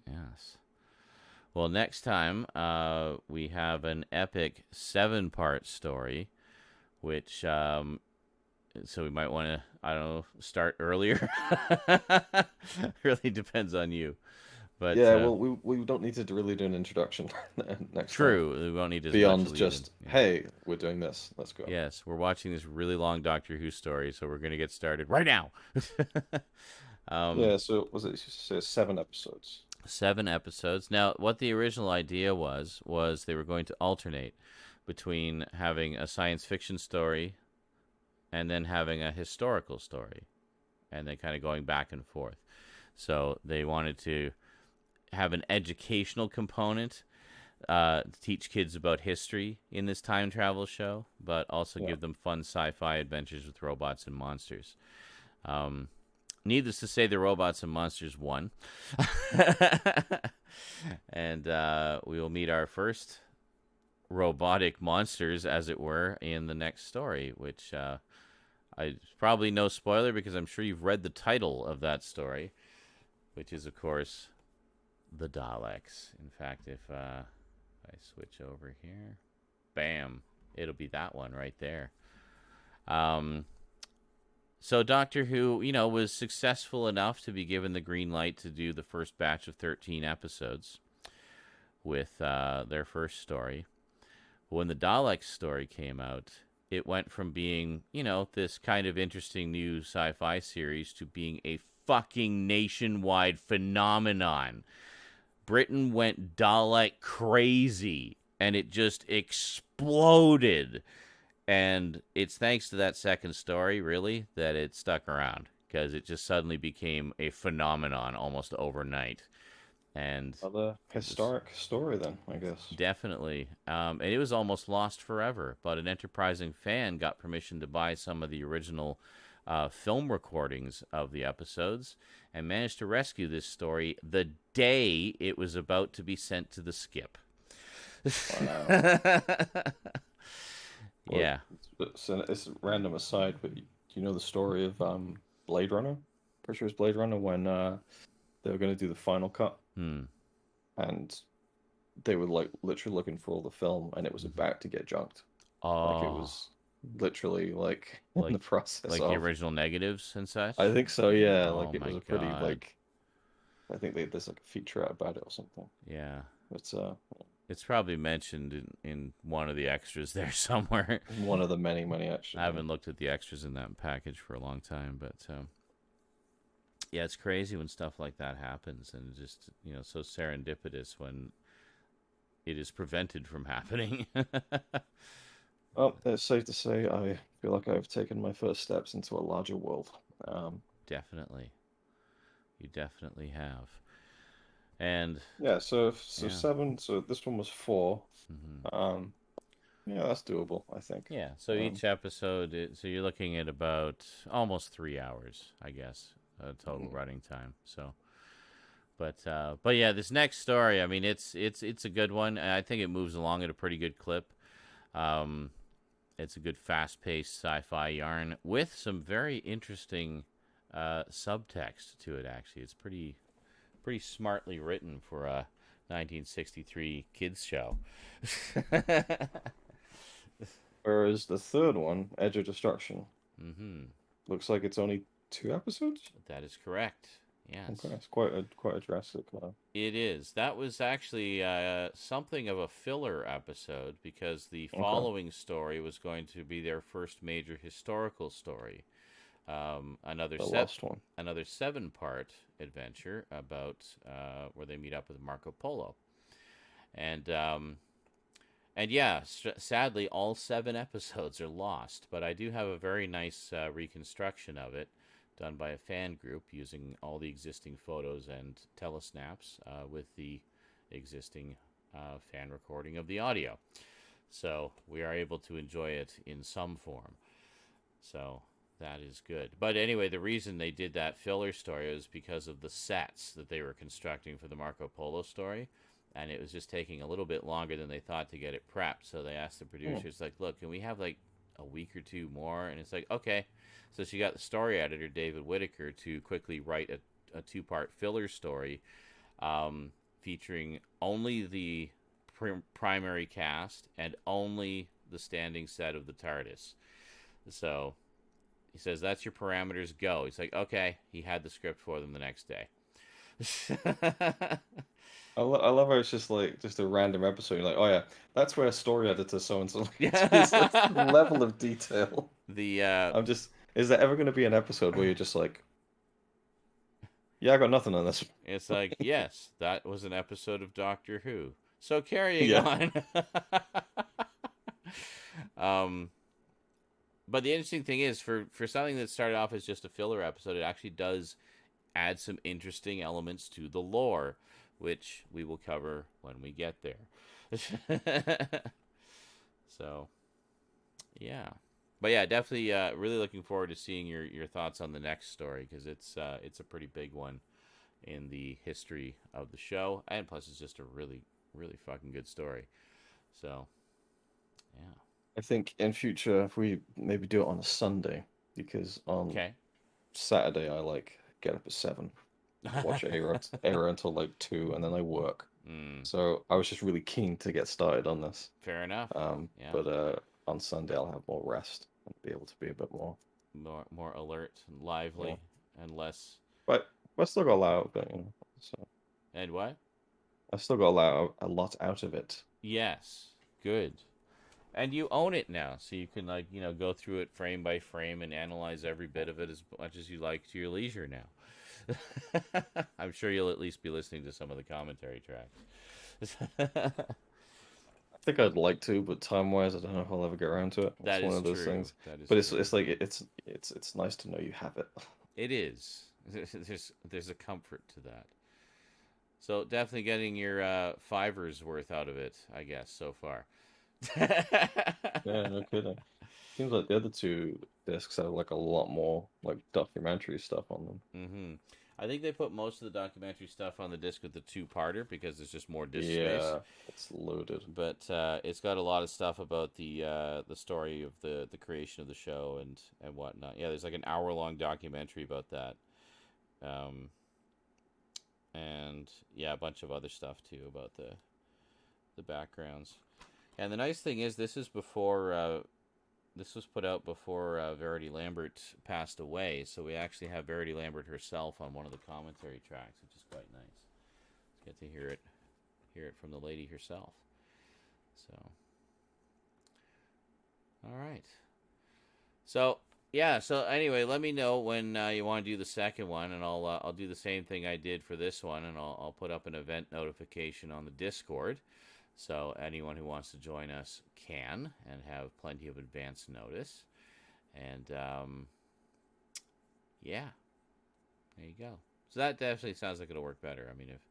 Yes. Well, next time we have an epic 7-part story, which so we might want to, I don't know, start earlier. Really depends on you. But Yeah, well, we don't need to really do an introduction next time true, we won't need as much beyond lead in. just, Yeah. hey, we're doing this. Let's go. Yes, we're watching this really long Doctor Who story, so we're going to get started right now. Yeah, so was it 7 episodes? 7 episodes. Now, what the original idea was they were going to alternate between having a science fiction story and then having a historical story, and then kind of going back and forth. So they wanted to have an educational component, teach kids about history in this time travel show, but also Yeah. give them fun sci-fi adventures with robots and monsters. Needless to say, the robots and monsters won. And we will meet our first robotic monsters, as it were, in the next story, which I probably no spoiler because I'm sure you've read the title of that story, which is, of course, the Daleks. In fact, if I switch over here, bam, it'll be that one right there. So Doctor Who, was successful enough to be given the green light to do the first batch of 13 episodes with their first story. When the Daleks story came out, it went from being, this kind of interesting new sci-fi series to being a fucking nationwide phenomenon. Britain went Dalek crazy, and it just exploded. And it's thanks to that second story, really, that it stuck around, because it just suddenly became a phenomenon almost overnight. And Another historic story, then, I guess. definitely. And it was almost lost forever, but an enterprising fan got permission to buy some of the original film recordings of the episodes and managed to rescue this story the day it was about to be sent to the skip. Wow. Well, Yeah. it's a random aside, but do you know the story of Blade Runner? Pretty sure it's Blade Runner when they were going to do the final cut, and they were like literally looking for all the film, and it was about to get junked. Like it Oh, was literally like in like the process like the of. original negatives and such. I think so, yeah. Oh Like it was my a pretty God. like. I think there's like a feature out about it or something. Yeah. It's It's probably mentioned in one of the extras there somewhere. one of the many extras. I haven't looked at the extras in that package for a long time, but yeah, it's crazy when stuff like that happens, and just so serendipitous when it is prevented from happening. Well, it's safe to say I feel like I've taken my first steps into a larger world. Definitely, you definitely have, and Yeah, so yeah. 7. So this one was 4. Yeah, that's doable, I think. Yeah, so each episode, so you're looking at about almost 3 hours, I guess, total running time. So, but yeah, this next story, I mean, it's a good one. I think it moves along at a pretty good clip. It's a good fast-paced sci-fi yarn with some very interesting subtext to it. Actually, it's pretty smartly written for a 1963 kids show. Whereas the third one, Edge of Destruction, Mm-hmm. looks like it's only 2 episodes. That is correct. Yes. Okay, it's quite a drastic. It is. That was actually something of a filler episode because the following story was going to be their first major historical story. Another The last one. Another 7-part adventure about where they meet up with Marco Polo, and And yeah, sadly, all 7 episodes are lost. But I do have a very nice reconstruction of it, done by a fan group using all the existing photos and telesnaps with the existing fan recording of the audio. So we are able to enjoy it in some form. So that is good. But anyway, the reason they did that filler story was because of the sets that they were constructing for the Marco Polo story. And it was just taking a little bit longer than they thought to get it prepped. So they asked the producers, like, look, can we have like a week or two more? And it's like, okay. So she got the story editor, David Whitaker, to quickly write a 2-part filler story featuring only the primary cast and only the standing set of the TARDIS. So he says, that's your parameters, go. He's like, okay. He had the script for them the next day. I love how it's just like just a random episode. You're like, oh yeah, that's where story editor so and so. Yeah. It's like the level of detail. The I'm just. Is there ever going to be an episode where you're just like, yeah, I got nothing on this. It's like, yes, that was an episode of Doctor Who. So carrying Yeah. on. But the interesting thing is, for something that started off as just a filler episode, it actually does add some interesting elements to the lore, which we will cover when we get there. So, yeah. But yeah, definitely really looking forward to seeing your thoughts on the next story, because it's a pretty big one in the history of the show, and plus it's just a really, really fucking good story. So, yeah. I think in future if we maybe do it on a Sunday, because on Okay. Saturday I like get up at 7, watch Era until like 2, and then I work. Mm, So I was just really keen to get started on this. fair enough. Yeah. But on Sunday I'll have more rest and be able to be a bit more. More alert and lively, Yeah. and less. But I still got a lot out of it, you know. So And what? I still got a lot out of it. Yes. Good. And you own it now, so you can go through it frame by frame and analyze every bit of it as much as you like to your leisure now. I'm sure you'll at least be listening to some of the commentary tracks. I think I'd like to, but time-wise, I don't know if I'll ever get around to it. It's That one is of those true. things. That is But it's true. it's like it's nice to know you have it. It is. There's a comfort to that. So definitely getting your fivers worth out of it, I guess, so far. Yeah, no kidding. Seems like the other 2 discs have like a lot more like documentary stuff on them. Mm-hmm. I think they put most of the documentary stuff on the disc with the 2-parter because there's just more disc space. Yeah, it's loaded. But it's got a lot of stuff about the story of the creation of the show and whatnot. Yeah, there's like an hour-long documentary about that. And yeah, a bunch of other stuff too about the backgrounds. And the nice thing is, this is before this was put out before Verity Lambert passed away, so we actually have Verity Lambert herself on one of the commentary tracks, which is quite nice. Get to hear it from the lady herself. So, all right. So yeah. So anyway, let me know when you want to do the second one, and I'll do the same thing I did for this one, and I'll put up an event notification on the Discord. So anyone who wants to join us can, and have plenty of advance notice. And yeah, there you go. So that definitely sounds like it'll work better. I mean, if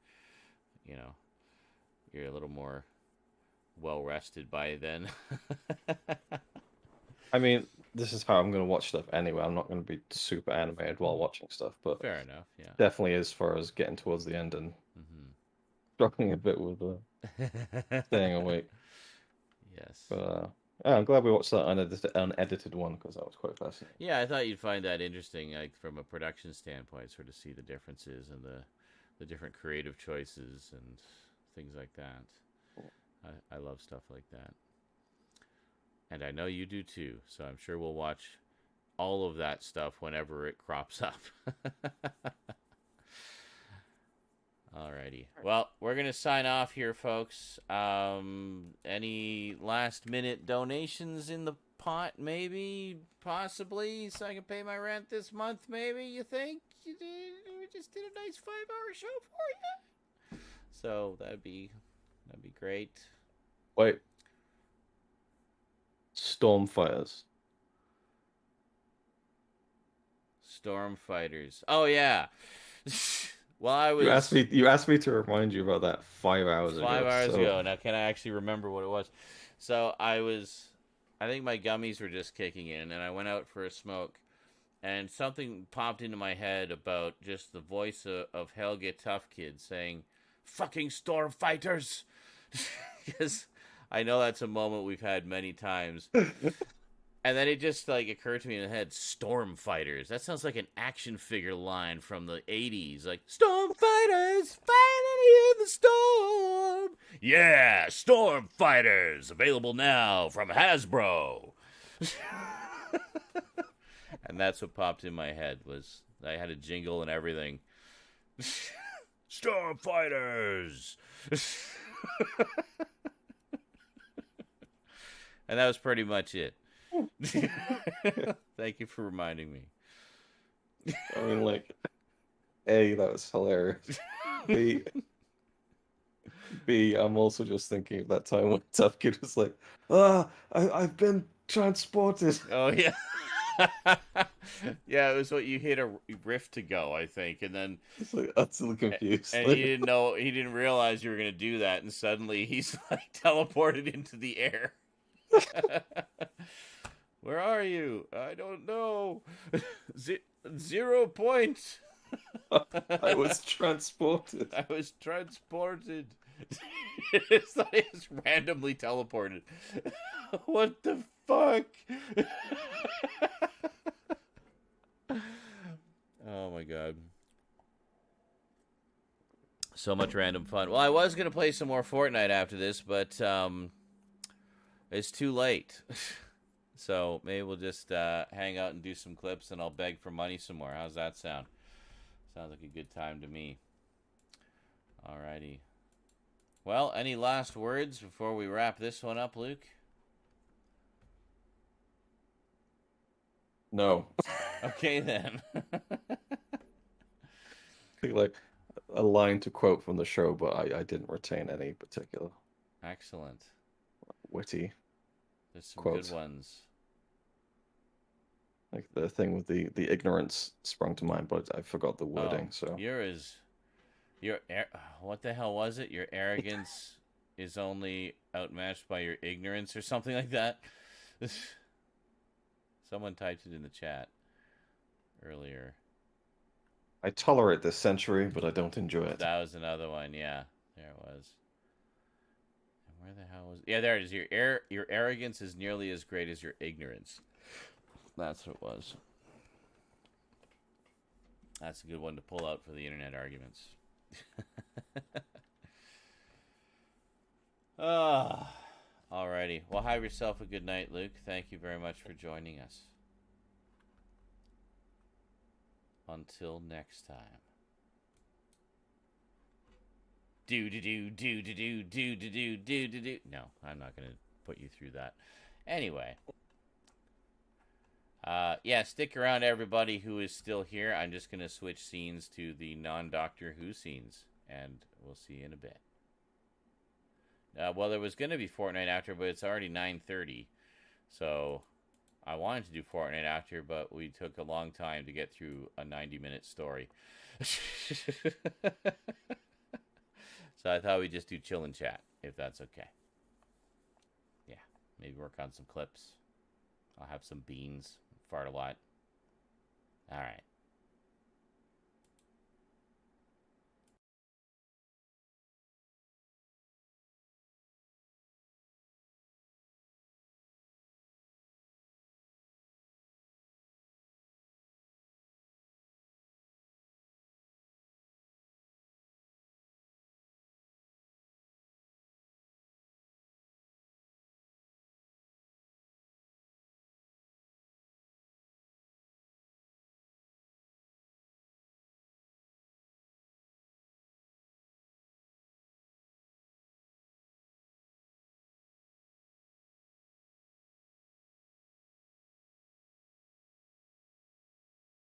you're a little more well rested by then. I mean, this is how I'm going to watch stuff anyway. I'm not going to be super animated while watching stuff, but Fair enough. Yeah. definitely as far as getting towards the end and struggling a bit with staying awake. Yes. But yeah, I'm glad we watched that unedited one because that was quite fascinating. Yeah, I thought you'd find that interesting, like from a production standpoint, sort of see the differences and the different creative choices and things like that. I love stuff like that. And I know you do too, so I'm sure we'll watch all of that stuff whenever it crops up. Alrighty. Well, we're going to sign off here, folks. Any last minute donations in the pot, maybe? Possibly, so I can pay my rent this month, maybe, you think? We just did a nice 5-hour show for you. So that'd be great. Wait, Stormfighters. Storm fighters. Oh yeah. Well, I You was asked me to remind you about that 5 hours 5 hours ago. ago. Now, can I actually remember what it was? So I think my gummies were just kicking in, and I went out for a smoke, and something popped into my head about just the voice of Helge Tough Kid saying, "Fucking storm fighters," because I know that's a moment we've had many times. So And then it just like occurred to me in the head, Storm Fighters. That sounds like an action figure line from the 80s. Like, Storm Fighters fighting in the storm. Yeah, Storm Fighters. Available now from Hasbro. And that's what popped in my head was I had a jingle and everything. Storm Fighters. And that was pretty much it. Thank you for reminding me. I mean, like, A, that was hilarious. B, I'm also just thinking of that time when Tough Kid was like, I've been transported. Oh yeah. Yeah, it was what you hit a riff to go, I think, and then It's like utterly confused. and he didn't realize you were gonna do that, and suddenly he's like teleported into the air. Where are you? I don't know. 0 point. I was transported. I was transported. It's like it's randomly teleported. What the fuck? Oh my god. So much random fun. Well, I was going to play some more Fortnite after this, but it's too late. So maybe we'll just hang out and do some clips, and I'll beg for money some more. How's that sound? Sounds like a good time to me. Alrighty. Well, any last words before we wrap this one up, Luke? No. Okay, then. Like a line to quote from the show, but I didn't retain any particular Excellent. witty. There's some Quotes. good ones. Like the thing with the ignorance sprung to mind, but I forgot the wording. So what the hell was it? Your arrogance is only outmatched by your ignorance, or something like that. Someone typed it in the chat earlier. I tolerate this century, but I don't enjoy it. That was another one. Yeah, there it was. And where the hell was? Yeah, there it is. Your arrogance is nearly as great as your ignorance. That's what it was. That's a good one to pull out for the internet arguments. Alrighty. Well, have yourself a good night, Luke. Thank you very much for joining us. Until next time. Do. No, I'm not going to put you through that. Anyway. Yeah, stick around, everybody who is still here. I'm just going to switch scenes to the non-Doctor Who scenes, and we'll see you in a bit. Well, there was going to be Fortnite after, but it's already 9:30, so I wanted to do Fortnite after, but we took a long time to get through a 90-minute story. So I thought we'd just do chill and chat, if that's okay. Yeah, maybe work on some clips. I'll have some beans. Fart a lot. All right.